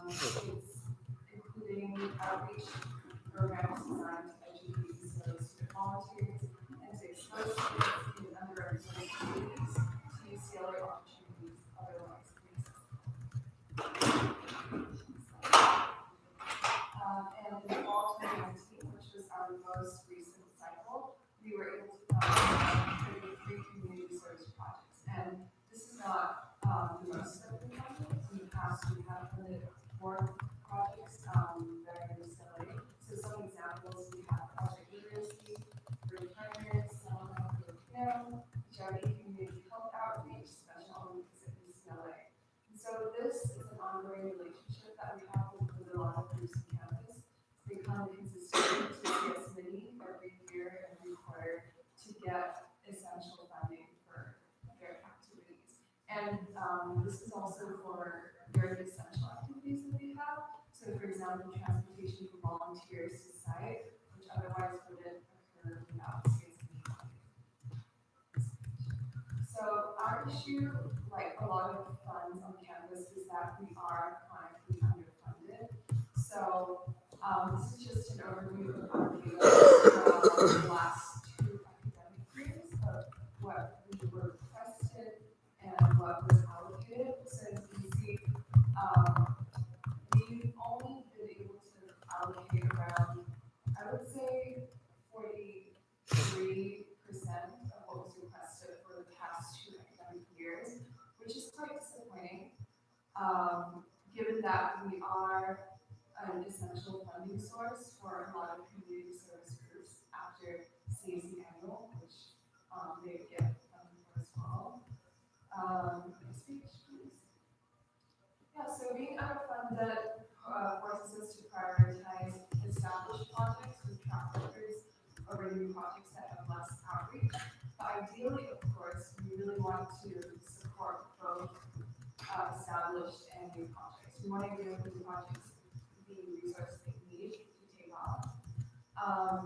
It's including outreach programs designed to educate disability student volunteers and to expose students in underrepresented communities to UCLA opportunities otherwise inaccessible. And in the fall 2019, which was our most recent cycle, we were able to fund 33 community service projects. And this is not the most of the projects. In the past, we have funded more projects that are in UCLA. So some examples, we have Project program, Journey Community Health Outreach, Special Olympics at UCLA. And so this is an ongoing relationship that we have with a lot of groups on campus. They come consistently to CS Mini every year, every quarter to get essential funding for their activities. And this is also for very essential activities that we have. So for example, transportation for volunteers to site, which otherwise wouldn't occur without CSB funding. So our issue, like a lot of funds on campus, is that we are chronically underfunded. So this is just an overview of our data for the last 2 academic years of what we were requested and what was allocated. So as you see, we've only been able to allocate around, I would say, 43% of what was requested for the past 2 academic years, which is quite disappointing, given that we are an essential funding source for a lot of community service groups after CAC annual, which they get funding for as well. Next page, please. Yeah, so being underfunded forces us to prioritize established projects with track records over new projects that have less outreach. But ideally, of course, we really want to support both established and new projects. We want to give new projects the resources they need to take off.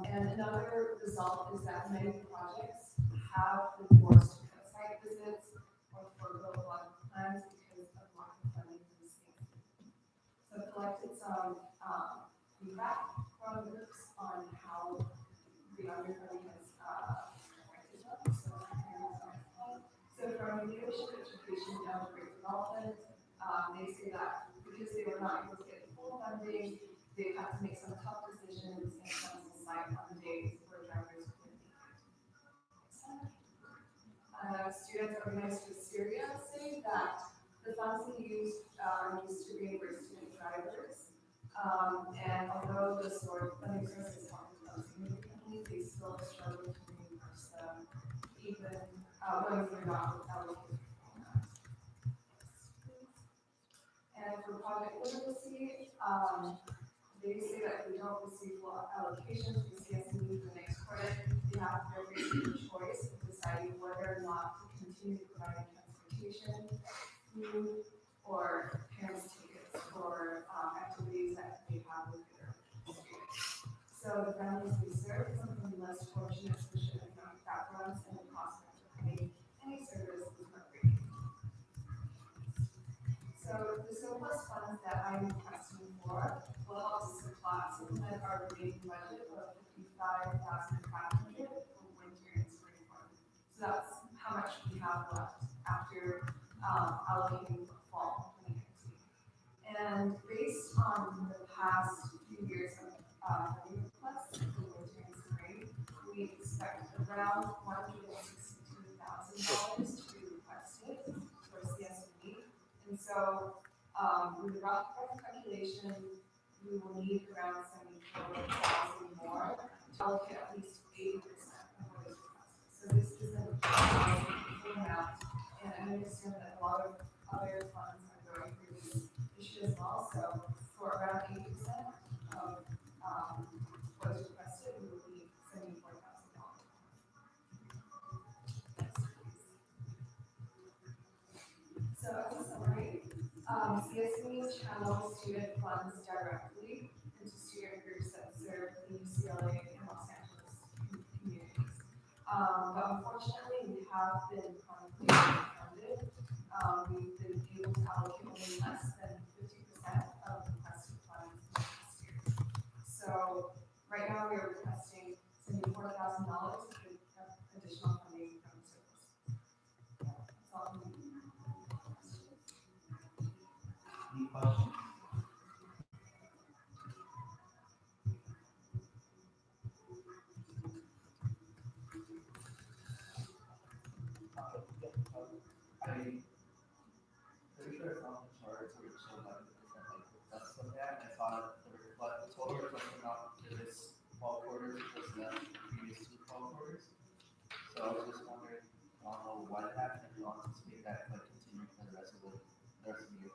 And another result is that many projects have been forced to cut site visits or forego a lot of plans because of lack of funding from the state. So I've collected some feedback from groups on how the underfunding has affected them. So from leadership education down to great development, they say that because they were not able to get full funding, they've had to make some tough decisions and some decide on the days where drivers couldn't be here. Students organized with Syria say that the funds they used are used to reimburse student drivers. And although the funding source is helping them significantly, they still struggle to reimburse them even when they're not allocated. And for project literacy, they say that we don't receive full allocations from CSE for the next quarter. They have their basic choice of deciding whether or not to continue providing transportation, food, or parents' tickets for activities that they have with their students. So the families we serve, some of the less fortunate socioeconomic backgrounds, and the prospect of having any service is not great. So the surplus funds that I'm requesting for will help to supplement our remaining budget of $55,500 for winter and spring fund. So that's how much we have left after allocating for fall 2019. And based on the past few years of funding requests for winter and spring, we expect around $162,000 to be requested for CSB. And so, with a rough calculation, we will need around 74,000 more to allocate at least 80% of what is requested. So this isn't a full amount, and I understand that a lot of other funds are going through this issue as well. So for around 80% of what is requested, we will need $74,000. So as a summary, CSE channels student funds directly into student groups that serve the UCLA and Los Angeles communities. But unfortunately, we have been chronically underfunded. We've been able to allocate only less than 50% of requested funds last year. So right now, we are requesting $74,000 with additional funding from the service. That's all from me. Any questions? I'm pretty sure it's on the charts where it showed like the different like requests of that. I saw the total request amount for this fall quarter was the previous 2 fall quarters. So I was just wondering want to know why that happened, and you want to make that like continue for the rest of the year.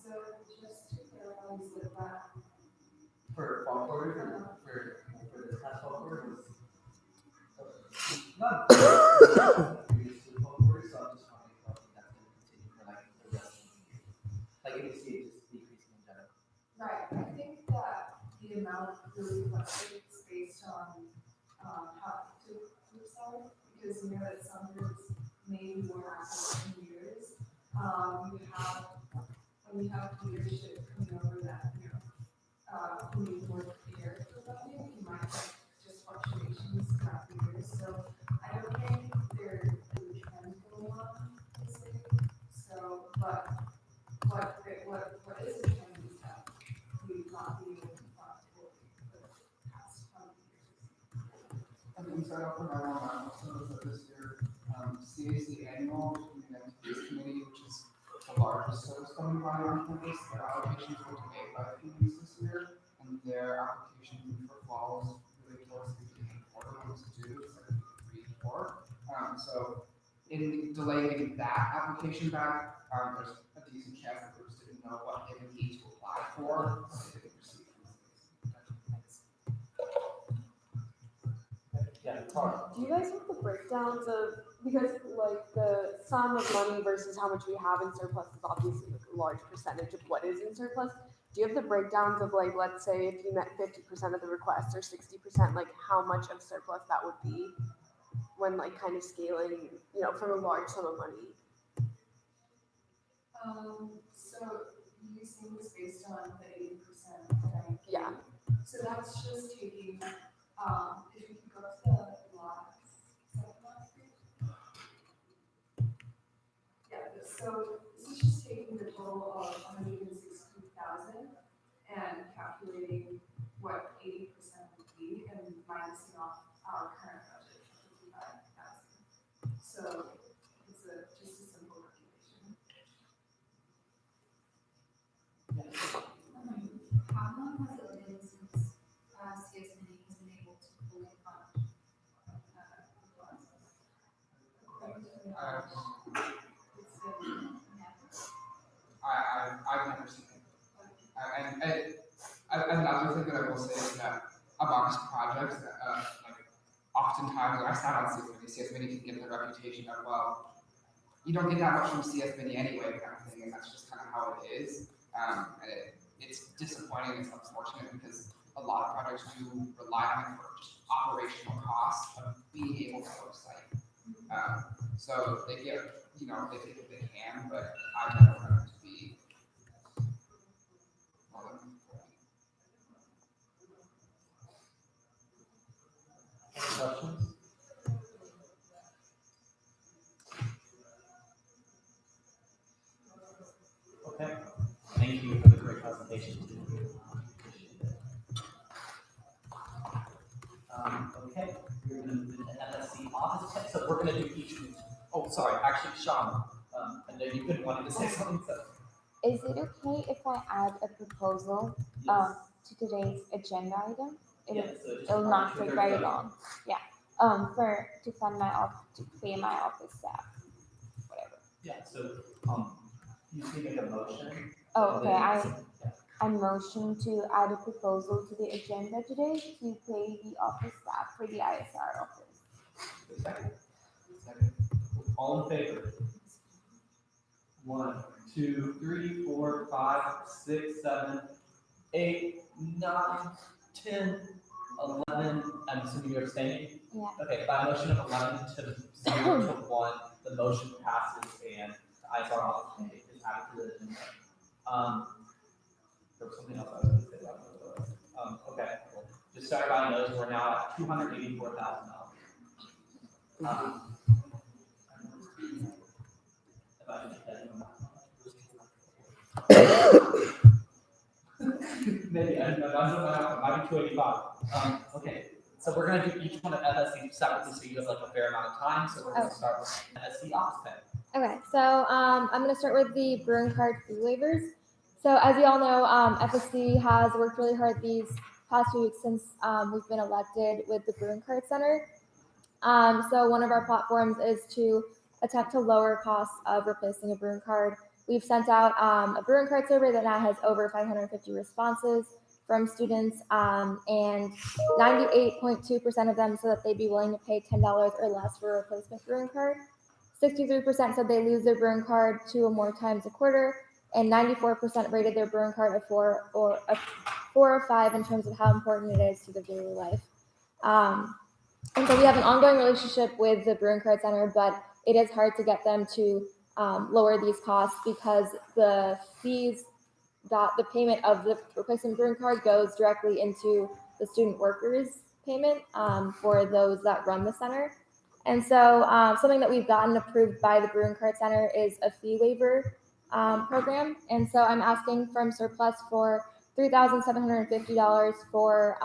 So just to clarify, you said that For fall quarter, for this past fall quarter was not previous to the fall quarter, so I'm just wondering if that's going to continue for like the rest of the year. Like if you see it just decreasing in general. right. I think that the amount really fluctuates based on how active groups are, because you know that some groups may be more active than years. When you have leadership coming over that, who need more prepared for revenue, you might have just fluctuations throughout the years. So I don't think there's a trend going on this way. So, but what is a trend is that we've not been able to fund for the past 20 years. I'm sorry, I'll put my own also that this year, CAC annual committee, which is the largest service company body on campus, their allocations were made by the communities this year, and their application for fall was really towards the beginning of quarter, it was due, it's like 3 4. So in delaying that application back, there's a decent chance that groups didn't know what they would need to apply for, so they didn't receive Yeah, Carl. Do you guys have the breakdowns of, because like the sum of money versus how much we have in surplus is obviously like a large percentage of what is in surplus. Do you have the breakdowns of like, let's say if you met 50% of the requests or 60%, like how much of surplus that would be when like kind of scaling, from a large sum of money? So you're saying this based on the 80%, right? Yeah. So that's just taking, if you could go to the last page. Yeah, so this is just taking the total of 160,000 and calculating what 80% would be and minusing off our current budget of 55,000. So it's just a simple calculation. How long has it been since CSMD has been able to fully fund the process? I've never seen it. And another thing that I will say is that amongst projects, like oftentimes when I sat on CSMD can get the reputation of, well, you don't get that much from CSMD anyway, kind of thing, and that's just kind of how it is. And it's disappointing, it's unfortunate because a lot of projects do rely on it for just operational costs of being able to go to site. So they get, they think that they can, but I've never found it to be more than Any questions? Okay, thank you for the great presentation. Okay, we're gonna move into FSC office tech, so we're gonna do each. Oh, sorry, actually, Sean, I know you've been wanting to say something, so. Is it okay if I add a proposal to today's agenda item? It'll not take very long. Yeah. To fund my to pay my office staff, whatever. Yeah. So you can make a motion. Oh, okay. I motion to add a proposal to the agenda today to pay the office staff for the ISR office. Second. All in favor? 1, 2, 3, 4, 5, 6, 7, 8, 9, 10, 11. I'm assuming you're abstaining? Yeah. Okay, by motion of 11 to 0 to 1, the motion passes and the ISR office is added to the agenda. There was something else I was going to say about okay. Just so everybody knows, we're now at $284,000. Maybe, I don't know, might be 285. Okay, so we're gonna do each one of FSC separately so you have like a fair amount of time, so we're gonna start with FSC office pay. Okay, so I'm gonna start with the brewing card fee waivers. So as you all know, FSC has worked really hard these past few weeks since we've been elected with the Brewing Card Center. So one of our platforms is to attempt to lower costs of replacing a Bruin card. We've sent out a Bruin card survey that now has over 550 responses from students, and 98.2% of them said that they'd be willing to pay $10 or less for a replacement Bruin card. 63% said they lose their Bruin card 2 or more times a quarter, and 94% rated their Bruin card a 4 or 5 in terms of how important it is to their daily life. And so we have an ongoing relationship with the Bruin Card Center, but it is hard to get them to lower these costs because the fees that the payment of the replacement Bruin card goes directly into the student workers payment for those that run the center. And so something that we've gotten approved by the Bruin Card Center is a fee waiver program. And so I'm asking from surplus for $3,750 for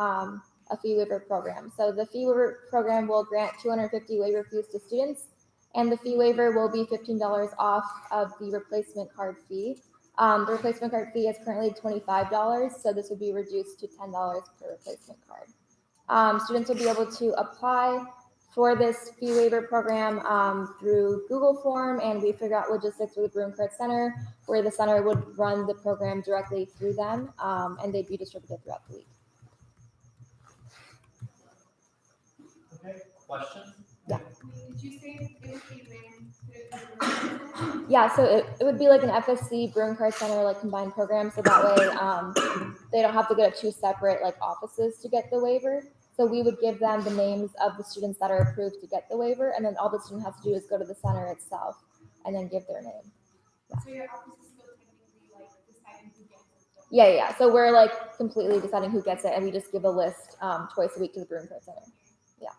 a fee waiver program. So the fee waiver program will grant 250 waiver fees to students, and the fee waiver will be $15 off of the replacement card fee. The replacement card fee is currently $25, so this would be reduced to $10 per replacement card. Students will be able to apply for this fee waiver program through Google Form, and we figure out logistics with the Bruin Card Center, where the center would run the program directly through them, and they'd be distributed throughout the week. Okay, questions? Yeah. Did you say it would be ran through the Yeah, so it would be like an FSC Bruin Card Center like combined program, so that way they don't have to go to 2 separate like offices to get the waiver. So we would give them the names of the students that are approved to get the waiver, and then all the student has to do is go to the center itself and then give their name. So your office is still technically like deciding who gets it. Yeah. So we're like completely deciding who gets it, and we just give a list twice a week to the Bruin Card Center. Yeah.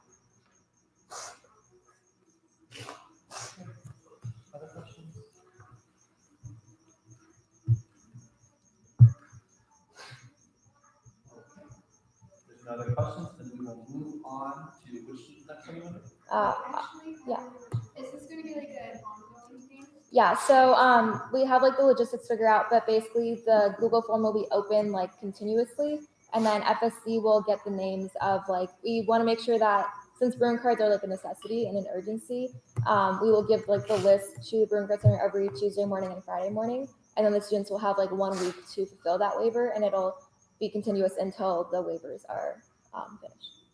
Other questions? There's no other questions, then we will move on to which next one you want to? Yeah. Is this going to be like an ongoing thing? Yeah, so we have like the logistics figured out, but basically the Google form will be open like continuously, and then FSC will get the names of like, we want to make sure that since Bruin cards are like a necessity and an urgency, we will give like the list to the Bruin Card Center every Tuesday morning and Friday morning, and then the students will have like 1 week to fulfill that waiver, and it'll be continuous until the waivers are finished.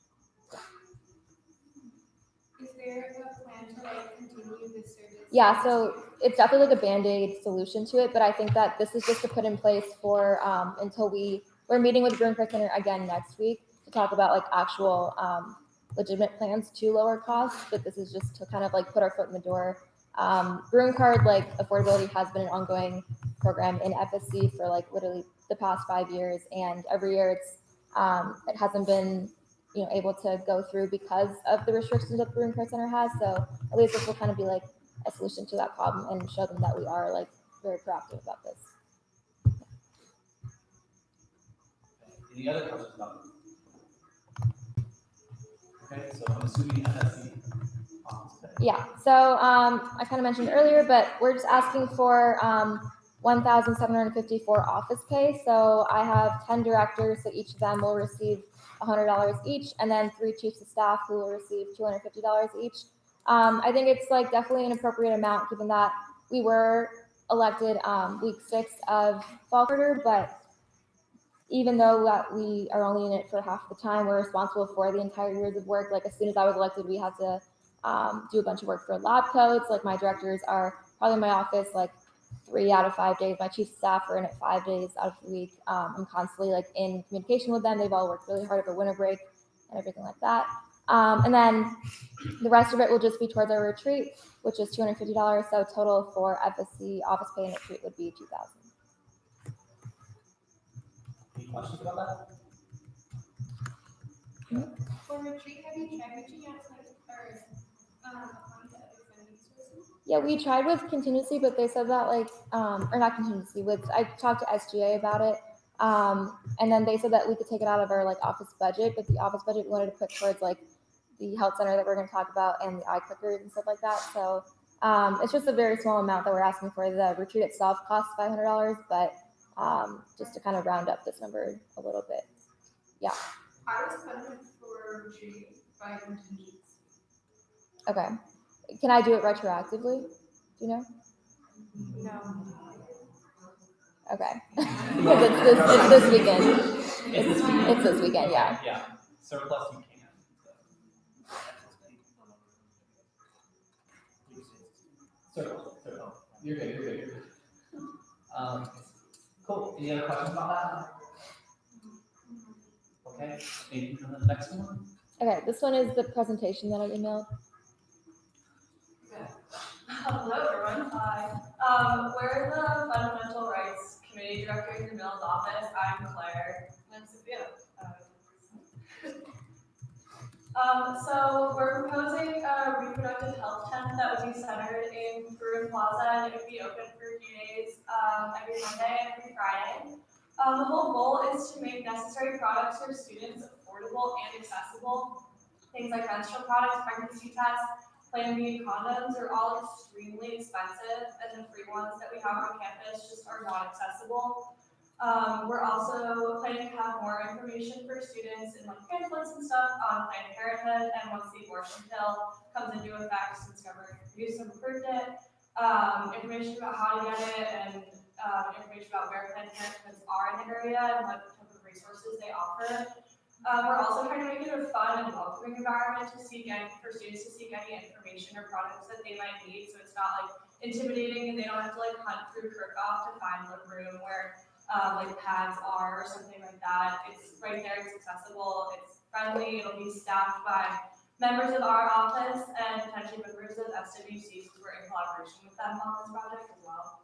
Is there a plan to like continue this service? Yeah, so it's definitely like a Band-Aid solution to it, but I think that this is just to put in place for until we're meeting with the Bruin Card Center again next week to talk about like actual legitimate plans to lower costs, but this is just to kind of like put our foot in the door. Bruin Card like affordability has been an ongoing program in FSC for like literally the past 5 years, and every year it hasn't been able to go through because of the restrictions that the Bruin Card Center has. So at least this will kind of be like a solution to that problem and show them that we are like very proactive about this. Any other questions about this? Okay, so I'm assuming FSC. Yeah, so I kind of mentioned earlier, but we're just asking for $1,750 for office pay. So I have 10 directors, so each of them will receive $100 each, and then 3 chiefs of staff who will receive $250 each. I think it's like definitely an appropriate amount given that we were elected week 6 of fall quarter, but even though that we are only in it for half the time, we're responsible for the entire years of work. Like as soon as I was elected, we had to do a bunch of work for lab coats. Like my directors are probably in my office like 3 out of 5 days. My chief of staff are in it 5 days out of the week. I'm constantly like in communication with them. They've all worked really hard over winter break and everything like that. And then the rest of it will just be towards our retreat, which is $250. So total for FSC office pay and retreat would be $2,000. Any questions about that? For retreat, have you tried reaching out to like applying to other funding sources? Yeah, we tried with contingency, but they said that like, or not contingency, I talked to SGA about it. And then they said that we could take it out of our like office budget, but the office budget we wanted to put towards like the health center that we're going to talk about and the eye clickers and stuff like that. So it's just a very small amount that we're asking for. The retreat itself costs $500, but just to kind of round up this number a little bit. Yeah. I was funded for retreat by contingency. Okay. Can I do it retroactively? Do you know? No. Okay. Because it's this weekend. It's this weekend, yeah. Yeah, surplus you can. Surplus. You're good, you're good. Cool, any other questions about that? Okay, anything from the next one? Okay, this one is the presentation that I emailed. Hello, everyone. Hi. We're the Fundamental Rights Committee Director in the Mills office. I'm Claire. And I'm Sophia. So we're proposing a reproductive health tent that would be centered in Bruin Plaza, and it would be open for a few days, every Monday and every Friday. The whole goal is to make necessary products for students affordable and accessible. Things like menstrual products, pregnancy tests, Plan B condoms are all extremely expensive, and the free ones that we have on campus just are not accessible. We're also planning to have more information for students in like pamphlets and stuff on Planned Parenthood, and once the abortion pill comes into effect, since government introduced and approved it, information about how to get it, and information about where Planned Parenthoods are in the area and what type of resources they offer. We're also trying to make it a fun and welcoming environment for students to seek any information or products that they might need, so it's not like intimidating and they don't have to like hunt through Kirkhoff to find a room where like pads are or something like that. It's right there, it's accessible, it's friendly, it'll be staffed by members of our office and potentially members of SWC, because we're in collaboration with them on this project as well.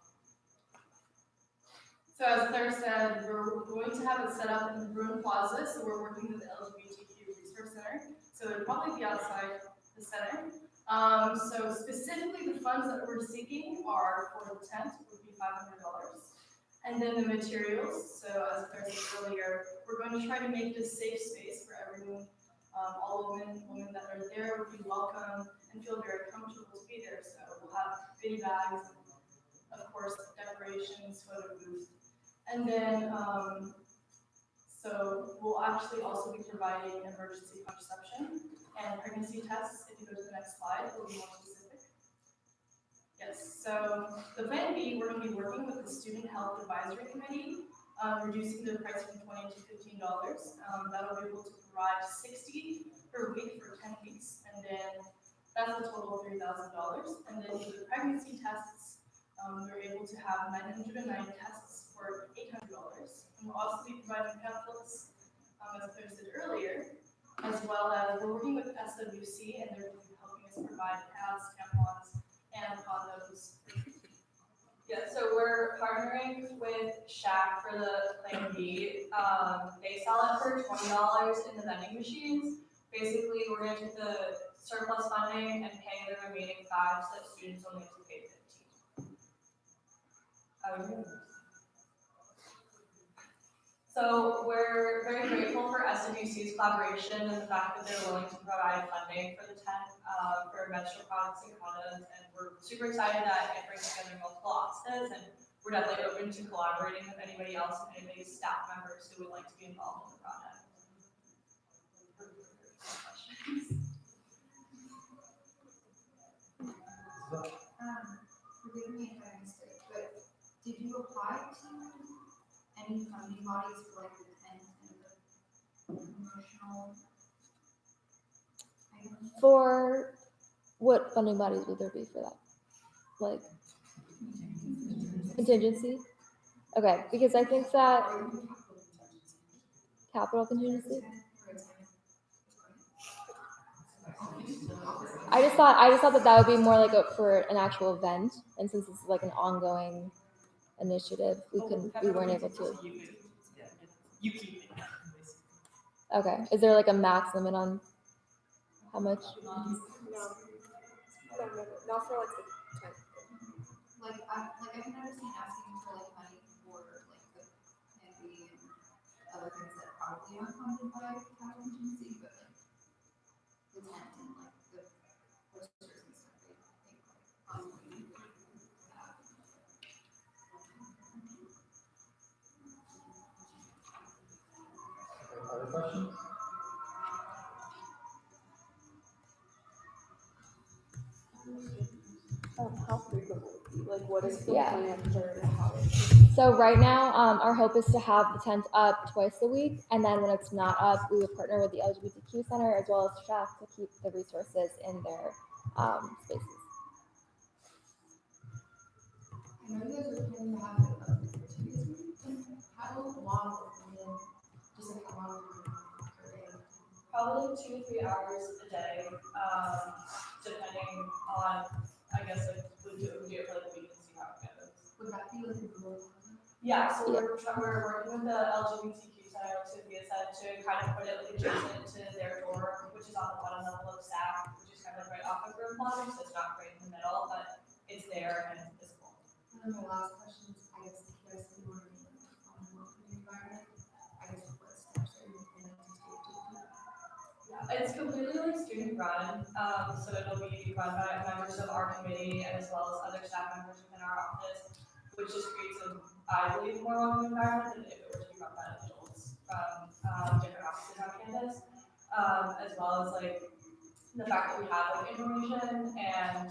So as Claire said, we're going to have it set up in the Bruin Plaza, so we're working with the LGBTQ Resource Center, so it'll probably be outside the center. So specifically the funds that we're seeking are for the tent would be $500. And then the materials, so as Claire said earlier, we're going to try to make it a safe space for everyone. All women that are there will be welcome and feel very comfortable to be there. So we'll have goodie bags, and of course, decorations, photo booths. And then, so we'll actually also be providing emergency contraception and pregnancy tests. If you go to the next slide, it'll be more specific. Yes, so the Plan B, we're going to be working with the Student Health Advisory Committee, reducing the price from $20 to $15. That'll be able to provide 60 per week for 10 weeks, and then that's a total of $3,000. And then for the pregnancy tests, we're able to have 909 tests for $800. And we'll also be providing pamphlets, as Claire said earlier, as well as we're working with SWC, and they're helping us provide pads, tampons, and condoms. Yeah, so we're partnering with Shack for the Plan B. They sell it for $20 in the vending machines. Basically, we're going to take the surplus funding and pay the remaining $5 so that students only have to pay $15. So we're very grateful for SWC's collaboration and the fact that they're willing to provide funding for the tent for menstrual products and condoms, and we're super excited that it brings together multiple offices, and we're definitely open to collaborating with anybody else and anybody's staff members who would like to be involved in the project. Forgive me if I missed it, but did you apply to any funding bodies for like the tent and the promotional items? For what funding bodies would there be for that? Like contingency? Okay, because I think that capital contingency. I just thought that would be more like for an actual event, and since this is like an ongoing initiative, we weren't able to. Okay, is there like a max limit on how much? No, not for like the tent. Like I can understand asking for like money for like the Plan B and other things that probably aren't funded by capital contingency, but like the tent and like the posters and stuff, I think possibly we could have. Other questions? How frequent would it be? Like, what is the Yeah. plan for how it's? So right now, our hope is to have the tent up twice a week, and then when it's not up, we would partner with the LGBTQ Center as well as TRAC to keep the resources in their spaces. I know you guys are planning to have it up for 2 days a week. How long will it be? Just like how long per day? Probably 2 to 3 hours a day, depending on, I guess, like, we do it for like a week and see how it goes. Would that be like a rule? Yeah, so we're working with the LGBTQ Center to be a set to kind of put it like adjacent to their door, which is on the bottom level of staff, which is kind of like right off of Room Plaza, so it's not right in the middle, but it's there and it's visible. And then my last question is, I guess, if you guys do want to be on the welcoming environment, I guess what steps are you planning to take to do that? Yeah, it's completely like student run, so it'll be run by members of our committee and as well as other staff members within our office, which just creates I believe, more welcoming environment than if it were to be run by adults from different offices on campus, as well as like the fact that we have like information and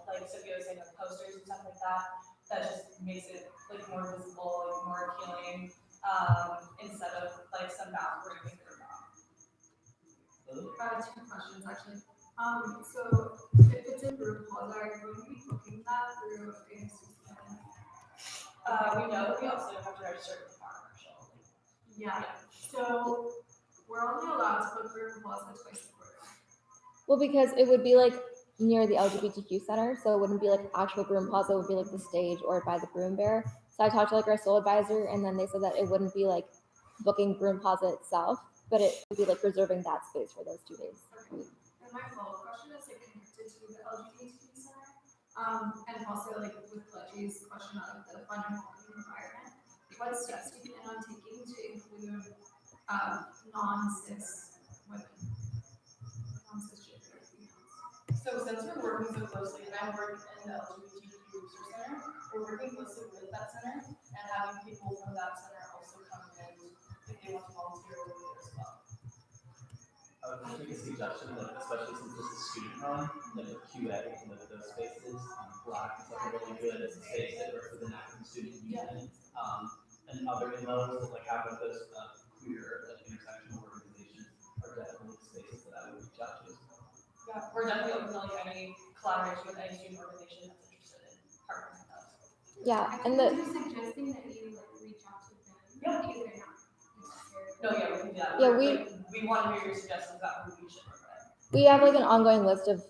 like Sophia was saying, like posters and stuff like that, that just makes it like more visible, like more appealing, instead of like some map where you think they're not. 2 questions actually. So if it's in Broome Plaza, are you going to be booking that through ASUC? We know that we also have to register with the fire marshal. Yeah. So we're only allowed to book Broome Plaza twice a quarter. Well, because it would be like near the LGBTQ Center, so it wouldn't be like actual Broome Plaza, it would be like the stage or by the Broome Bear. So I talked to like our sole advisor, and then they said that it wouldn't be like booking Broome Plaza itself, but it would be like reserving that space for those 2 days. Okay. And my follow-up question is like connected to the LGBTQ Center, and also like with Pledgy's question of the fun and welcoming environment. What steps do you plan on taking to include non-cis women, non-cisgender females? So since we're working so closely, and I'm working in the LGBTQ Resource Center, we're working closely with that center and having people from that center also come in if they want to volunteer over there as well. I would make a suggestion that, especially since this is student run, like with QA, like those spaces, Black is like really good as a space that works with an active student union, and other MOs that like have like those queer like intersectional organizations are definitely spaces that I would reach out to as well. Yeah, we're definitely open to like any collaboration with any student organization that's interested in partnering with us. Yeah, and Are you suggesting that you like reach out to them? Yeah. If they're not necessarily. No, yeah, we can do that. Yeah, We want to hear your suggestions about who we should work with. we have like an ongoing list of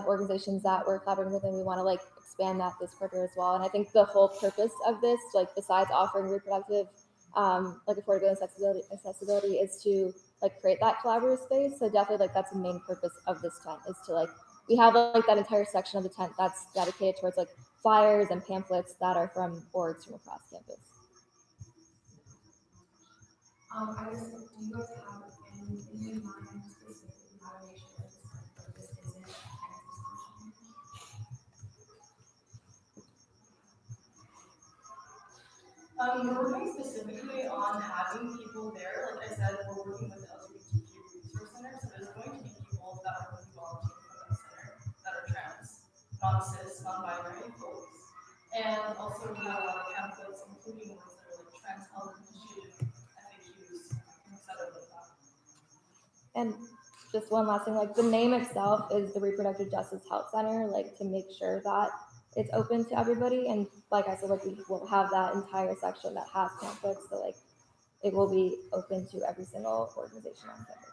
organizations that we're collaborating with, and we want to like expand that this quarter as well. And I think the whole purpose of this, like besides offering reproductive like affordability and accessibility, is to like create that collaborative space. So definitely like that's the main purpose of this tent, is to like, we have like that entire section of the tent that's dedicated towards like flyers and pamphlets that are from orgs from across campus. I guess, do you guys have anything in mind specifically how to make sure that this isn't a Texas solution? We're working specifically on having people there. Like I said, we're working with the LGBTQ Resource Center, so there's going to be people that are going to volunteer for that center that are trans, non-cis, non-binary folks. And also we have a lot of pamphlets, including ones that are like trans health initiative, FAQs, etc. like that. And just one last thing, like the name itself is the Reproductive Justice Health Center, like to make sure that it's open to everybody. And like I said, like we will have that entire section that has pamphlets, so like it will be open to every single organization on campus.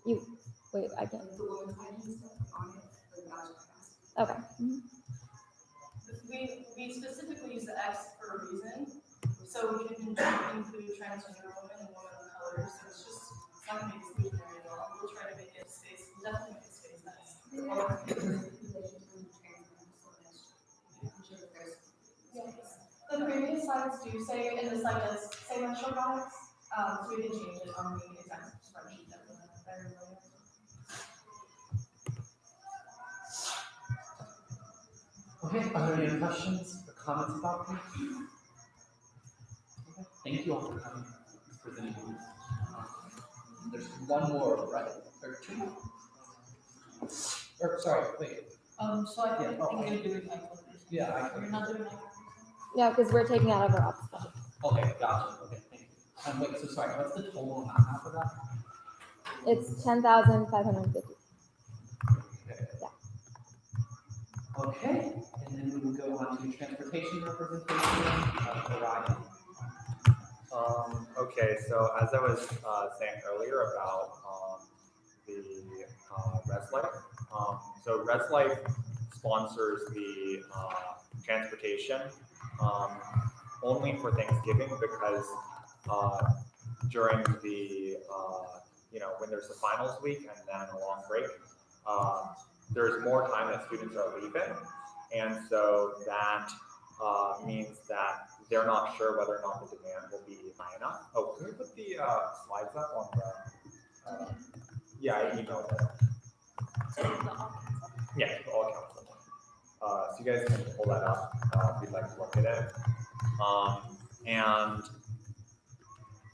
You, wait, I can't. Okay. Mhm. We specifically use the X for a reason, so we can include transgender women and women of color, so it's just not gonna make it very well. We'll try to make it space, we'll definitely make it space that's. The previous slides do say, and the slide does say menstrual products, so we can change it on the exact spreadsheet that we have there. Okay, are there any other questions or comments about this? Okay, thank you all for coming, presenting. There's one more, right? Or two? Or, sorry, wait. So I think Yeah, oh, you're doing iCoders. Yeah, You're not doing iCoders. Yeah, because we're taking out of our ops budget. Okay, gotcha, okay, thank you. Wait, so sorry, what's the total amount now for that? It's 10,550. Okay, and then we will go on to transportation representation of Orion. Okay, so as I was saying earlier about the Res Life, so Res Life sponsors the transportation only for Thanksgiving because during the when there's the finals week and then a long break, there's more time that students are leaving, and so that means that they're not sure whether or not the demand will be high enough. Oh, can we put the slides up on the? Yeah, I emailed it. Yeah, all council. So you guys can pull that up if you'd like to look at it.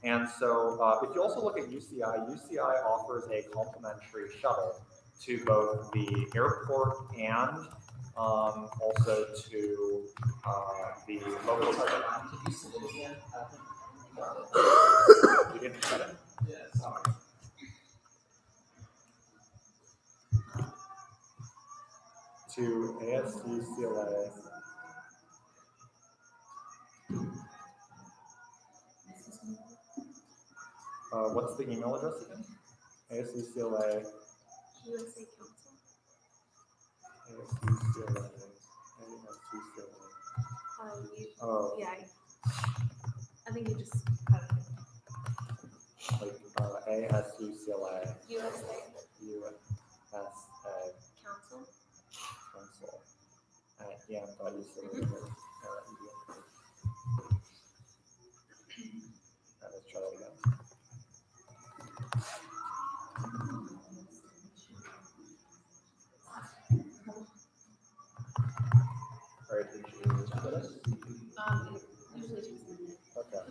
And so if you also look at UCI, UCI offers a complimentary shuttle to both the airport and also to the local site. You didn't get it? Yeah, sorry. To ASU CLA. What's the email address again? ASU CLA. USA Council. ASU CLA. ASU CLA. Yeah. I think you just Like ASU CLA. USA USA. Council. Council. EM.ucla. Let's try that again. All right, did you get it? It usually takes a minute. Okay.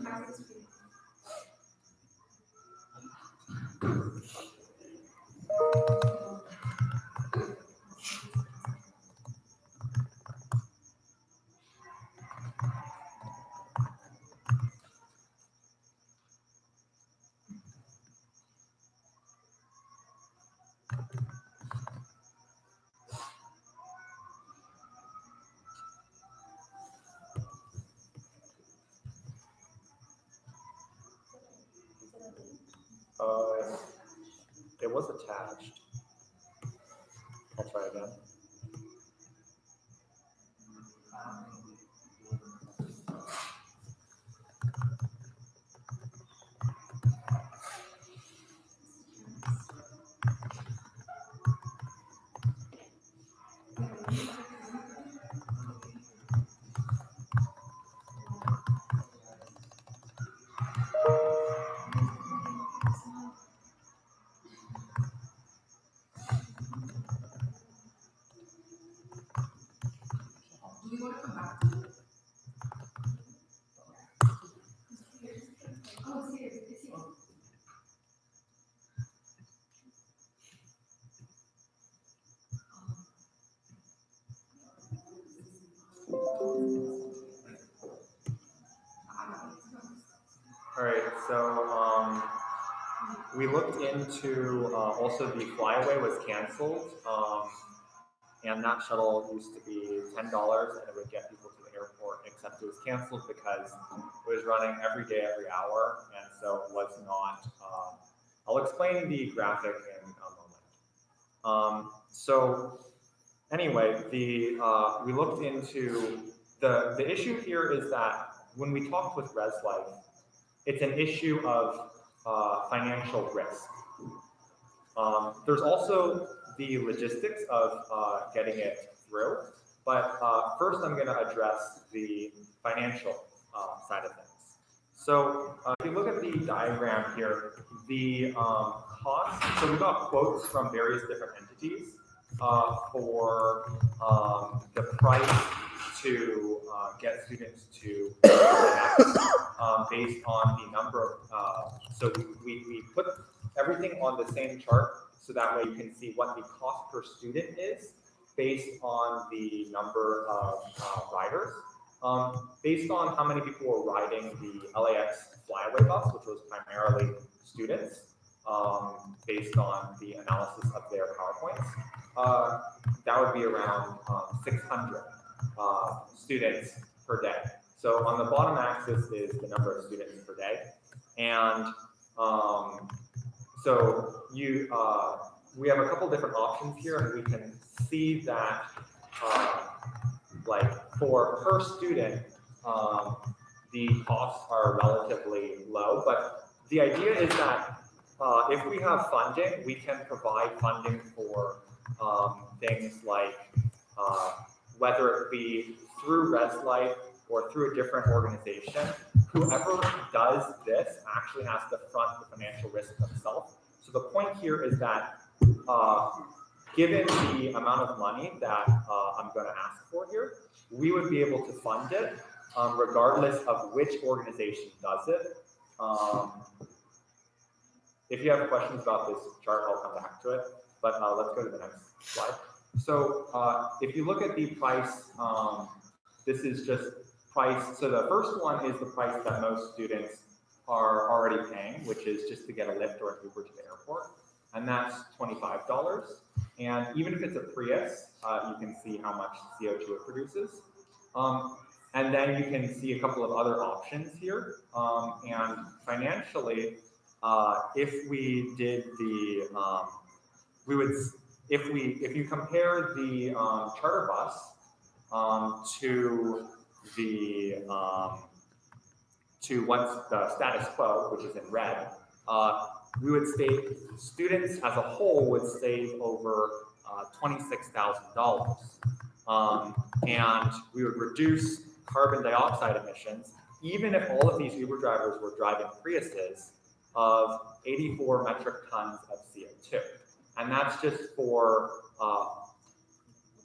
It was attached. I'll try again. Do you want to come back to it? Oh, it's here, it's here. All right, so we looked into also the flyaway was canceled, and that shuttle used to be $10 and it would get people to the airport, except it was canceled because it was running every day, every hour, and so it was not. I'll explain the graphic in a moment. So anyway, we looked into the issue here is that when we talked with Res Life, it's an issue of financial risk. There's also the logistics of getting it through, but first I'm going to address the financial side of things. So if you look at the diagram here, the cost, so we got quotes from various different entities for the price to get students to based on the number of, so we put everything on the same chart, so that way you can see what the cost per student is based on the number of riders. Based on how many people were riding the LAX flyaway bus, which was primarily students, based on the analysis of their PowerPoints, that would be around 600 students per day. So on the bottom axis is the number of students per day. And so we have a couple different options here, and we can see that like for per student, the costs are relatively low, but the idea is that if we have funding, we can provide funding for things like whether it be through ResLife or through a different organization. Whoever does this actually has to front the financial risk themselves. So the point here is that given the amount of money that I'm going to ask for here, we would be able to fund it regardless of which organization does it. If you have questions about this chart, I'll come back to it, but let's go to the next slide. So if you look at the price, this is just price. So the first one is the price that most students are already paying, which is just to get a Lyft or an Uber to the airport, and that's $25. And even if it's a Prius, you can see how much CO2 it produces. And then you can see a couple of other options here. And financially, if we did the, if you compare the charter bus to the what's the status quo, which is in red, we would save, students as a whole would save over $26,000. And we would reduce carbon dioxide emissions, even if all of these Uber drivers were driving Priuses, of 84 metric tons of CO2. And that's just for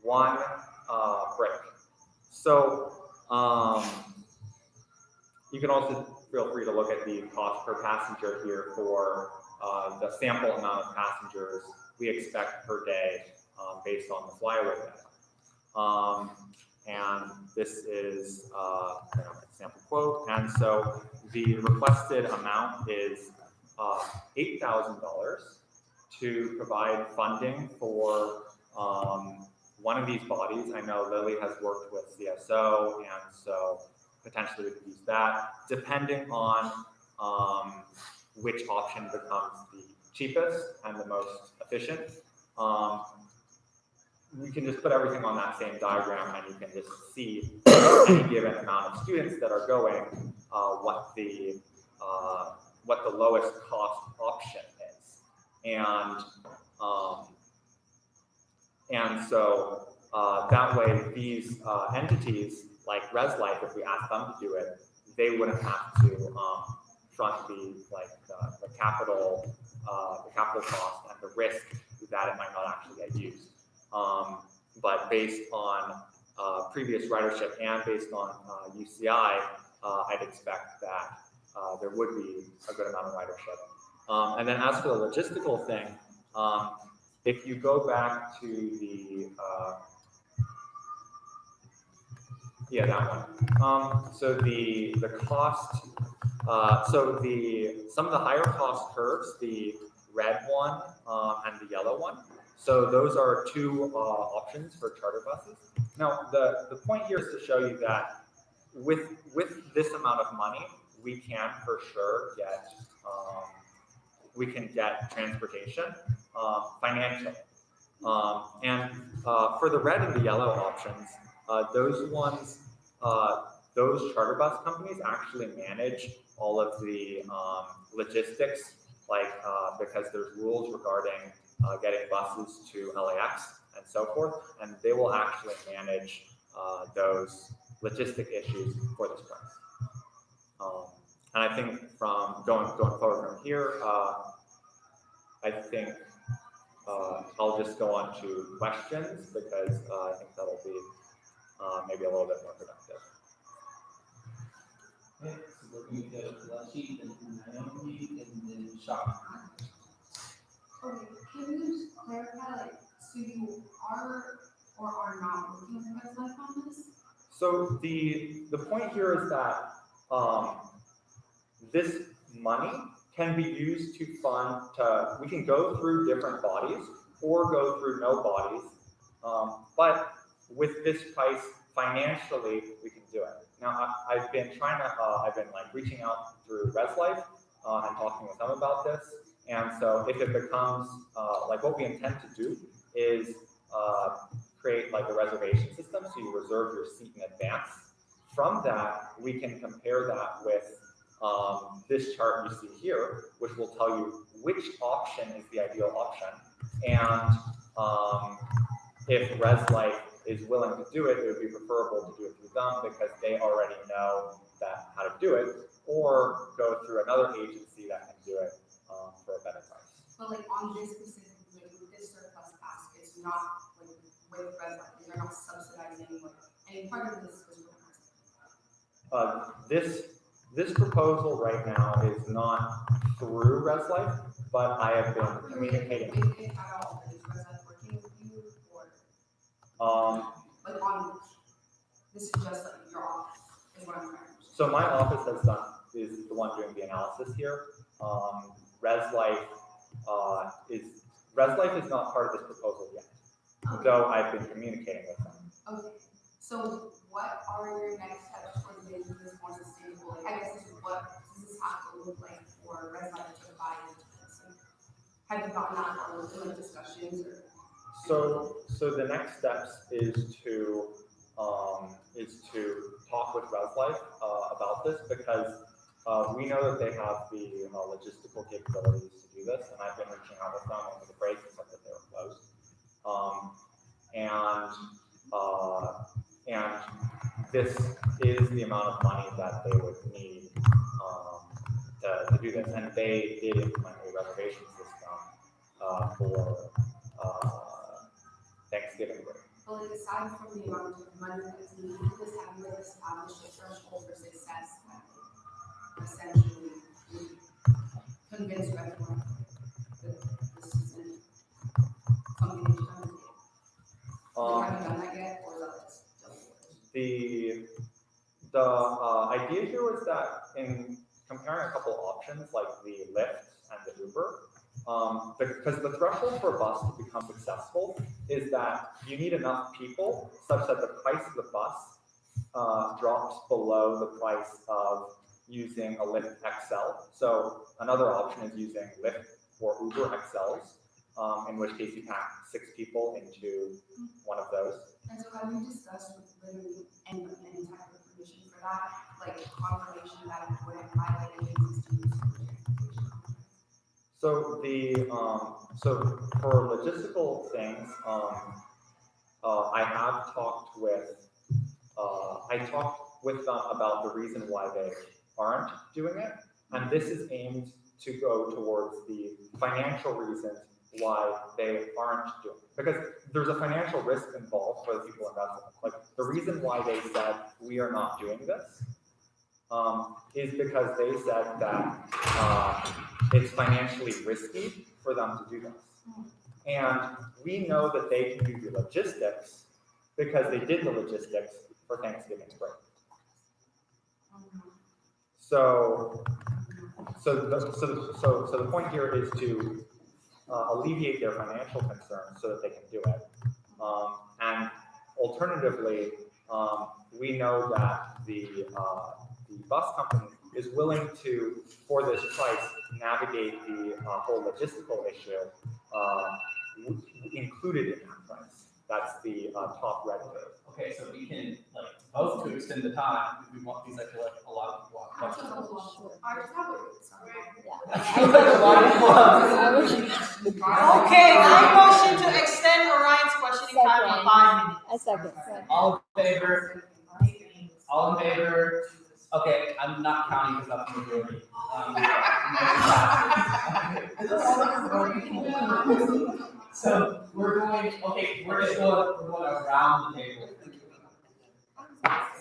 one break. So you can also feel free to look at the cost per passenger here for the sample amount of passengers we expect per day based on the flyaway data. And this is a sample quote. And so the requested amount is $8,000 to provide funding for one of these bodies. I know Lily has worked with CSO, and so potentially we could use that, depending on which option becomes the cheapest and the most efficient. We can just put everything on that same diagram, and you can just see any given amount of students that are going, what the lowest cost option is. And so that way these entities like ResLife, if we ask them to do it, they wouldn't have to front the capital cost and the risk that it might not actually get used. But based on previous ridership and based on UCI, I'd expect that there would be a good amount of ridership. And then as for the logistical thing, if you go back to the, yeah, that one. So the cost, some of the higher cost curves, the red one and the yellow one. So those are two options for charter buses. Now, the point here is to show you that with this amount of money, we can for sure get transportation financially. And for the red and the yellow options, those ones, those charter bus companies actually manage all of the logistics, like because there's rules regarding getting buses to LAX and so forth, and they will actually manage those logistic issues for this price. And I think from going forward from here, I think I'll just go on to questions because I think that'll be maybe a little bit more productive. Okay, so we're going to go to Lashi, then Naomi, and then Shah. clarify, like, so you are or are not working with Red Life on this? So the point here is that this money can be used to fund, we can go through different bodies or go through no bodies. But with this price, financially, we can do it. Now, I've been like reaching out through ResLife and talking with them about this. And so if it becomes, like what we intend to do is create like a reservation system, so you reserve your seat in advance. From that, we can compare that with this chart you see here, which will tell you which option is the ideal option. And if ResLife is willing to do it, it would be preferable to do it through them because they already know how to do it, or go through another agency that can do it for a better price. But like on this specific, like with this surplus task, it's not like with Red Life, they're not subsidizing like any part of this is This proposal right now is not through ResLife, but I have been communicating. If at all, is Red Life working with you or like on this is just like your office is what I'm trying to understand. So my office is the one doing the analysis here. ResLife is not part of this proposal yet, though I've been communicating with them. Okay, so what are your next steps towards making this more sustainable? Like, I guess this is what does this have to look like for ResLife to buy into this? Like, have you gotten that far with like discussions or? So the next steps is to talk with ResLife about this because we know that they have the logistical capabilities to do this, and I've been reaching out with them over the break, except that they were closed. And this is the amount of money that they would need to do this, and they did implement a reservation system for Thanksgiving break. But like aside from the amount of money that's needed, this have you like established a threshold for success that essentially would convince everyone that this isn't something they should undertake? Have you done that yet, or is that still? The idea here was that in comparing a couple options like the Lyft and the Uber, because the threshold for a bus to become successful is that you need enough people such that the price of the bus drops below the price of using a Lyft XL. So another option is using Lyft or Uber XLs, in which case you pack 6 people into one of those. And so have you discussed with literally any type of permission for that, like confirmation that it wouldn't violate any existing use? So so for logistical things, I have talked with them about the reason why they aren't doing it, and this is aimed to go towards the financial reasons why they aren't doing it. Because there's a financial risk involved for the people investing. Like the reason why they said we are not doing this is because they said that it's financially risky for them to do this. And we know that they can do the logistics because they did the logistics for Thanksgiving break. So the point here is to alleviate their financial concerns so that they can do it. And alternatively, we know that the bus company is willing to, for this price, navigate the whole logistical issue included in that price. That's the top red curve. Okay, so we can like vote to extend the time if we want these like a lot of people want questions. Okay, I motion to extend Orion's questioning time for 5 minutes. A second. All in favor? All in favor? Okay, I'm not counting because that's the majority. So we're just going around the table.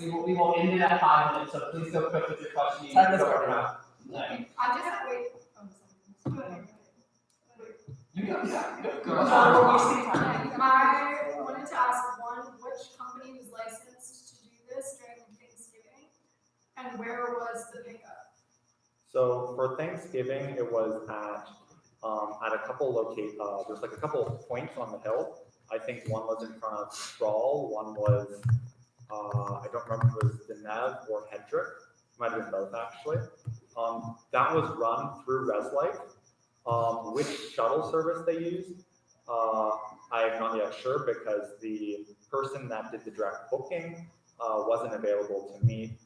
We will end it at 5 minutes, so please go quick with your questions. Time is Go up. around. I just wait. You I wanted to ask one, which company was licensed to do this during Thanksgiving? And where was the pickup? So for Thanksgiving, it was at a couple there's like a couple of points on the hill. I think one was in front of Strahl, one was, I don't remember if it was Deneb or Hedrick, might have been both actually. That was run through ResLife. Which shuttle service they used, I am not yet sure because the person that did the direct booking wasn't available to me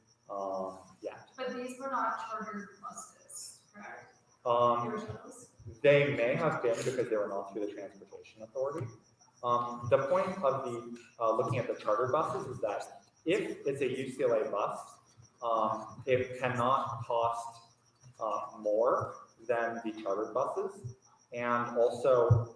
yet. But these were not chartered buses, correct? They were shuttles? They may have been because they were not through the Transportation Authority. The point of the looking at the charter buses is that if it's a UCLA bus, it cannot cost more than the chartered buses. And also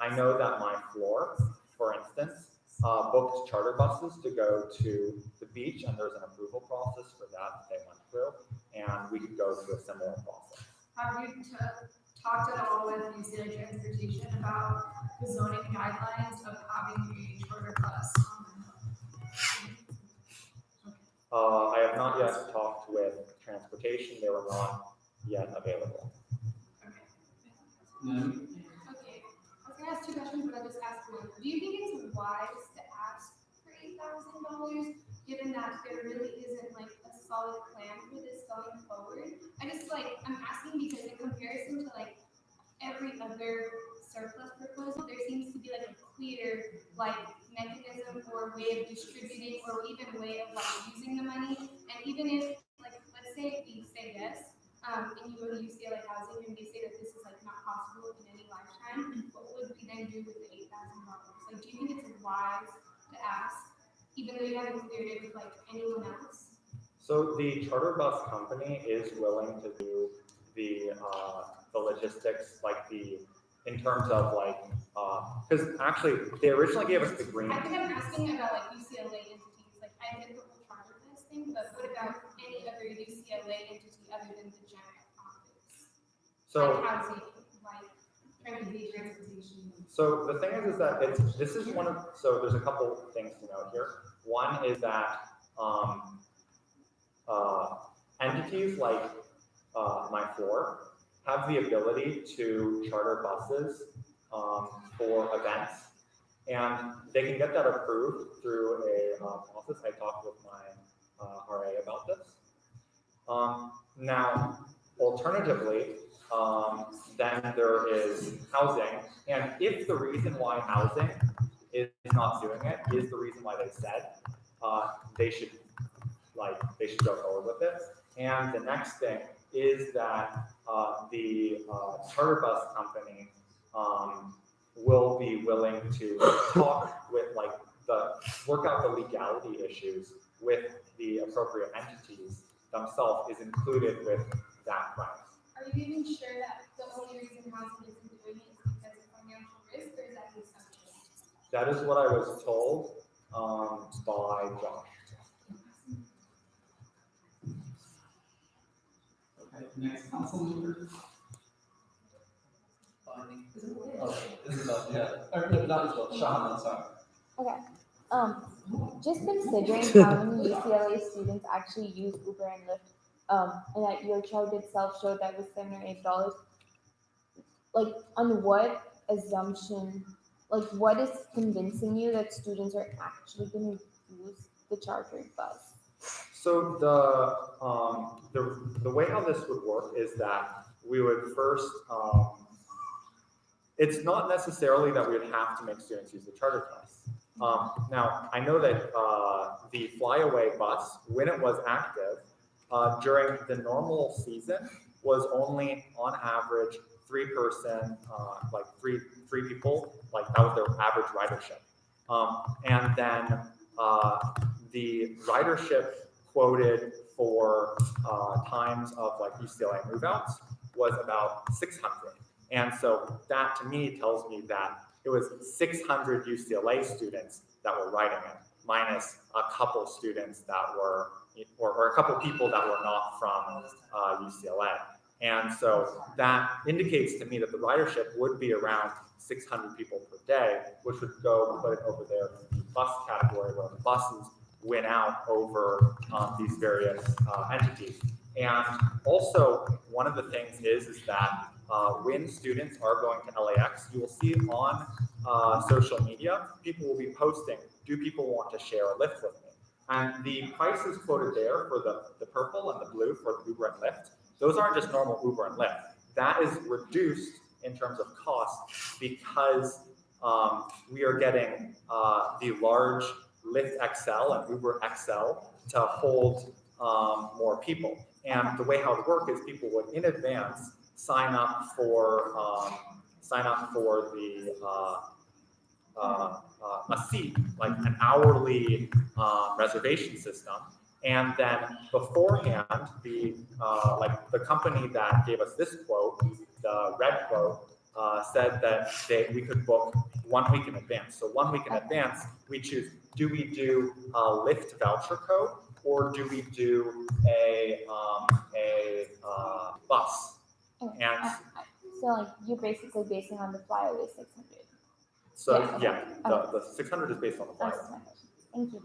I know that my floor, for instance, booked charter buses to go to the beach, and there's an approval process for that they went through, and we could go through a similar process. Have you talked at all with UCLA Transportation about the zoning guidelines of having a charter bus? I have not yet talked with Transportation. They were not yet available. Okay, I was gonna ask two questions, but I'll just ask one. Do you think it's wise to ask for $8,000, given that there really isn't like a solid plan for this going forward? I'm asking because in comparison to like every other surplus proposal, there seems to be like a clear mechanism or way of distributing or even way of using the money. And even if let's say we say yes, and you go to UCLA Housing and they say that this is not possible in any lifetime, what would we then do with the $8,000? Do you think it's wise to ask, even though you haven't cleared it with anyone else? So the charter bus company is willing to do the logistics, in terms of because actually they originally gave us the green. I think I'm asking about UCLA entities. I did the whole charter bus thing, but what about any other UCLA entity other than the general office? So Housing, transportation. So the thing is that this is one of, so there's a couple things to note here. One is that entities like my floor have the ability to charter buses for events, and they can get that approved through a process. I talked with my RA about this. Now, alternatively, then there is housing, and if the reason why housing is not doing it is the reason why they said they should go forward with it. And the next thing is that the charter bus company will be willing to talk with work out the legality issues with the appropriate entities themselves is included with that price. Are you even sure that the only reason housing isn't doing it is because of financial risk, or is that an assumption? That is what I was told by Josh. Okay, next council member. Oh, Isabel, yeah. Or no, not Isabel, Shahan, I'm sorry. Okay. Just considering how many UCLA students actually use Uber and Lyft, and that your chart itself showed that was $7 or $8. On what assumption, what is convincing you that students are actually going to use the chartered bus? So the way how this would work is that we would first, it's not necessarily that we would have to make students use the charter bus. Now, I know that the Flyaway bus, when it was active, during the normal season, was only on average 3-person, three people, that was their average ridership. And then the ridership quoted for times of UCLA move-outs was about 600. And so that to me tells me that it was 600 UCLA students that were riding it, minus a couple students that were, or a couple people that were not from UCLA. And so that indicates to me that the ridership would be around 600 people per day, which would go put it over there in the bus category where the buses win out over these various entities. And also, one of the things is that when students are going to LAX, you will see on social media, people will be posting, do people want to share a Lyft with me? And the prices quoted there for the purple and the blue for the Uber and Lyft, those aren't just normal Uber and Lyft. That is reduced in terms of cost because we are getting the large Lyft XL and Uber XL to hold more people. And the way how it would work is people would in advance sign up for the a seat, like an hourly reservation system, and then beforehand, the company that gave us this quote, the red quote, said that we could book 1 week in advance. So 1 week in advance, we choose: do we do a Lyft voucher code, or do we do a bus? And so like you're basically basing on the flyaway 600. so yeah, the 600 is based on the That's flyer. my question. Thank you.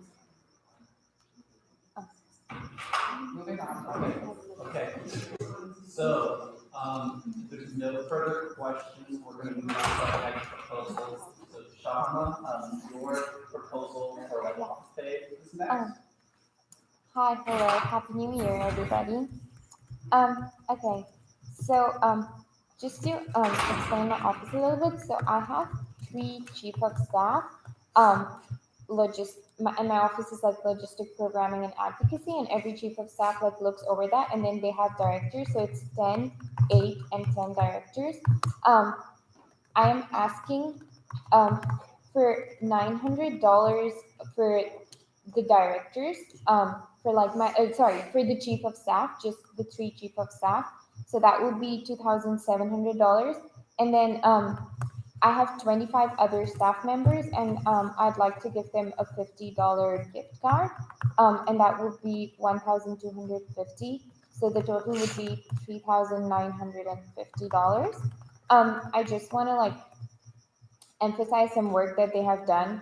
Moving on. Okay. So, if there's no further questions, we're going to move on to the next proposals. So, Shama, your proposal for like office pay is next. Hi, hello, happy new year, everybody. Okay, so just to explain my office a little bit. So I have 3 chief of staff. And my office is like logistic programming and advocacy, and every chief of staff like looks over that, and then they have directors. So it's 10, 8, and 10 directors. I am asking for $900 for the directors. For like for the chief of staff, just the 3 chief of staff. So that would be $2,700, and then I have 25 other staff members, and I'd like to give them a $50 gift card, and that would be $1,250. So the total would be $3,950. I just want to like emphasize some work that they have done,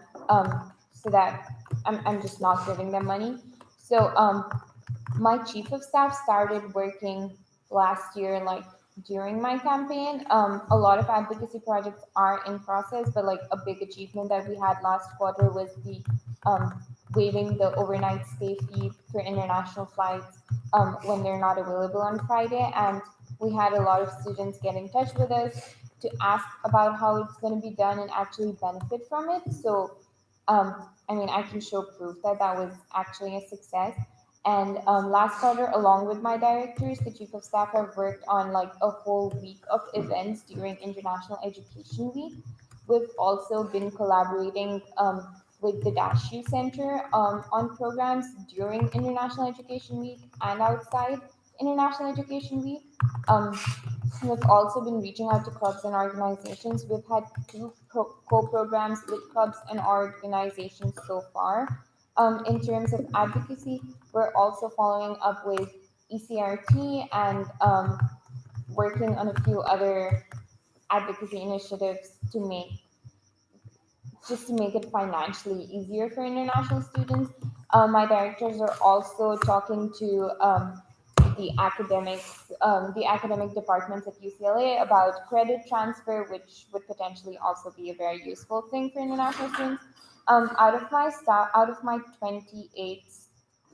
so that I'm just not giving them money. So my chief of staff started working last year, like during my campaign. A lot of advocacy projects are in process, but like a big achievement that we had last quarter was the waiving the overnight stay fee for international flights when they're not available on Friday. And we had a lot of students get in touch with us to ask about how it's going to be done and actually benefit from it. So I mean, I can show proof that that was actually a success. And last quarter, along with my directors, the chief of staff have worked on like a whole week of events during International Education Week. We've also been collaborating with the DashU Center on programs during International Education Week and outside International Education Week. We've also been reaching out to clubs and organizations. We've had 2 co-programs with clubs and organizations so far. In terms of advocacy, we're also following up with ECRT and working on a few other advocacy initiatives to make it financially easier for international students. My directors are also talking to the academic departments at UCLA about credit transfer, which would potentially also be a very useful thing for international students. Out of my 28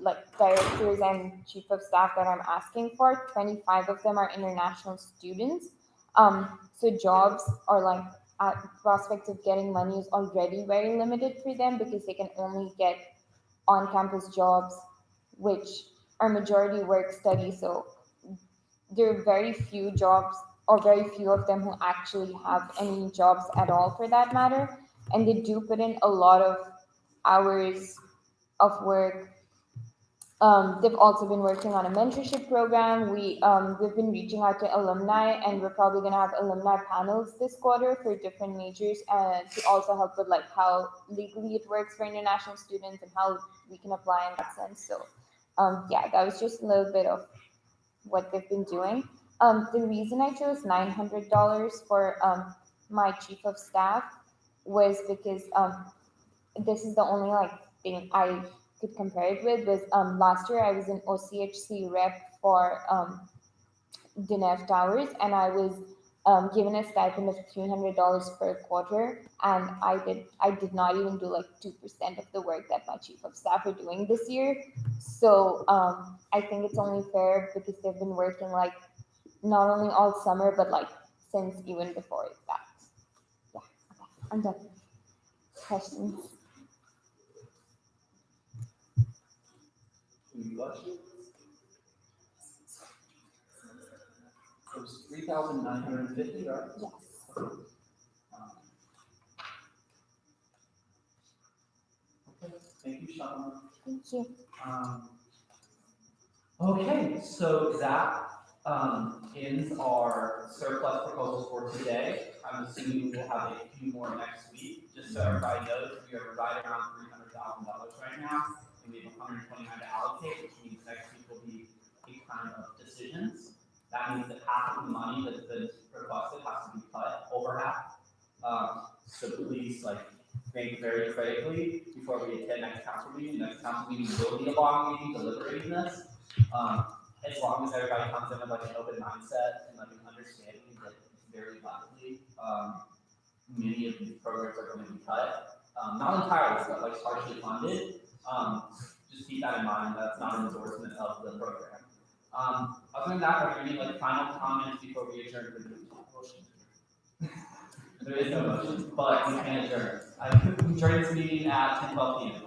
like directors and chief of staff that I'm asking for, 25 of them are international students. So jobs or like prospects of getting money is already very limited for them because they can only get on-campus jobs, which are majority work study. So there are very few jobs, or very few of them who actually have any jobs at all for that matter. And they do put in a lot of hours of work. They've also been working on a mentorship program. We've been reaching out to alumni, and we're probably going to have alumni panels this quarter for different majors, to also help with like how legally it works for international students and how we can apply in that sense. So yeah, that was just a little bit of what they've been doing. The reason I chose $900 for my chief of staff was because this is the only like thing I could compare it with. Was last year I was an OCHC rep for Dinev Towers, and I was given a stipend of $300 per quarter, and I did not even do like 2% of the work that my chief of staff are doing this year. So I think it's only fair because they've been working like not only all summer but like since even before that. Yeah, okay, I'm done. Questions? Any questions? It was 3,950, right? Yes. Okay, thank you, Shauna. Thank you. Okay, so that ends our surplus proposals for today. I'm assuming we'll have a few more next week. Just so everybody knows, we are right around $300,000 right now, and we have 129 to allocate, which means next week will be a time of decisions. That means that half of the money that's been requested has to be cut, over half. So please, like, think very critically before we attend next council meeting. Next council meeting will be a long meeting deliberating this. As long as everybody comes in with like an open mindset and like an understanding that it's very likely many of these programs are going to be cut. Not entirely, but like partially funded. Just keep that in mind. That's not an endorsement of the program. Other than that, are there any like final comments before we adjourn for the meeting? There is no motion, but we can adjourn. I adjourn this meeting at 10:12 p.m.